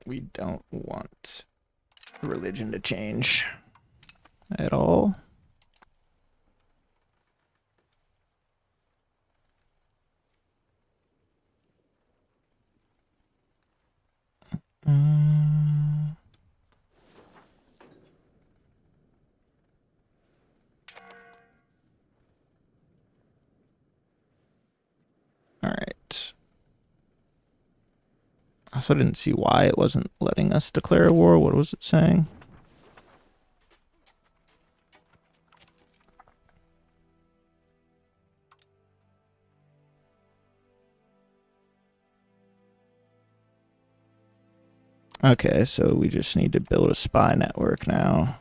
We don't want religion to change at all. also didn't see why it wasn't letting us declare a war. What was it saying? Okay, so we just need to build a spy network now.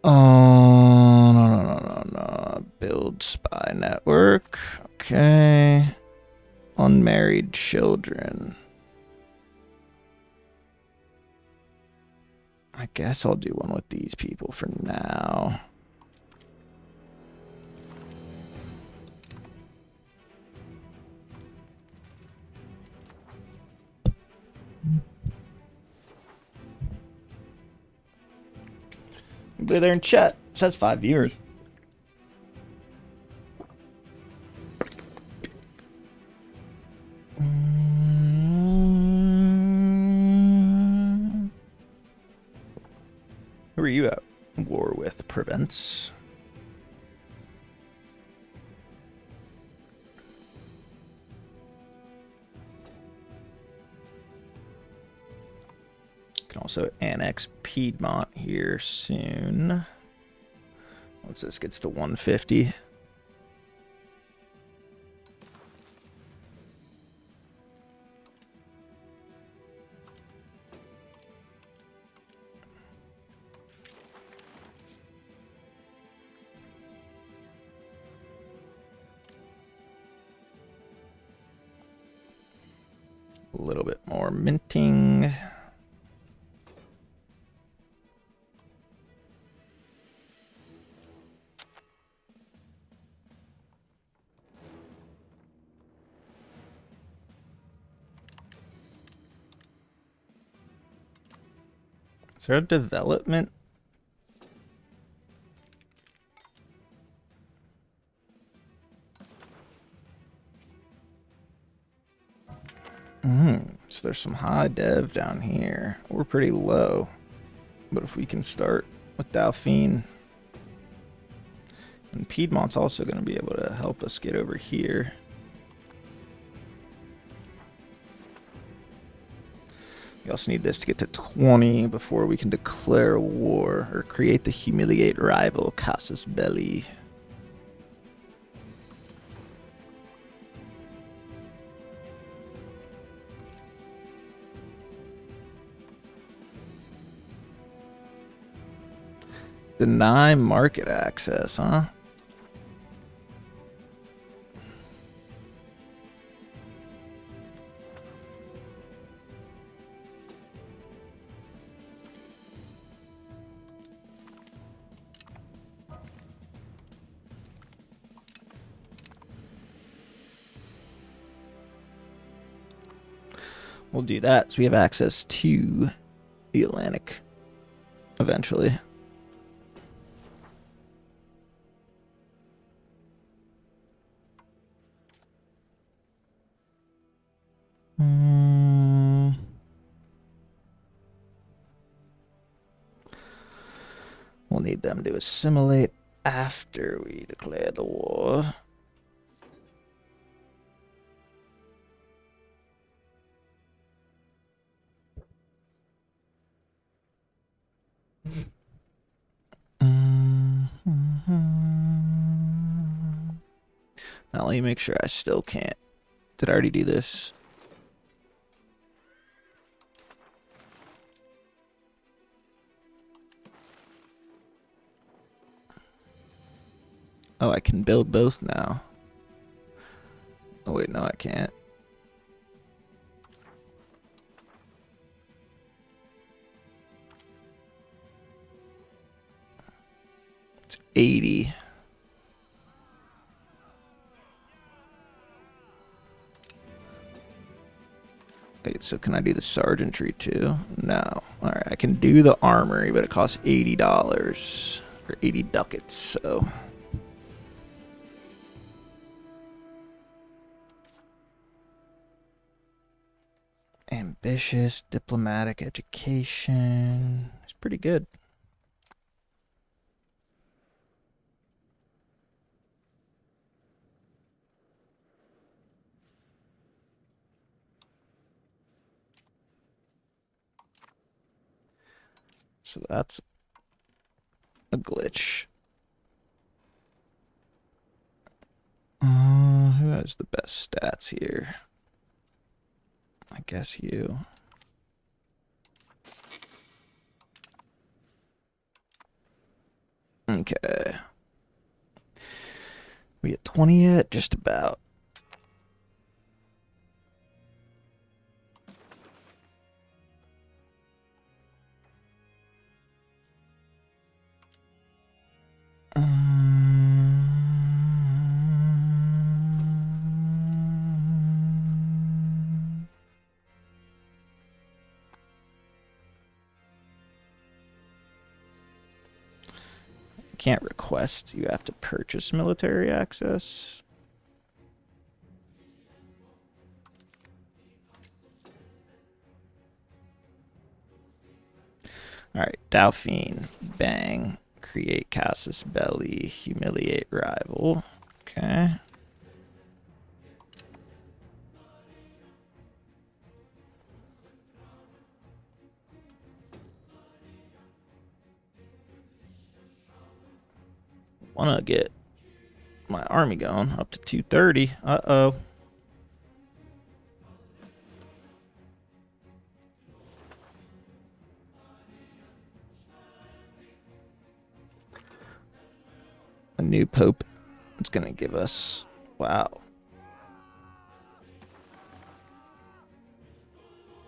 Oh, no. Build spy network. Okay. Unmarried children. I guess I'll do one with these people for now. Be there in chat. It says 5 viewers. Who are you at war with? Prevents. Can also annex Piedmont here soon. Once this gets to 150. A little bit more minting. Is there a development? So there's some high dev down here. We're pretty low. But if we can start with Dauphine. And Piedmont's also going to be able to help us get over here. We also need this to get to 20 before we can declare war or create the humiliate rival Casus Belli. Deny market access, huh? We'll do that so we have access to the Atlantic eventually. We'll need them to assimilate after we declare the war. Now let me make sure I still can't. Did I already do this? Oh, I can build both now. Oh wait, no I can't. It's 80. Wait, so can I do the sergeantry too? No. Alright, I can do the armory, but it costs $80 or 80 ducats, so. Ambitious, diplomatic education. It's pretty good. so that's a glitch. Who has the best stats here? I guess you. Okay. We at 20 yet? Just about. Can't request, you have to purchase military access. Alright, Dauphine, bang, create casus belli, humiliate rival. Okay. Wanna get my army going up to 230. Uh-oh. A new pope. It's gonna give us, wow.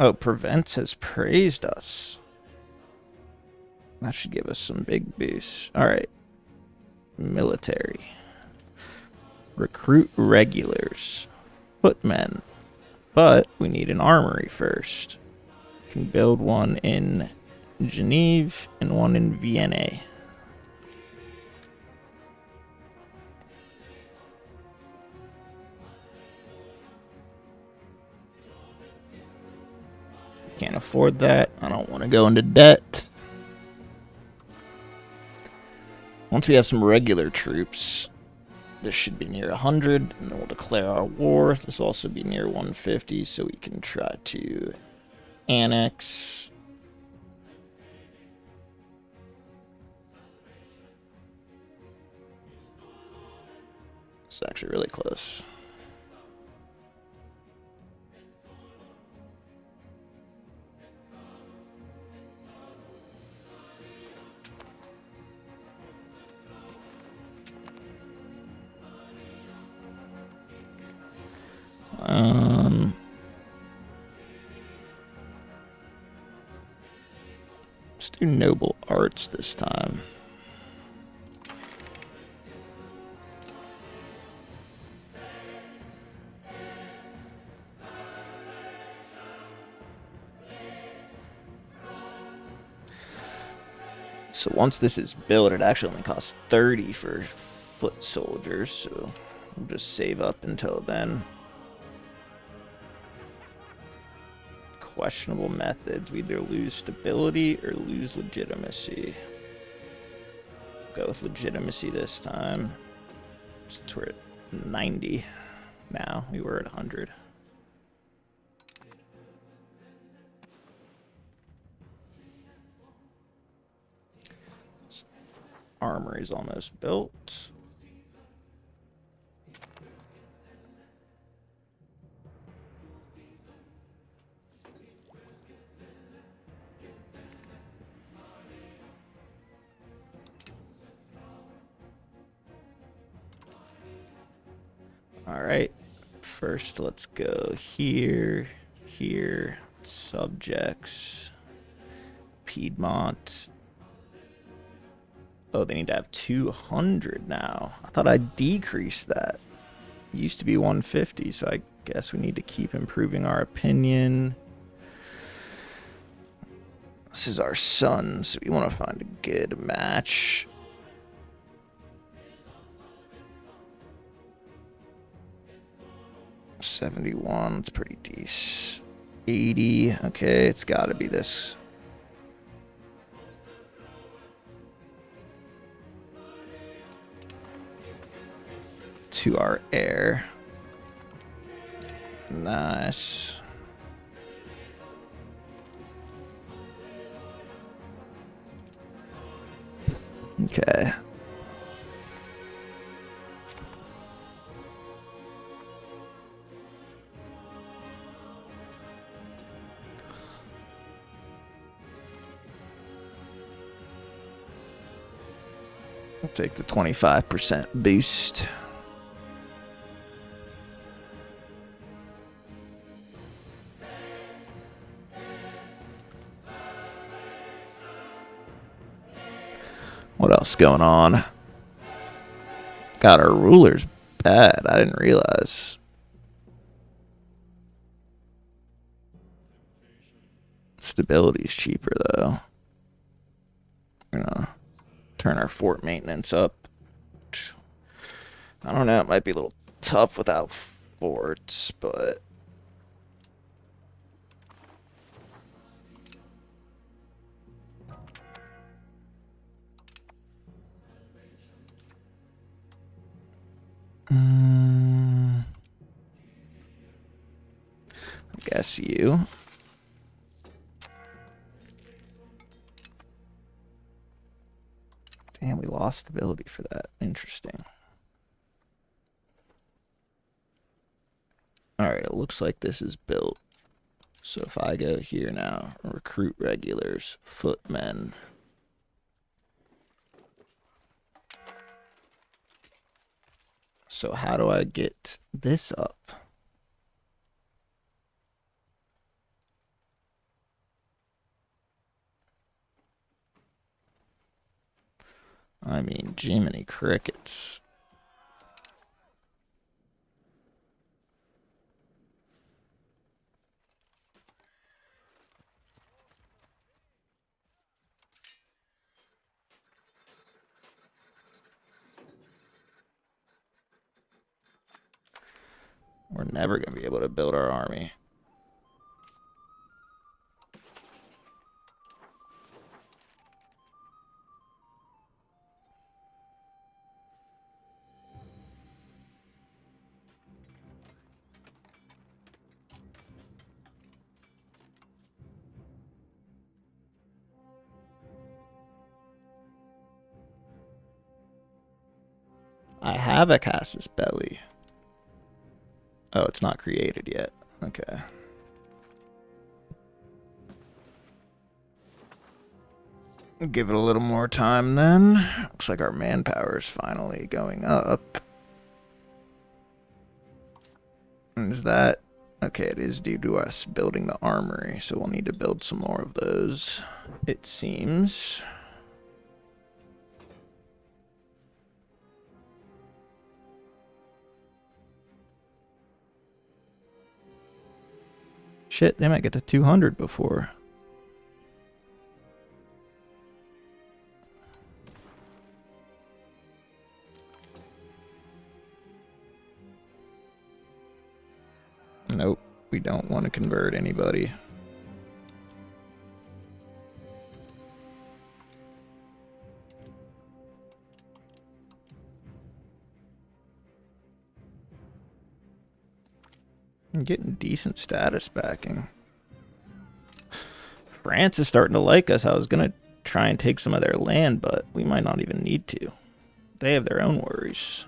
Oh, Prevent has praised us. That should give us some big boosts. All right. Military. Recruit regulars. Footmen. But we need an armory first. We can build one in Geneva and one in Vienna. Can't afford that. I don't want to go into debt. Once we have some regular troops, this should be near 100, and then we'll declare our war. This will also be near 150, so we can try to annex. It's actually really close. Let's do noble arts this time. So once this is built, it actually only costs 30 for foot soldiers, so we'll just save up until then. Questionable methods. We either lose stability or lose legitimacy. Go with legitimacy this time. Since we're at 90 now. We were at 100. Armory's almost built. All right, first let's go here, here, subjects, Piedmont. Oh, they need to have 200 now. I thought I decreased that. It used to be 150, so I guess we need to keep improving our opinion. This is our sun, so we want to find a good match. $71, it's pretty decent. 80, okay, it's got to be this. To our heir. Nice. Okay. I'll take the 25% boost. What else going on? God, our ruler's bad. I didn't realize. Stability's cheaper, though. We're gonna turn our fort maintenance up. I don't know. It might be a little tough without forts, but... I guess you. Damn, we lost stability for that. Interesting. Alright, it looks like this is built. So if I go here now, recruit regulars, footmen. So how do I get this up? I mean, Jiminy Crickets. We're never going to be able to build our army. I have a Casus Belli. Oh, it's not created yet. Okay. Give it a little more time then. Looks like our manpower is finally going up. And is that... Okay, it is due to us building the armory, so we'll need to build some more of those, it seems. Shit, they might get to 200 before. Nope, we don't want to convert anybody. I'm getting decent status backing. France is starting to like us. I was going to try and take some of their land, but we might not even need to. They have their own worries.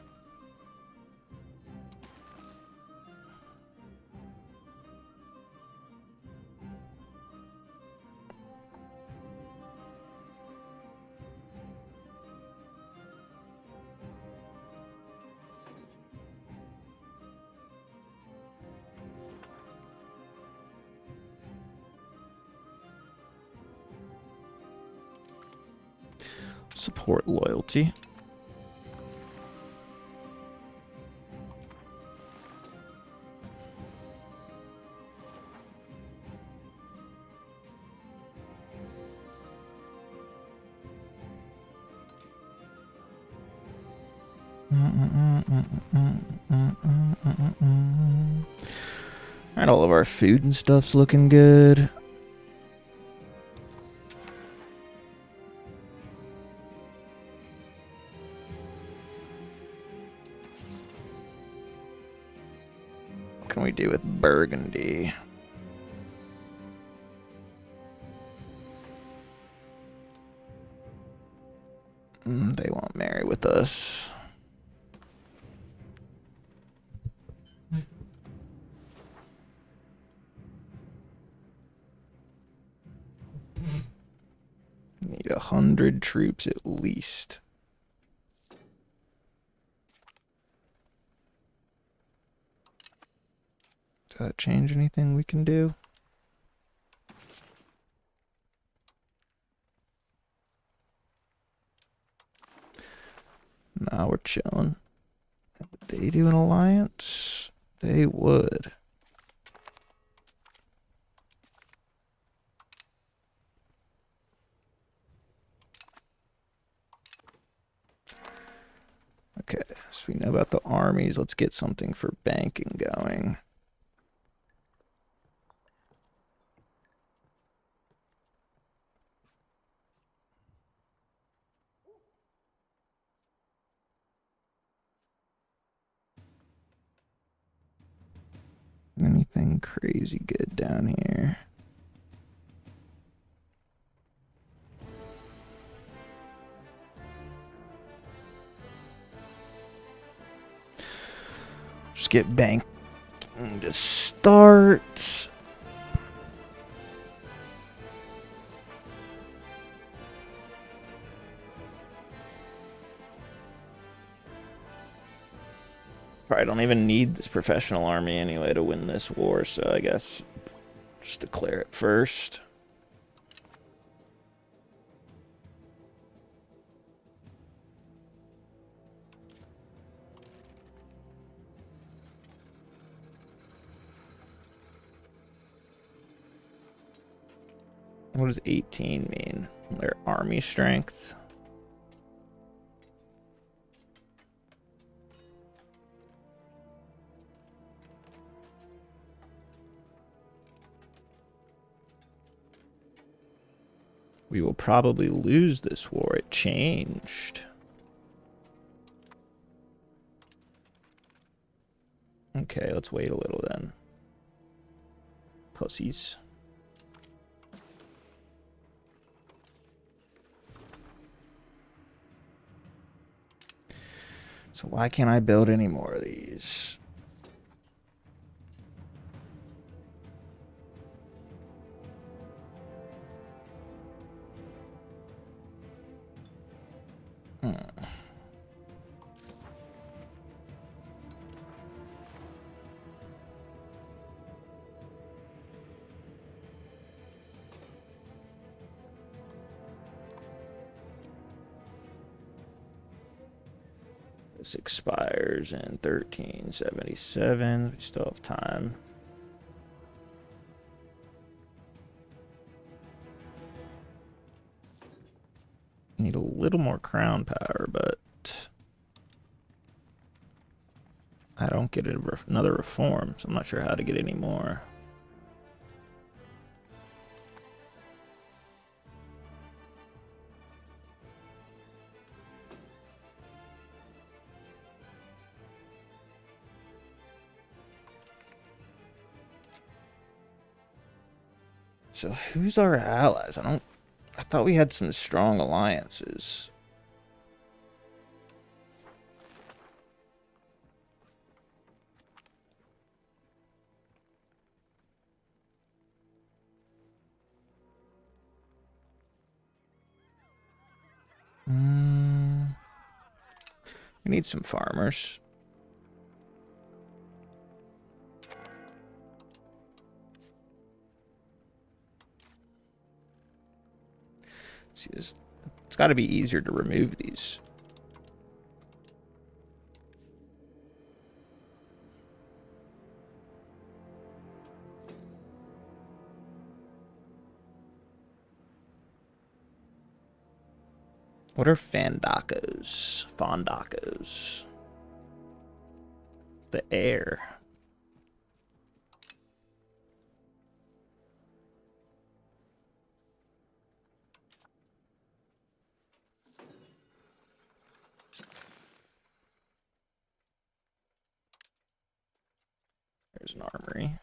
Support loyalty. Alright, all of our food and stuff's looking good. What can we do with Burgundy? They won't marry with us. Need 100 troops at least. Does that change anything we can do? Nah, we're chilling. Would they do an alliance? They would. Okay, so we know about the armies. Let's get something for banking going. Anything crazy good down here? Just get banking to start. Probably don't even need this professional army anyway to win this war, so I guess just declare it first. What does 18 mean? Their army strength? We will probably lose this war. It changed. Okay, let's wait a little then. Pussies. So why can't I build any more of these? This expires in 1377. We still have time. Need a little more crown power, but I don't get another reform, so I'm not sure how to get any more. So who's our allies? I thought we had some strong alliances. We need some farmers. See this? It's got to be easier to remove these. What are fandacos? Fondacos. The air. There's an armory.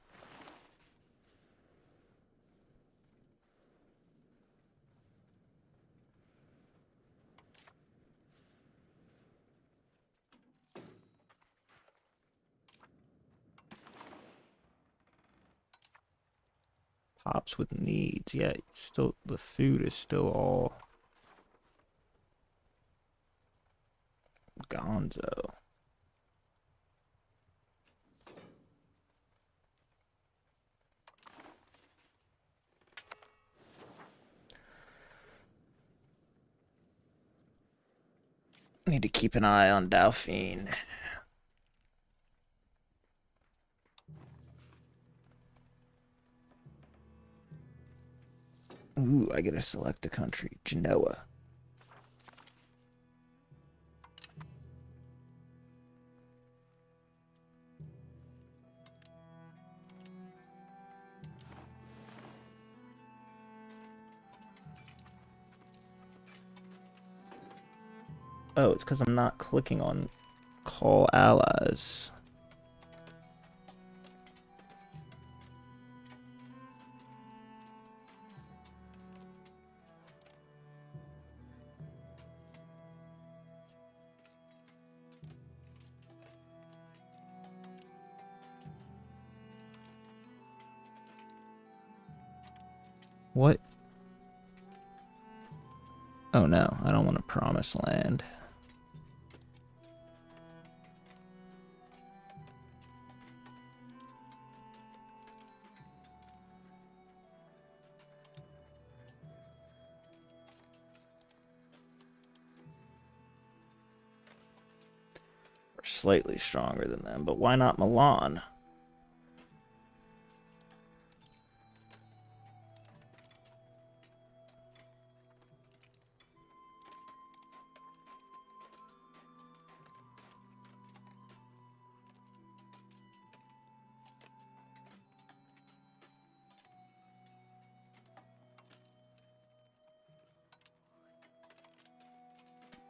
Hops with needs. Yeah, it's still the food is still all gonzo. Need to keep an eye on Dauphine. Ooh, I get to select a country. Genoa. Oh, it's because I'm not clicking on call allies. What? Oh no, I don't want to promise land. We're slightly stronger than them, but why not Milan?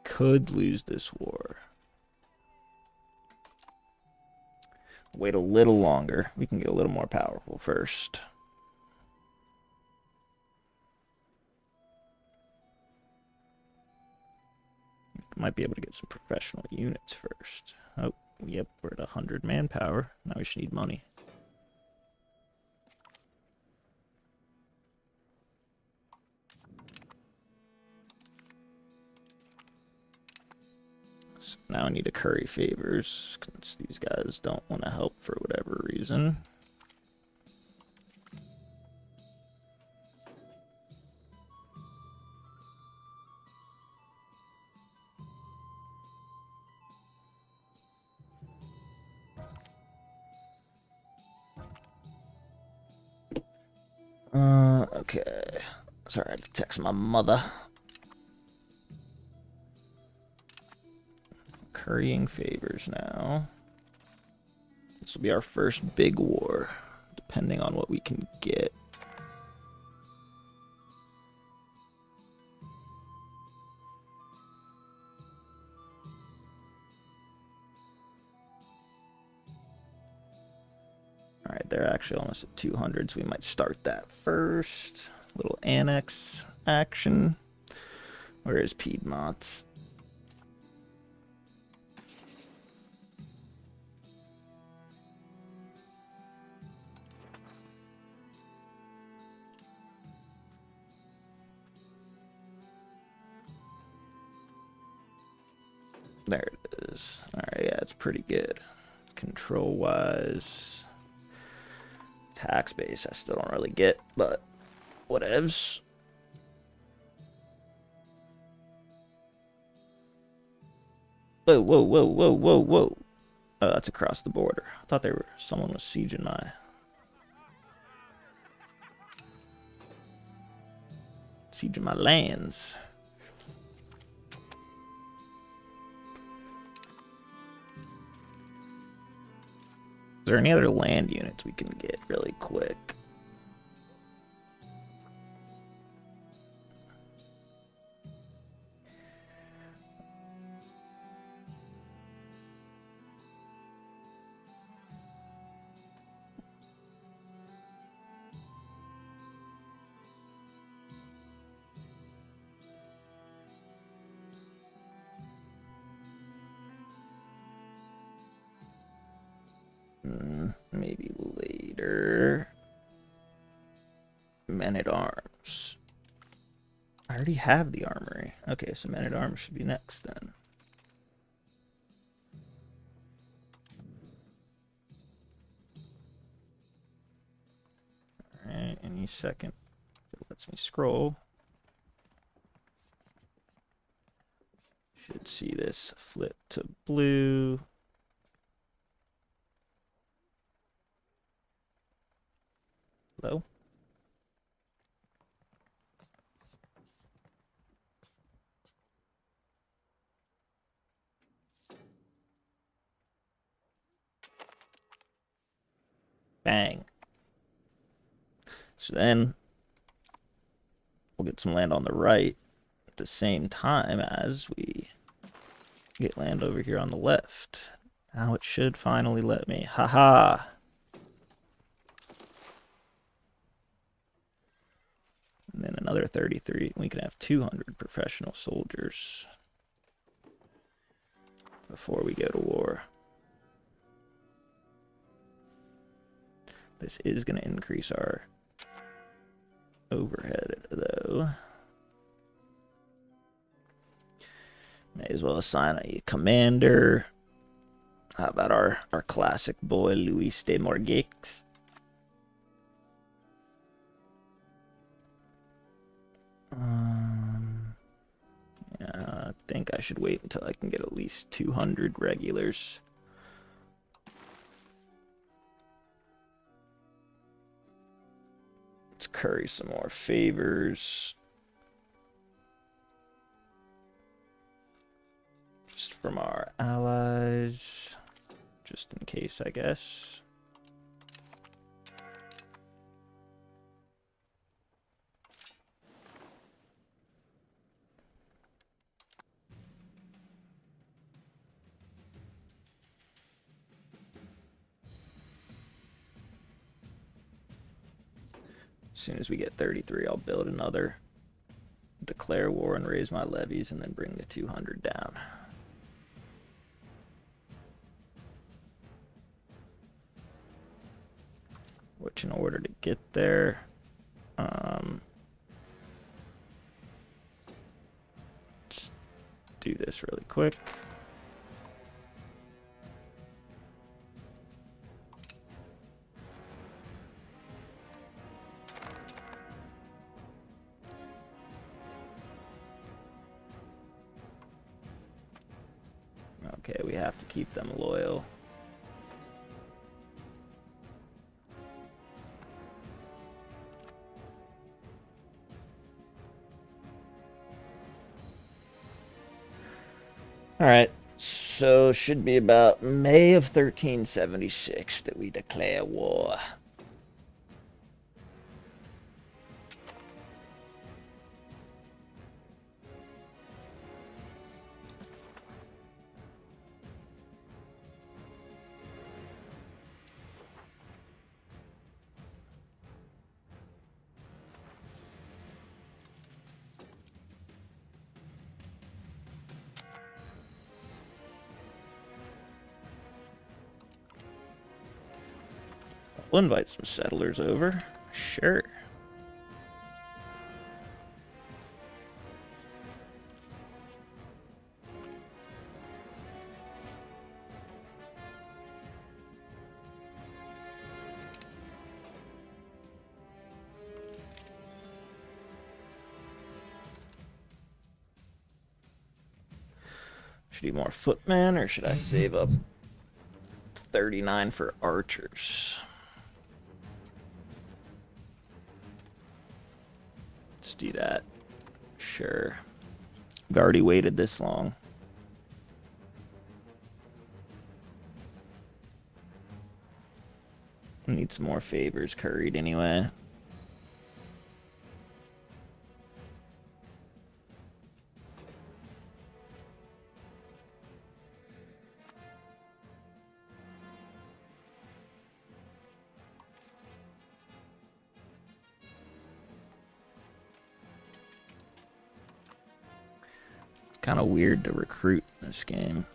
Could lose this war. Wait a little longer. We can get a little more powerful first. Might be able to get some professional units first. Oh, yep, we're at 100 manpower. Now we should need money. So now I need to curry favors, since these guys don't want to help for whatever reason. Okay. Sorry, I had to text my mother. Currying favors now. This will be our first big war, depending on what we can get. Alright, they're actually almost at 200, so we might start that first. Little annex action. Where is Piedmont? There it is. Alright, yeah, it's pretty good. Control-wise. Tax base, I still don't really get, but whatevs. Whoa, whoa, whoa, whoa, whoa, whoa. Oh, that's across the border. I thought someone was sieging my lands. Is there any other land units we can get really quick? Maybe later. Men-at-Arms. I already have the armory. Okay, so Men-at-Arms should be next then. Alright, any second. It lets me scroll. Should see this flip to blue. Hello? Bang. So then we'll get some land on the right at the same time as we get land over here on the left. Now it should finally let me. Haha. And then another 33. We can have 200 professional soldiers before we go to war. This is going to increase our overhead, though. May as well assign a commander. How about our classic boy, Luis de Morgix? Yeah, I think I should wait until I can get at least 200 regulars. Let's curry some more favors. Just from our allies. Just in case, I guess. As soon as we get 33, I'll build another, declare war and raise my levies, and then bring the 200 down. Which, in order to get there, just do this really quick. Okay, we have to keep them loyal. Alright, so should be about May of 1376 that we declare war. We'll invite some settlers over. Sure. Should I do more footmen, or should I save up 39 for archers? Let's do that. Sure. We've already waited this long. Need some more favors curried anyway. Kind of weird to recruit in this game.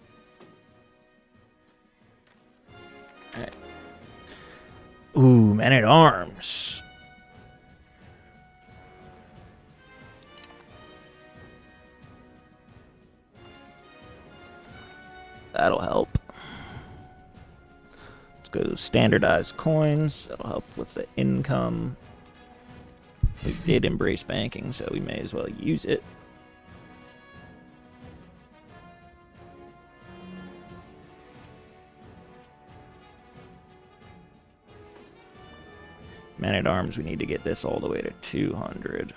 All right. Ooh, men-at-arms. That'll help. Let's go to standardized coins. That'll help with the income. We did embrace banking, so we may as well use it. Man-at-Arms, we need to get this all the way to 200.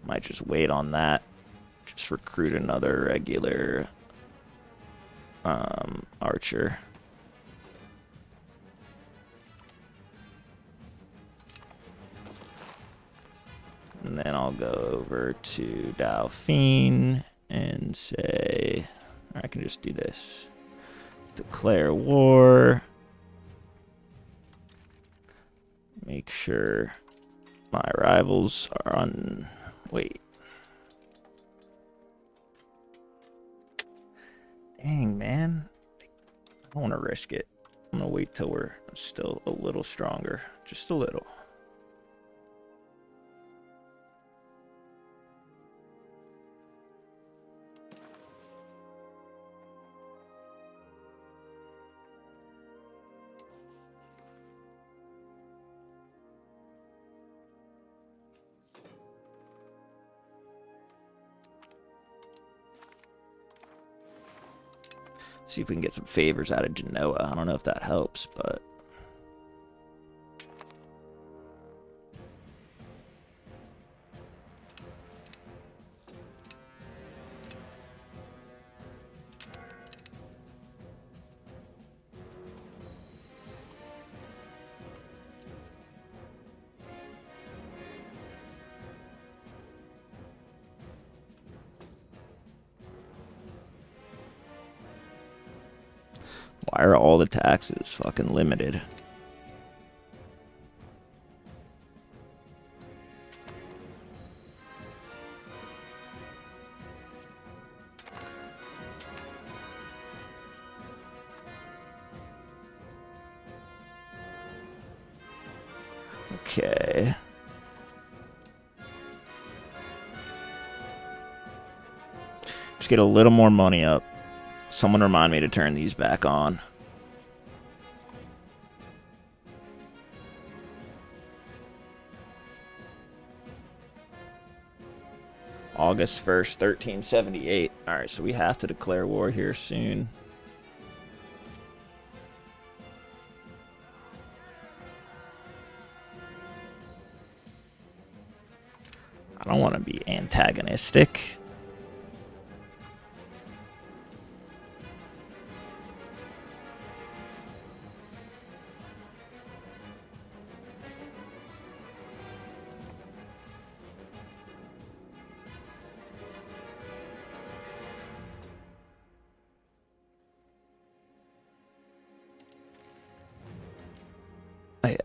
Might just wait on that. Just recruit another regular archer. And then I'll go over to Dauphine and say, I can just do this. Declare war. Make sure my rivals are on... Wait. Dang, man. I don't want to risk it. I'm going to wait till we're still a little stronger. Just a little. See if we can get some favors out of Genoa. I don't know if that helps, but... Why are all the taxes fucking limited? Okay. Just get a little more money up. Someone remind me to turn these back on. August 1st, 1378. Alright, so we have to declare war here soon. I don't want to be antagonistic.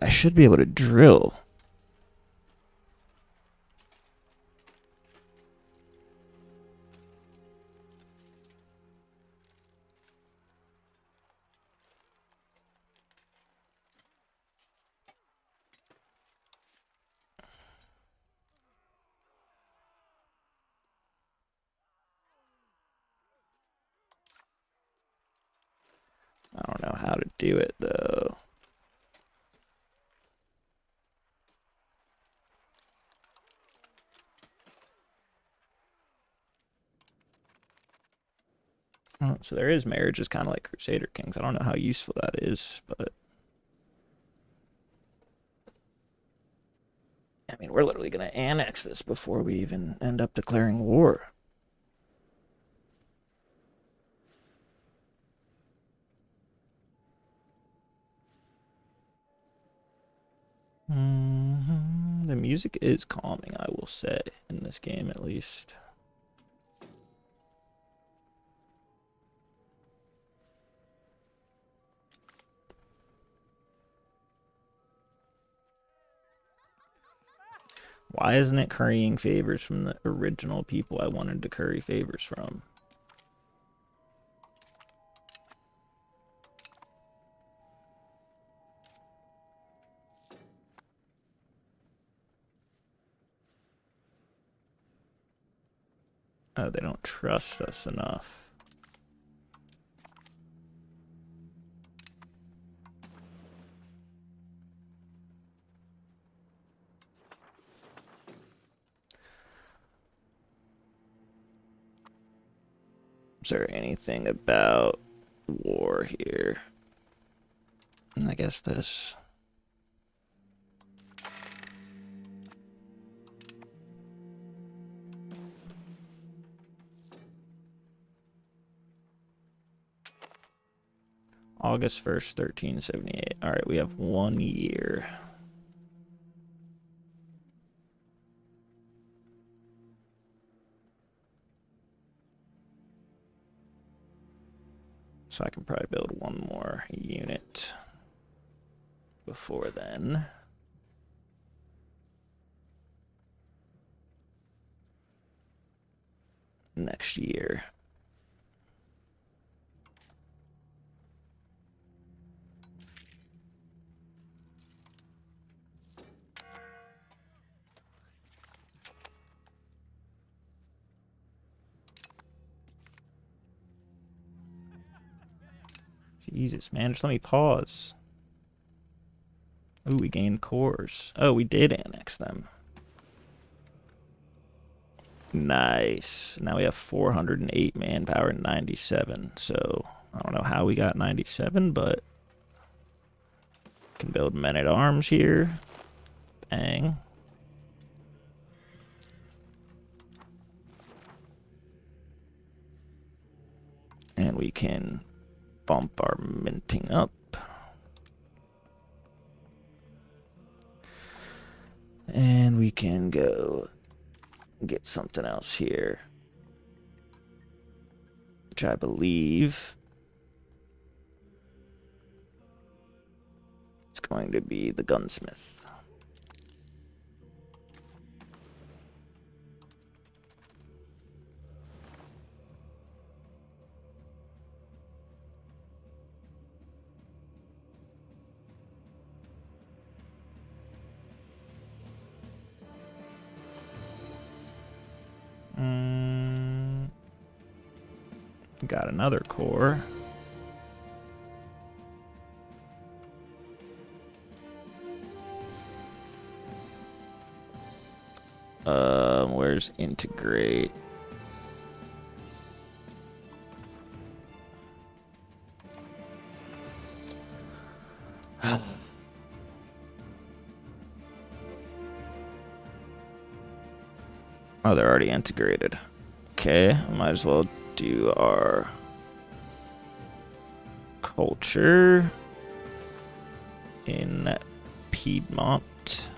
I should be able to drill. I don't know how to do it, though. Oh, so there is marriage is kind of like Crusader Kings. I don't know how useful that is, but... I mean, we're literally going to annex this before we even end up declaring war. The music is calming, I will say, in this game at least. Why isn't it currying favors from the original people I wanted to curry favors from? Oh, they don't trust us enough. Is there anything about war here? I guess this. August 1st, 1378. All right, we have 1 year. So I can probably build 1 more unit before then. Next year. Jesus, man, just let me pause. Ooh, we gained cores. Oh, we did annex them. Nice. Now we have 408 manpower and 97. So I don't know how we got 97, but can build men-at-arms here. Bang. And we can bump our minting up. And we can go get something else here, which I believe it's going to be the gunsmith. Got another core. Where's integrate? Oh, they're already integrated. Okay, might as well do our culture in Piedmont.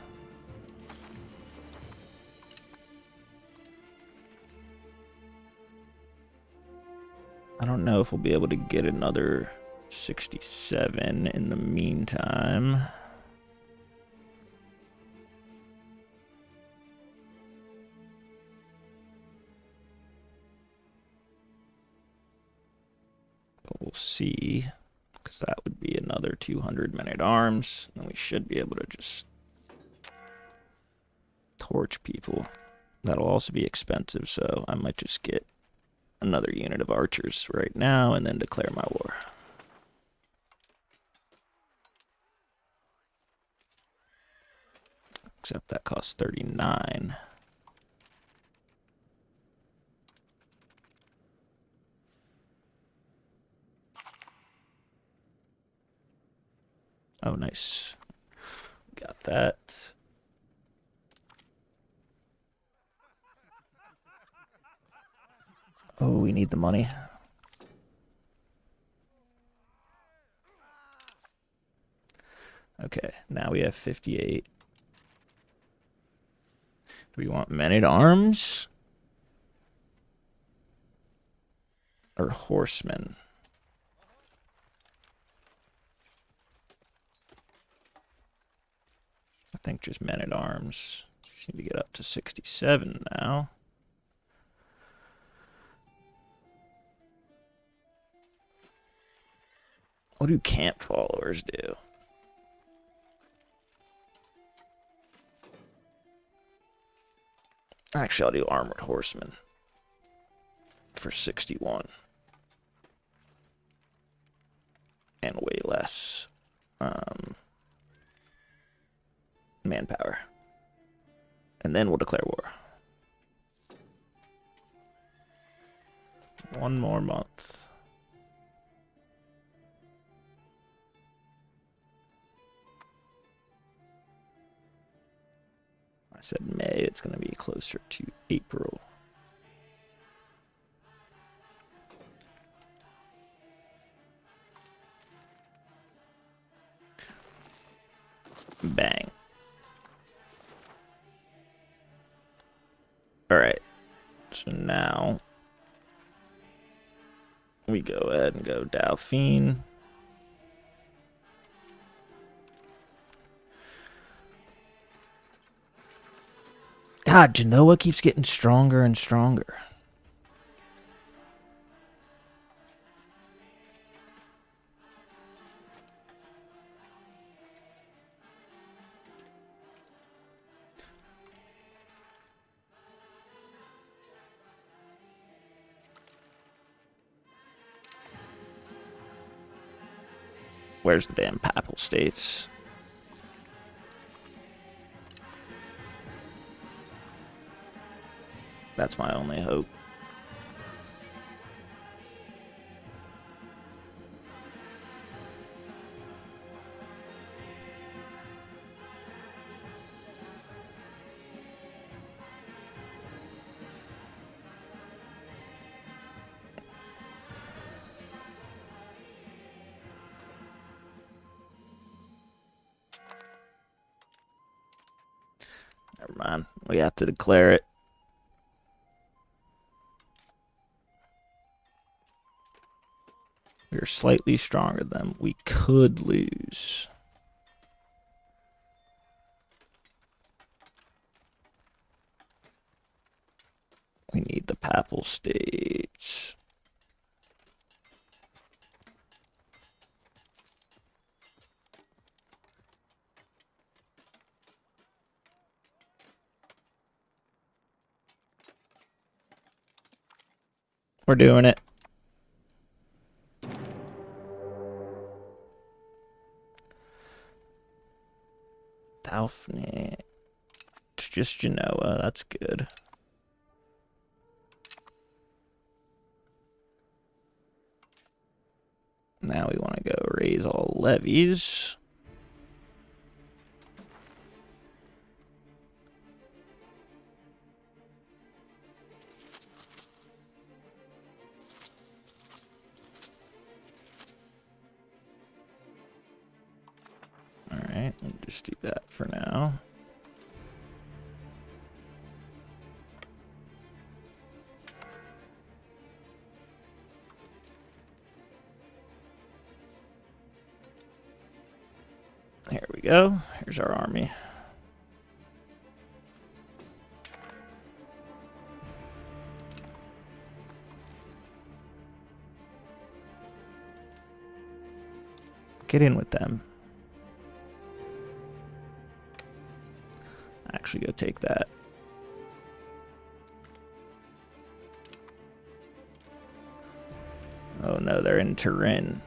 I don't know if we'll be able to get another 67 in the meantime. But we'll see, because that would be another 200 men-at-arms, and we should be able to just torch people. That'll also be expensive, so I might just get another unit of archers right now and then declare my war. Except that costs 39. Oh, nice. Got that. Oh, we need the money. Okay, now we have 58. Do we want men-at-arms? Or horsemen? I think just men-at-arms. Just need to get up to 67 now. What do camp followers do? Actually, I'll do armored horsemen. for 61. And way less manpower. And then we'll declare war. 1 more month. I said May, it's going to be closer to April. Bang. All right. So now we go ahead and go Dauphine. God, Genoa keeps getting stronger and stronger. Where's the damn Papal States? That's my only hope. Never mind. We have to declare it. We're slightly stronger than them. We could lose. We need the Papal States. We're doing it. Daphne. It's just Genoa. That's good. Now we want to go raise all levies. Alright, we'll just do that for now. Here we go. Here's our army. Get in with them. Actually, go take that. Oh no, they're in Turin.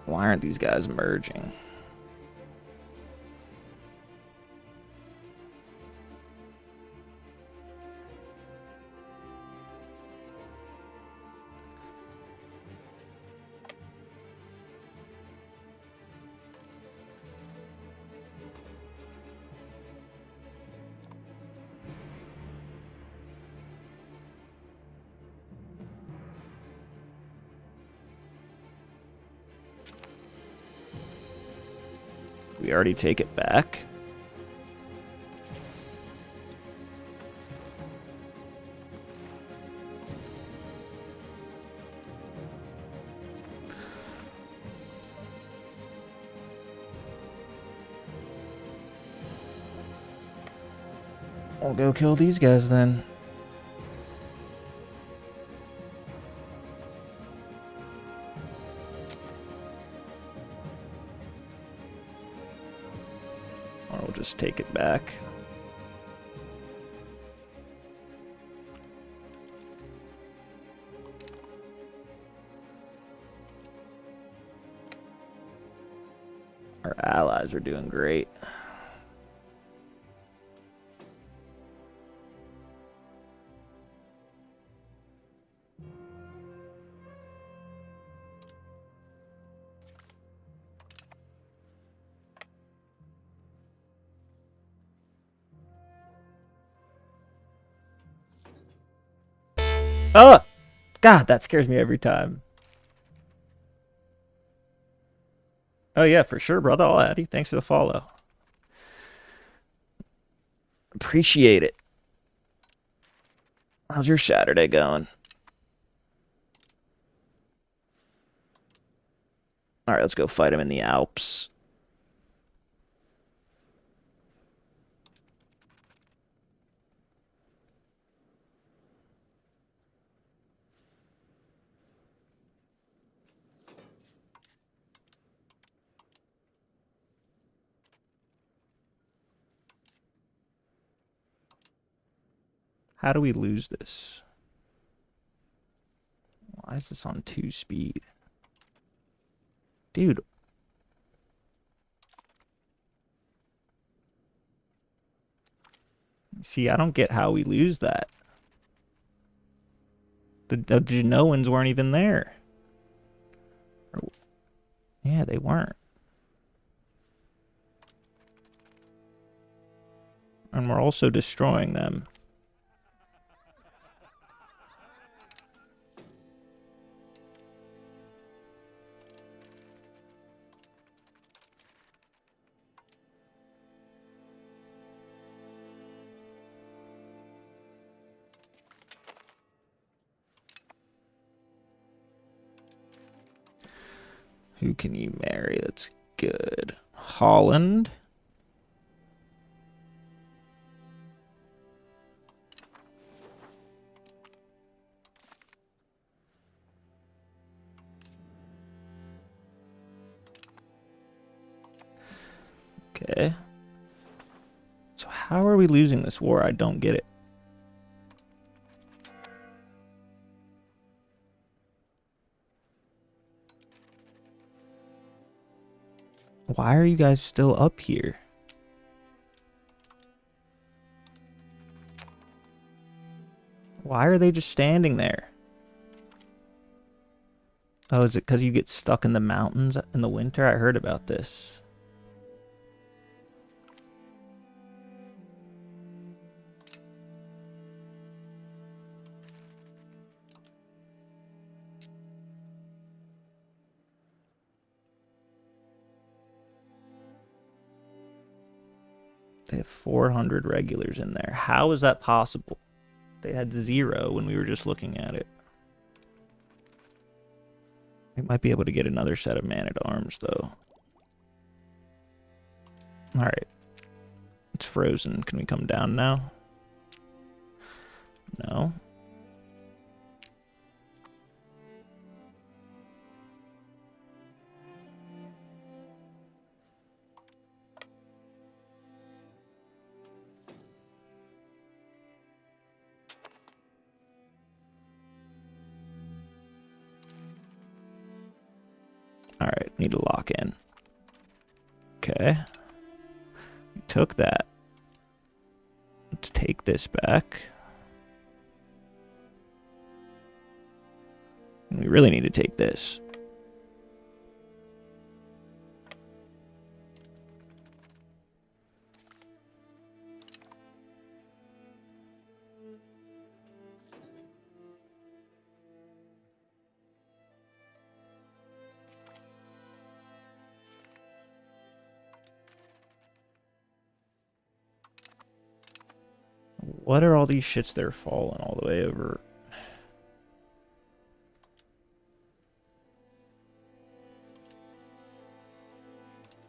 Why aren't these guys merging? We already take it back. We'll go kill these guys then. Or we'll just take it back. Our allies are doing great. Oh! God, that scares me every time. Oh yeah, for sure, brother. I'll add you. Thanks for the follow. Appreciate it. How's your Saturday going? All right, let's go fight him in the Alps. How do we lose this? Why is this on 2 speed? Dude. See, I don't get how we lose that. The Genoans weren't even there. Yeah, they weren't. And we're also destroying them. Who can you marry? That's good. Holland. Okay. So how are we losing this war? I don't get it. Why are you guys still up here? Why are they just standing there? Oh, is it because you get stuck in the mountains in the winter? I heard about this. They have 400 regulars in there. How is that possible? They had 0 when we were just looking at it. We might be able to get another set of man-at-arms, though. Alright. It's frozen. Can we come down now? No. Alright, need to lock in. Okay. We took that. Let's take this back. And we really need to take this. What are all these shits that are falling all the way over?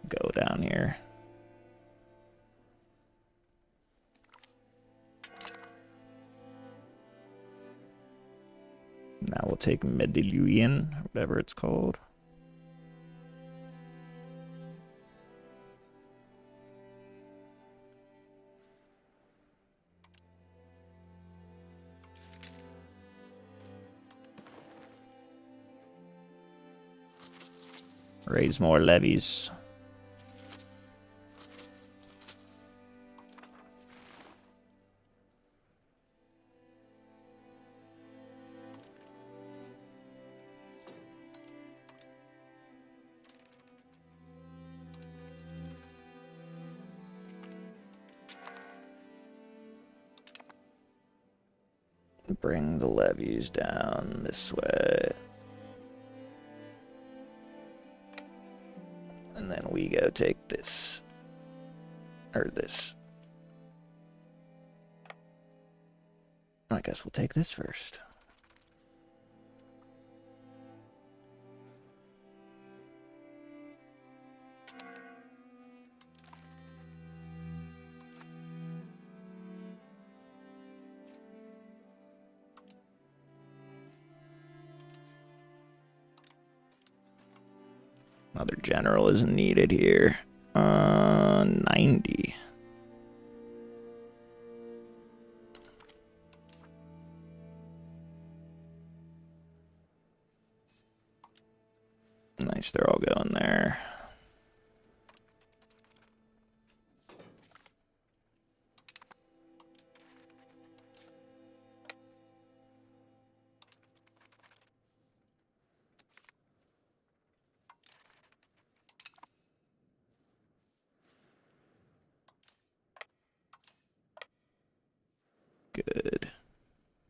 Go down here. Now we'll take Medellin, whatever it's called. Raise more levies. Bring the levies down this way. And then we go take this. Or this. I guess we'll take this first. Another general isn't needed here. 90. Nice, they're all going there. Good.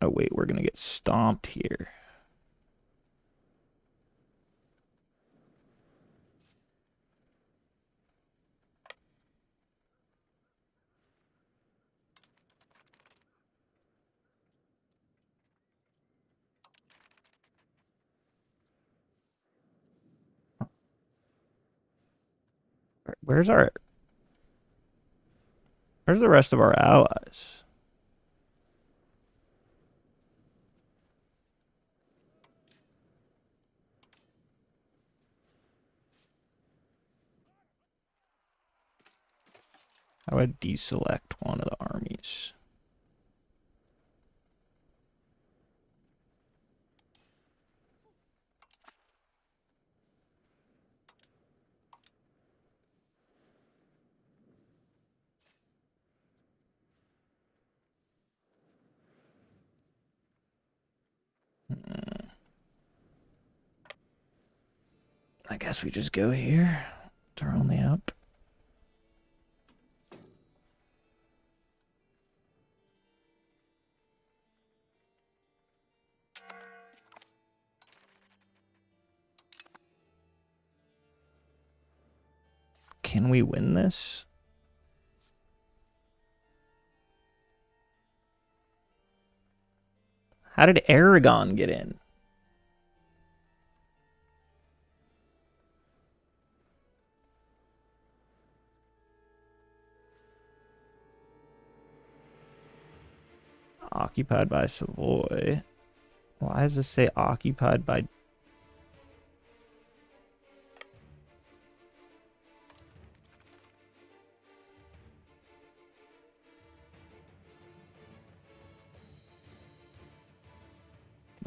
Oh, wait, we're going to get stomped here. Where's the rest of our allies? How do I deselect one of the armies? I guess we just go here. They're only up. Can we win this? How did Aragon get in? Occupied by Savoy. Why does this say occupied by...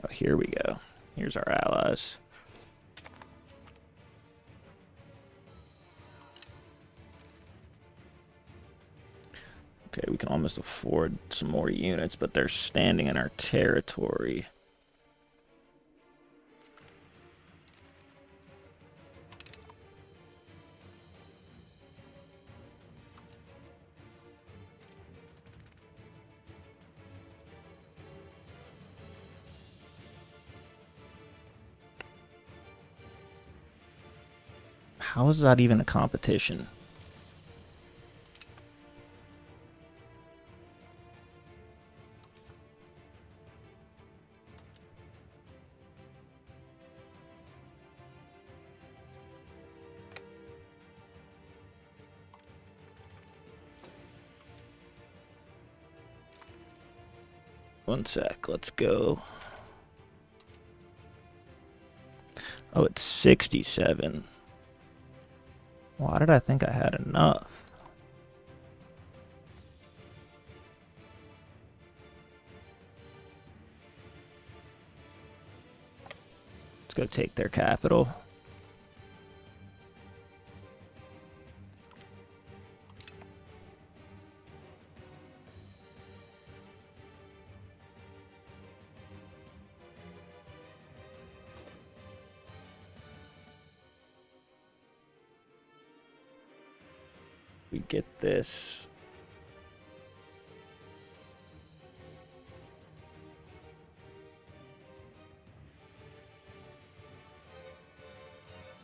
Oh, here we go. Here's our allies. Okay, we can almost afford some more units, but they're standing in our territory. How is that even a competition? One sec, let's go. Oh, it's 67. Why did I think I had enough? Let's go take their capital. We get this.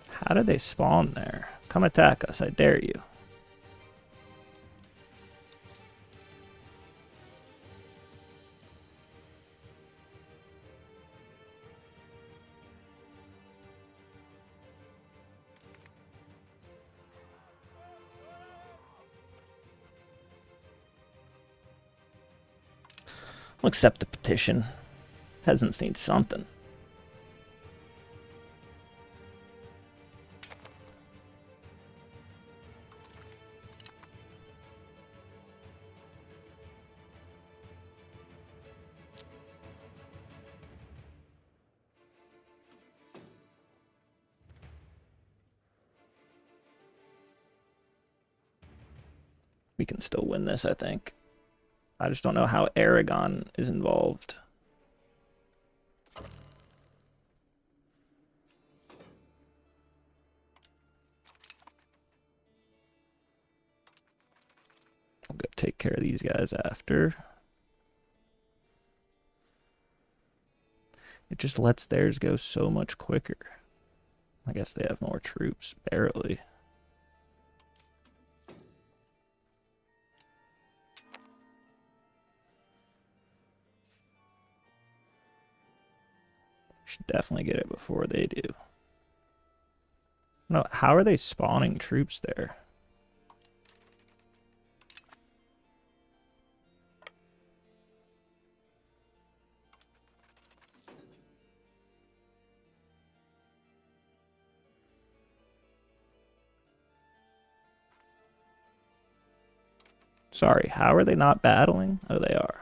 How did they spawn there? Come attack us, I dare you. I'll accept the petition. Peasants need something. We can still win this, I think. I just don't know how Aragon is involved. I'll go take care of these guys after. It just lets theirs go so much quicker. I guess they have more troops, barely. Should definitely get it before they do. No, how are they spawning troops there? Sorry, how are they not battling? Oh, they are.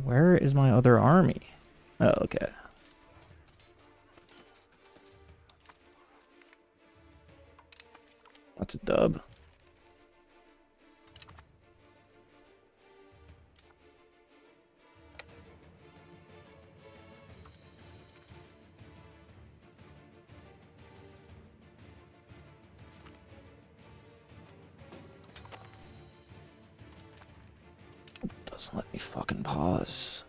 Where is my other army? Oh, okay. That's a dub. Doesn't let me fucking pause.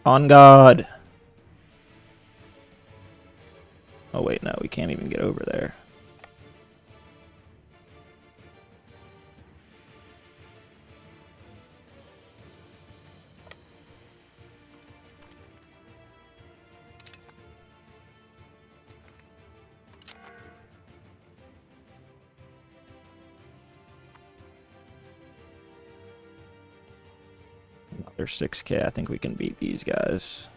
On God. Oh wait, no, we can't even get over there. Another 6K. I think we can beat these guys.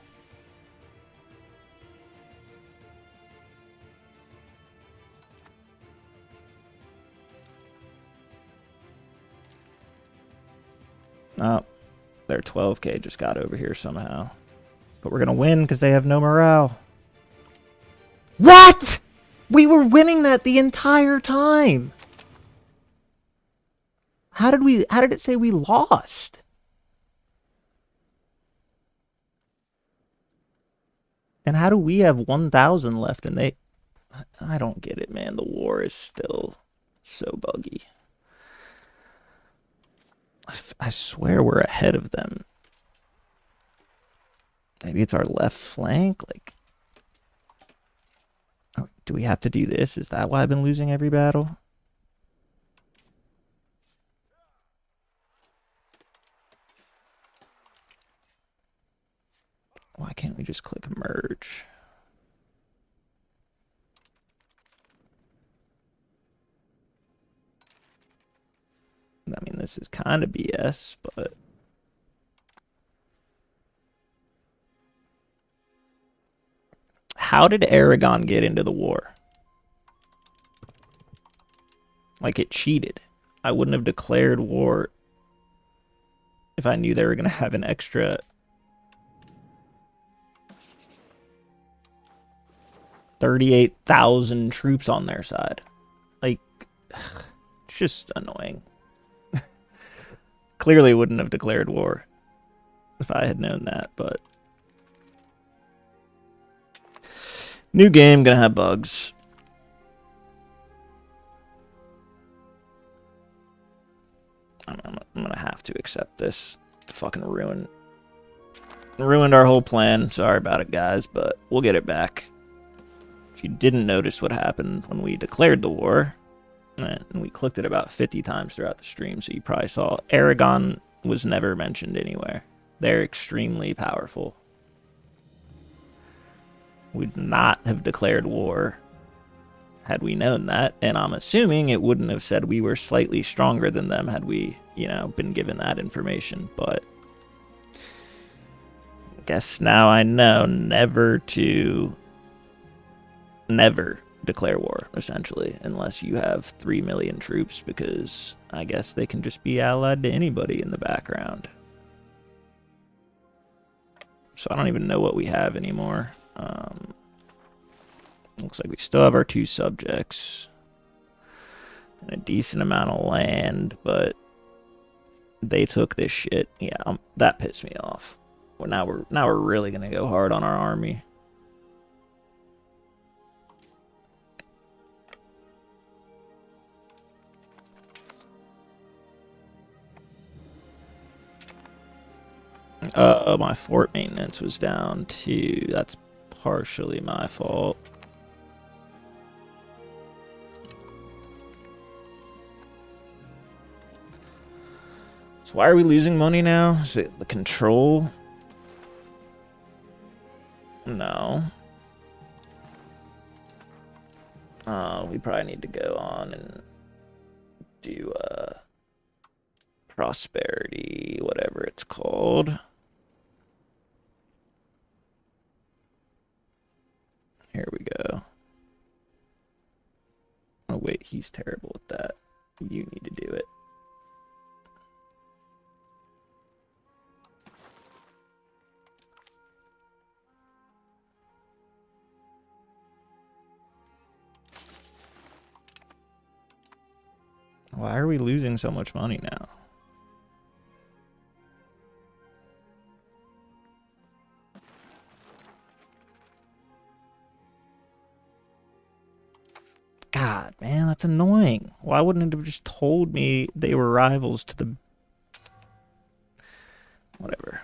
Oh, their 12K just got over here somehow. But we're going to win because they have no morale. What? We were winning that the entire time. How did it say we lost? And how do we have 1,000 left and they... I don't get it, man. The war is still so buggy. I swear we're ahead of them. Maybe it's our left flank? Like, oh, do we have to do this? Is that why I've been losing every battle? Why can't we just click merge? I mean, this is kind of BS, but... How did Aragon get into the war? Like, it cheated. I wouldn't have declared war if I knew they were going to have an extra... 38,000 troops on their side. Like, it's just annoying. Clearly wouldn't have declared war if I had known that, but new game, gonna have bugs. I'm gonna have to accept this. Fucking ruined our whole plan. Sorry about it, guys, but we'll get it back. If you didn't notice what happened when we declared the war, and we clicked it about 50 times throughout the stream, so you probably saw Aragon was never mentioned anywhere. They're extremely powerful. Would not have declared war had we known that, and I'm assuming it wouldn't have said we were slightly stronger than them had we, you know, been given that information, but I guess now I know never declare war, essentially, unless you have 3 million troops, because I guess they can just be allied to anybody in the background. So I don't even know what we have anymore. Looks like we still have our 2 subjects and a decent amount of land, but they took this shit. Yeah, that pissed me off. Well, now we're really gonna go hard on our army. My fort maintenance was down too. That's partially my fault. So why are we losing money now? Is it the control? No. We probably need to go on and do prosperity, whatever it's called. Here we go. Oh wait, he's terrible at that. You need to do it. Why are we losing so much money now? God, man, that's annoying. Why wouldn't it have just told me they were rivals to the... Whatever.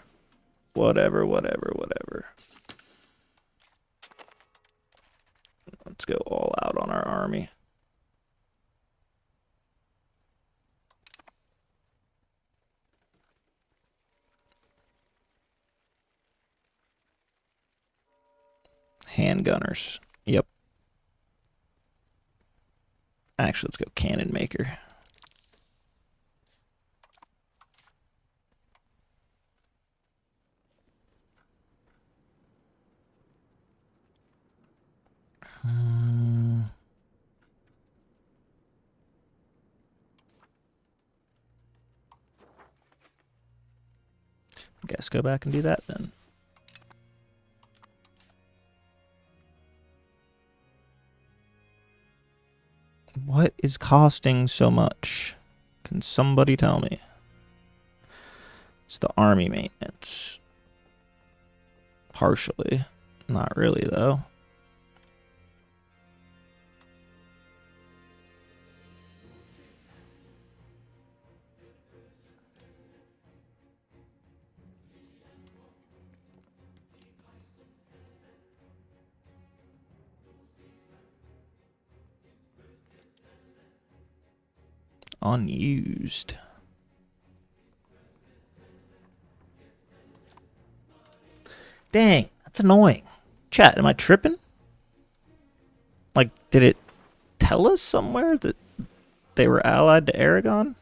Let's go all out on our army. Handgunners. Yep. Actually, let's go cannon maker. Guess go back and do that then. What is costing so much? Can somebody tell me? It's the army maintenance. Partially. Not really, though. Unused. Dang, that's annoying. Chat, am I tripping? Like, did it tell us somewhere that they were allied to Aragon?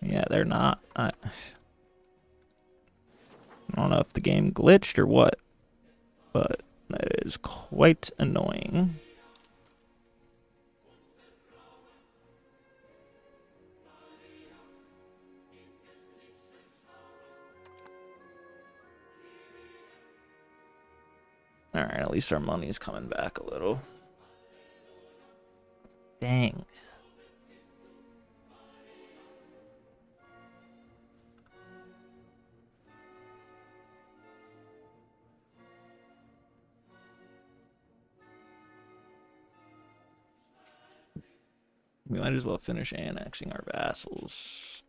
Yeah, Yeah, they're not. I don't know if the game glitched or what, but that is quite annoying. Alright, at least our money's coming back a little. Dang. We might as well finish annexing our vassals.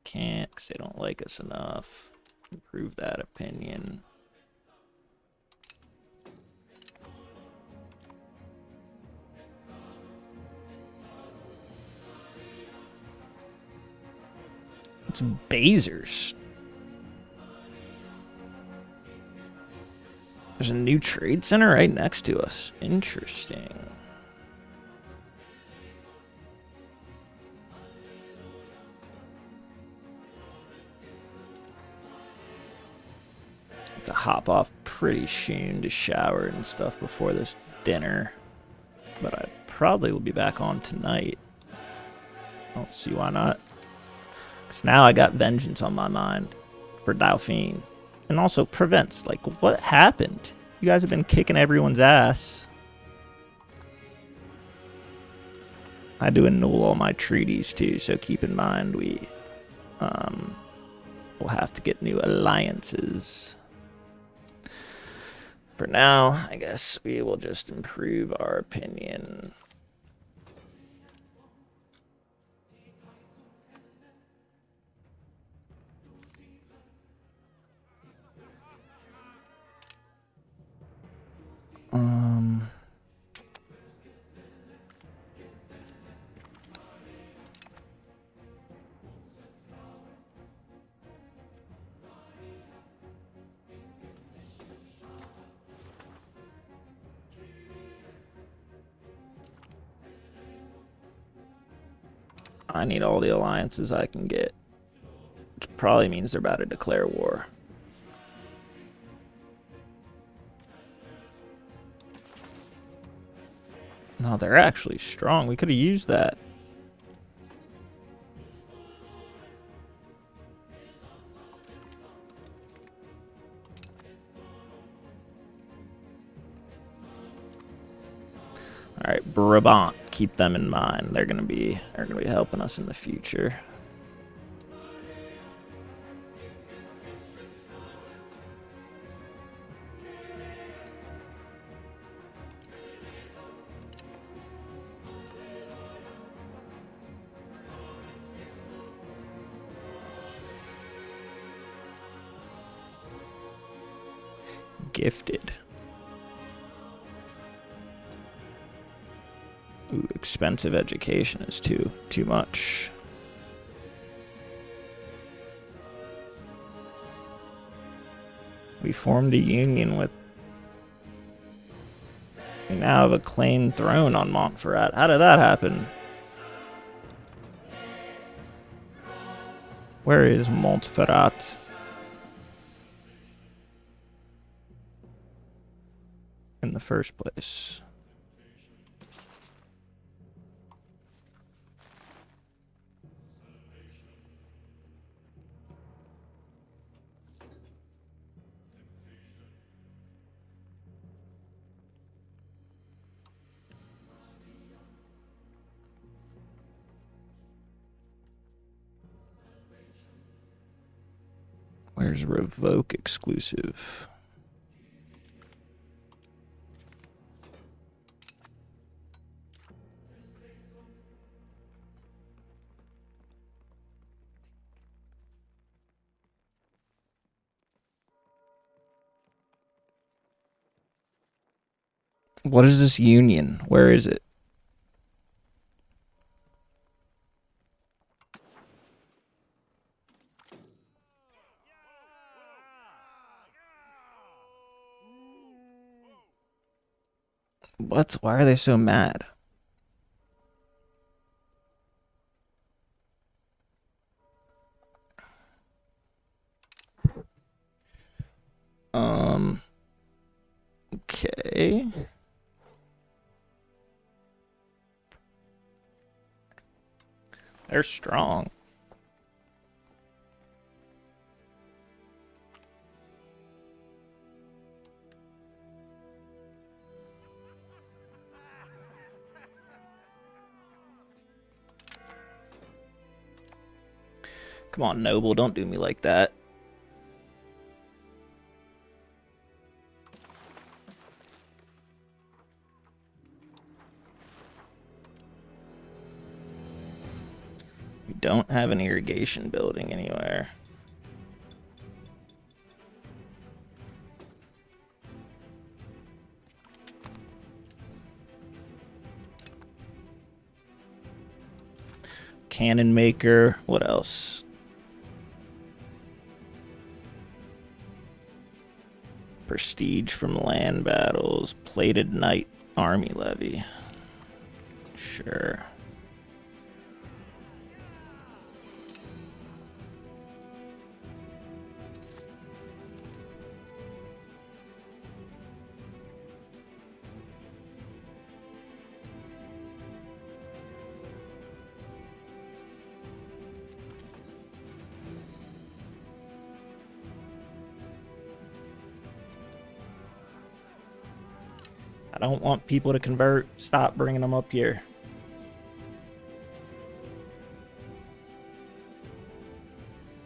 Can't, because they don't like us enough. Improve that opinion. It's Bazers. There's a new trade center right next to us. Interesting. Have to hop off pretty soon to shower and stuff before this dinner. But I probably will be back on tonight. I don't see why not. Because now I got vengeance on my mind for Dauphine. And also prevents. Like, what happened? You guys have been kicking everyone's ass. I do annul all my treaties too, so keep in mind we will have to get new alliances. For now, I guess we will just improve our opinion. I need all the alliances I can get. Which probably means they're about to declare war. No, they're actually strong. We could have used that. All right, Brabant. Keep them in mind. They're gonna be helping us in the future. Gifted. Ooh, expensive education is too much. We formed a union with... We now have a claimed throne on Montferrat. How did that happen? Where is Montferrat? In the first place. Where's Revoke exclusive? What is this union? Where is it? What? Why are they so mad? Okay. They're strong. Come on, Noble, don't do me like that. We don't have an irrigation building anywhere. Cannon maker. What else? Prestige from land battles. Plated knight army levy. Sure. I don't want people to convert. Stop bringing them up here.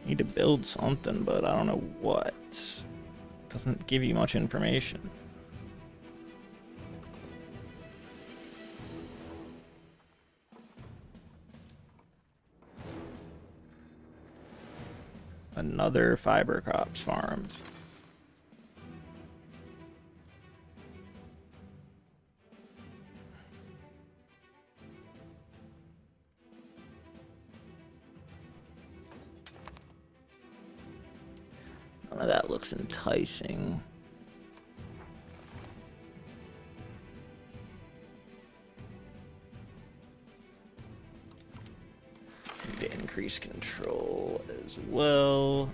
Need to build something, but I don't know what. Doesn't give you much information. Another fiber crops farm. None of that looks enticing. Need to increase control as well.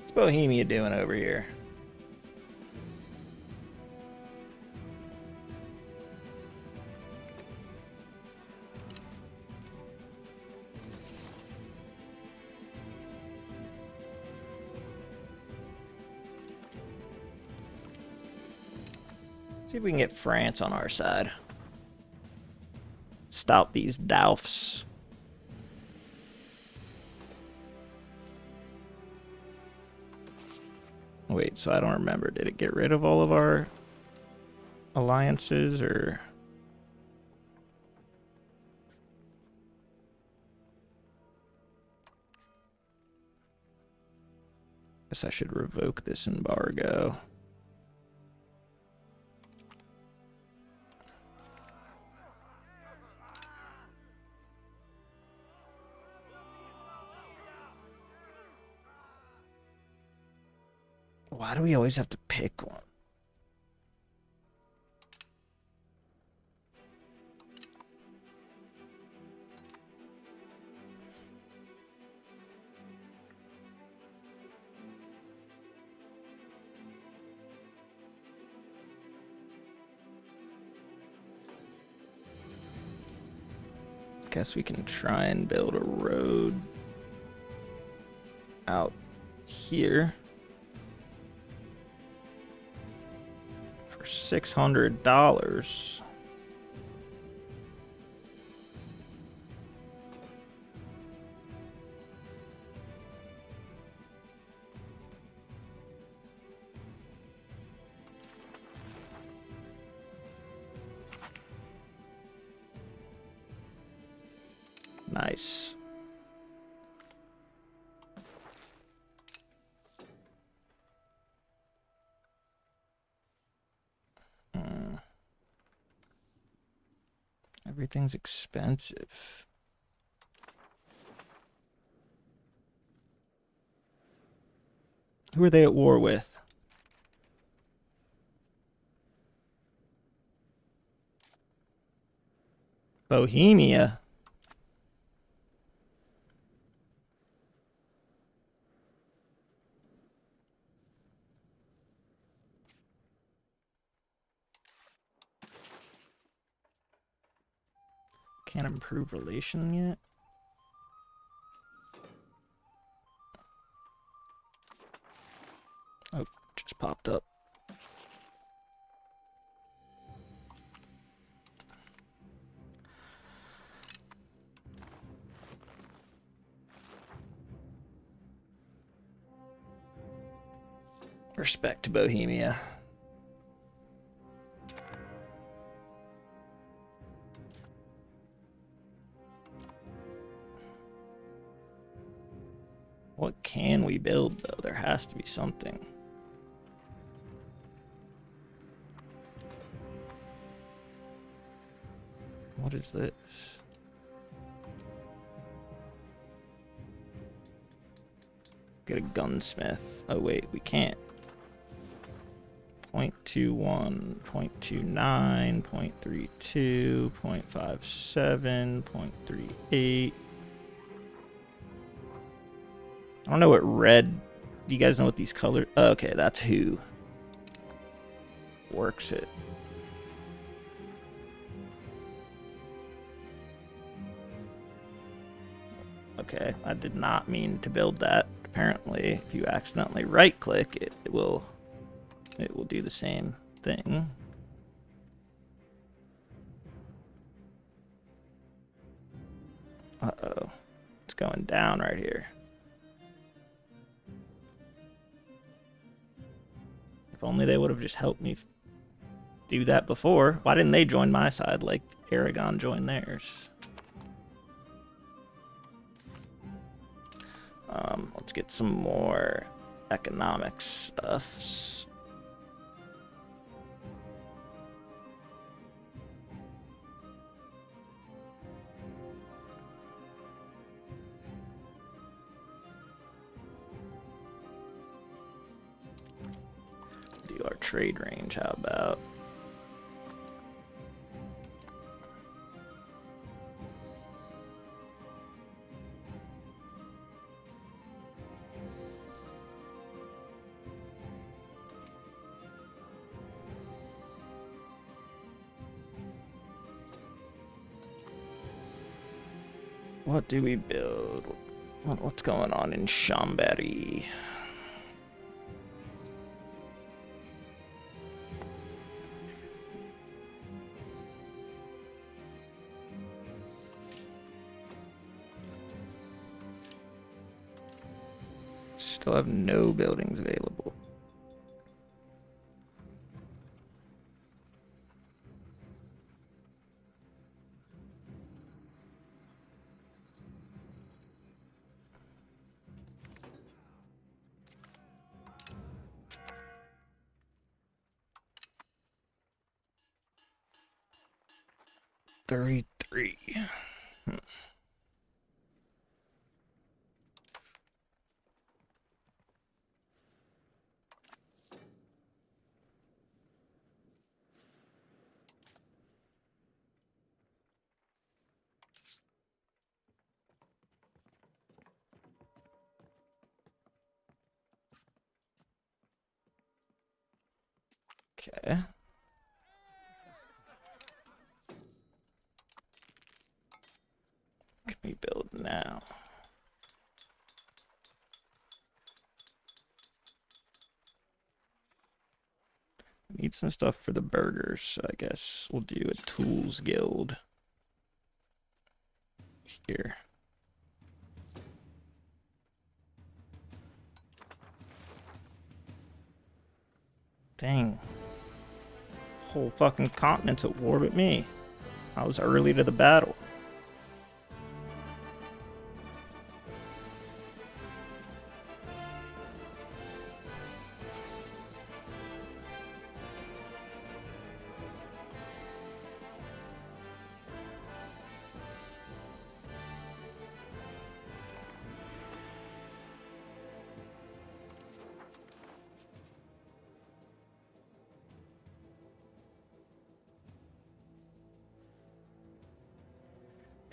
What's Bohemia doing over here? See if we can get France on our side. Stop these doufs. Wait, so I don't remember. Did it get rid of all of our alliances, or... Guess I should revoke this embargo. Why do we always have to pick one? Guess we can try and build a road out here. $600. Nice. Everything's expensive. Who are they at war with? Bohemia. Can't improve relation yet. Oh, just popped up. Respect to Bohemia. What can we build, though? There has to be something. What is this? Get a gunsmith. Oh, wait, we can't. 0.21, 0.29, 0.32, 0.57, 0.38. I don't know what red... Do you guys know what these colors... Oh, okay, that's who works it. Okay, I did not mean to build that. Apparently, if you accidentally right-click, it will do the same thing. Uh-oh. It's going down right here. If only they would have just helped me do that before. Why didn't they join my side like Aragon joined theirs? Let's get some more economic stuffs. Do our trade range, how about? What do we build? What's going on in Chambéry? Still have no buildings available. $33. Okay. Can we build now? Need some stuff for the burgers, so I guess we'll do a tools guild here. Dang. The whole fucking continent's at war with me. I was early to the battle.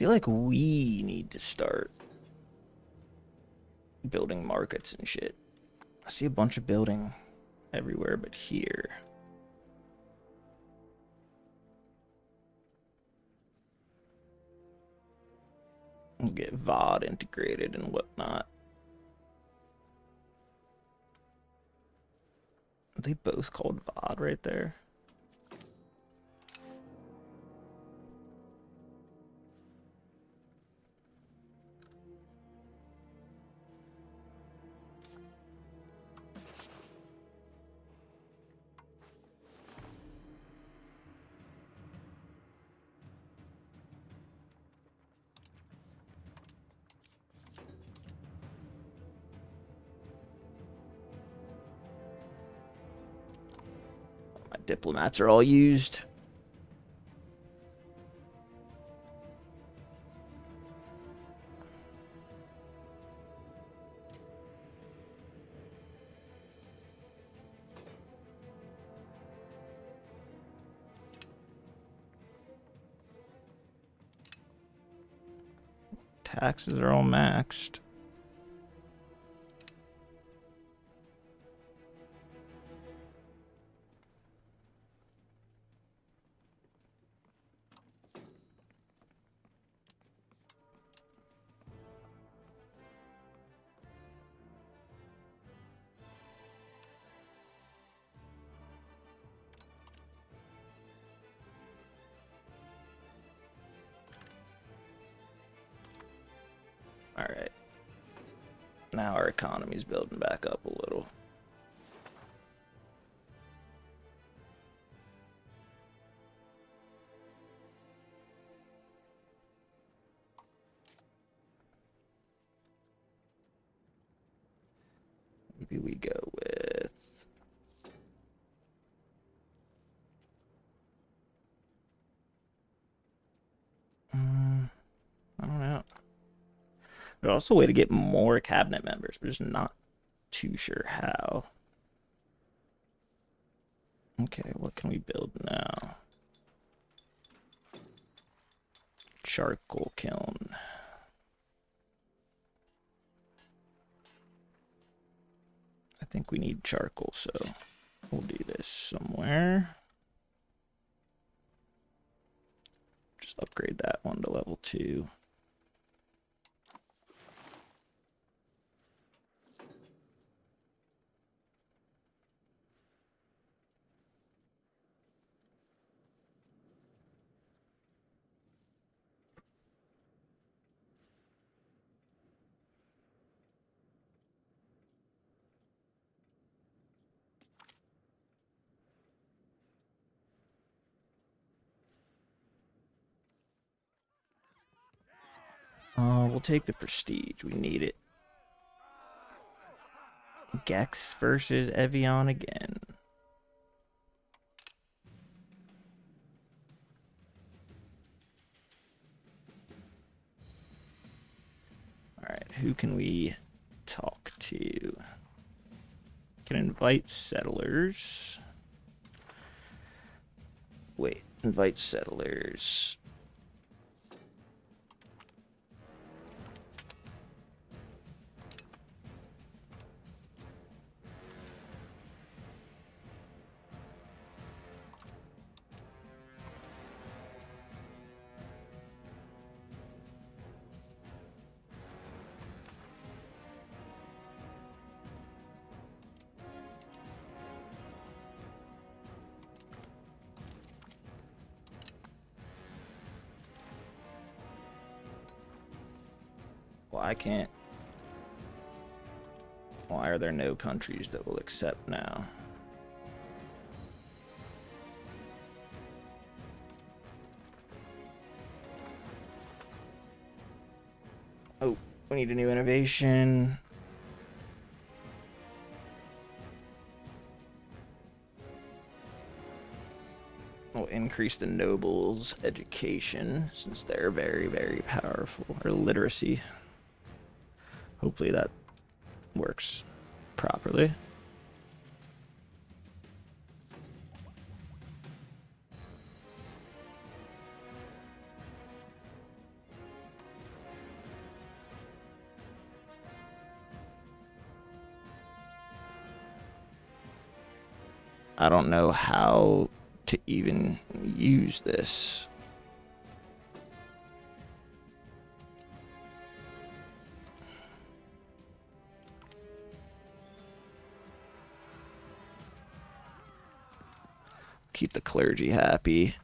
feel like we need to start building markets and shit. I see a bunch of building everywhere but here. We'll get VOD integrated and whatnot. Are they both called VOD right there? My diplomats are all used. Taxes are all maxed. All right. Now our economy's building back up a little. Maybe we go with I don't know. There's also a way to get more cabinet members. We're just not too sure how. Okay, what can we build now? Charcoal kiln. I think we need charcoal, so we'll do this somewhere. Just upgrade that one to level 2. We'll take the prestige. We need it. Gex versus Evian again. Alright, who can we talk to? Can invite settlers. Wait, invite settlers. Well, I can't. Why are there no countries that will accept now? Oh, we need a new innovation. We'll increase the nobles' education since they're very, very powerful. Or literacy. Hopefully that works properly. I don't know how to even use this. Keep the clergy happy.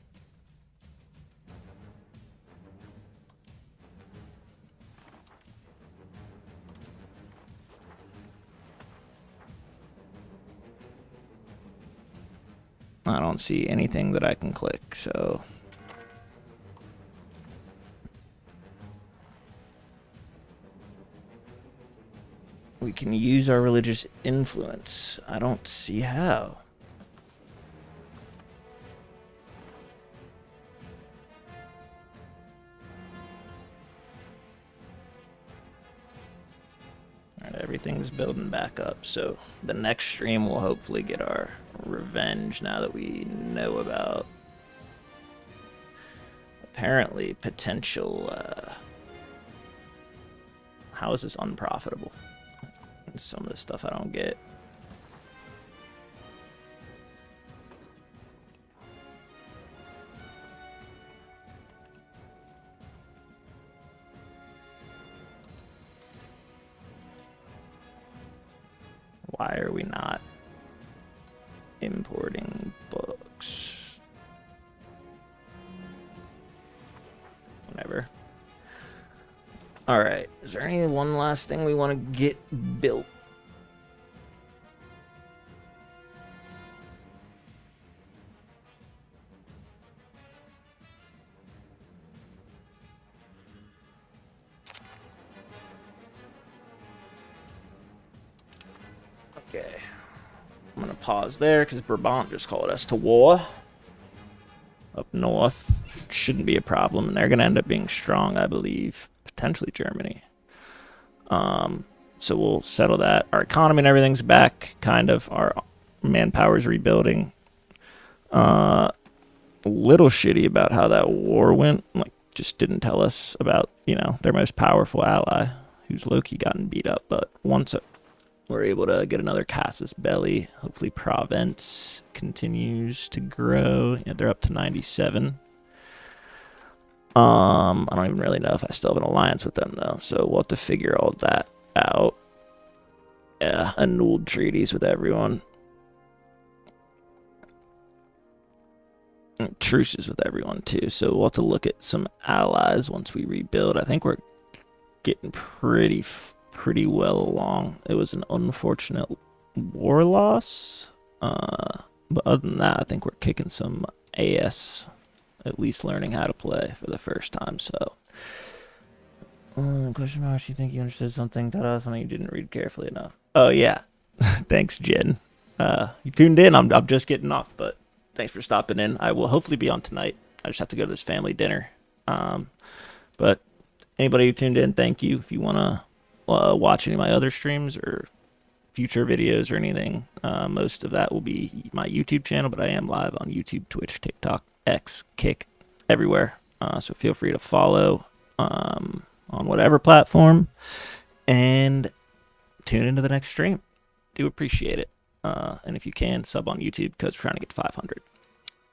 I don't see anything that I can click, so... we can use our religious influence. I don't see how. Alright, everything's building back up, so the next stream we'll hopefully get our revenge now that we know about apparently potential how is this unprofitable? Some of the stuff I don't get. Why are we not importing books? Whatever. Alright, is there any one last thing we want to get built? Okay. I'm going to pause there because Brabant just called us to war. Up north. Shouldn't be a problem, and they're going to end up being strong, I believe. Potentially Germany. So we'll settle that. Our economy and everything's back, kind of. Our manpower's rebuilding. A little shitty about how that war went. Like, just didn't tell us about, you know, their most powerful ally, who's low-key gotten beat up. But once we're able to get another casus belli, hopefully Provence continues to grow. Yeah, they're up to 97. I don't even really know if I still have an alliance with them, though, so we'll have to figure all that out. Yeah, annulled treaties with everyone. And truces with everyone, too, so we'll have to look at some allies once we rebuild. I think we're getting pretty well along. It was an unfortunate war loss, but other than that, I think we're kicking some ass. At least learning how to play for the first time, so. Question mark, you think you understood something? Ta-da, something you didn't read carefully enough. Oh, yeah. Thanks, Jen. You tuned in. I'm just getting off, but thanks for stopping in. I will hopefully be on tonight. I just have to go to this family dinner. But anybody who tuned in, thank you. If you want to watch any of my other streams or future videos or anything, most of that will be my YouTube channel, but I am live on YouTube, Twitch, TikTok, X, Kick, everywhere. So feel free to follow on whatever platform and tune into the next stream. Do appreciate it. And if you can, sub on YouTube because we're trying to get to 500.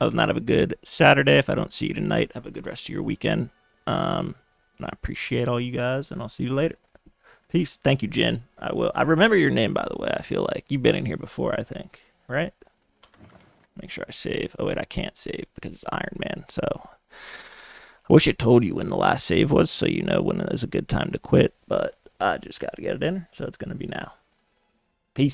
Other than that, have a good Saturday. If I don't see you tonight, have a good rest of your weekend. And I appreciate all you guys, and I'll see you later. Peace. Thank you, Jen. I will. I remember your name, by the way. I feel like you've been in here before, I think. Right? Make sure I save. Oh, wait, I can't save because it's Ironman. So I wish it told you when the last save was so you know when it is a good time to quit. But I just got to get it in, so it's going to be now. Peace.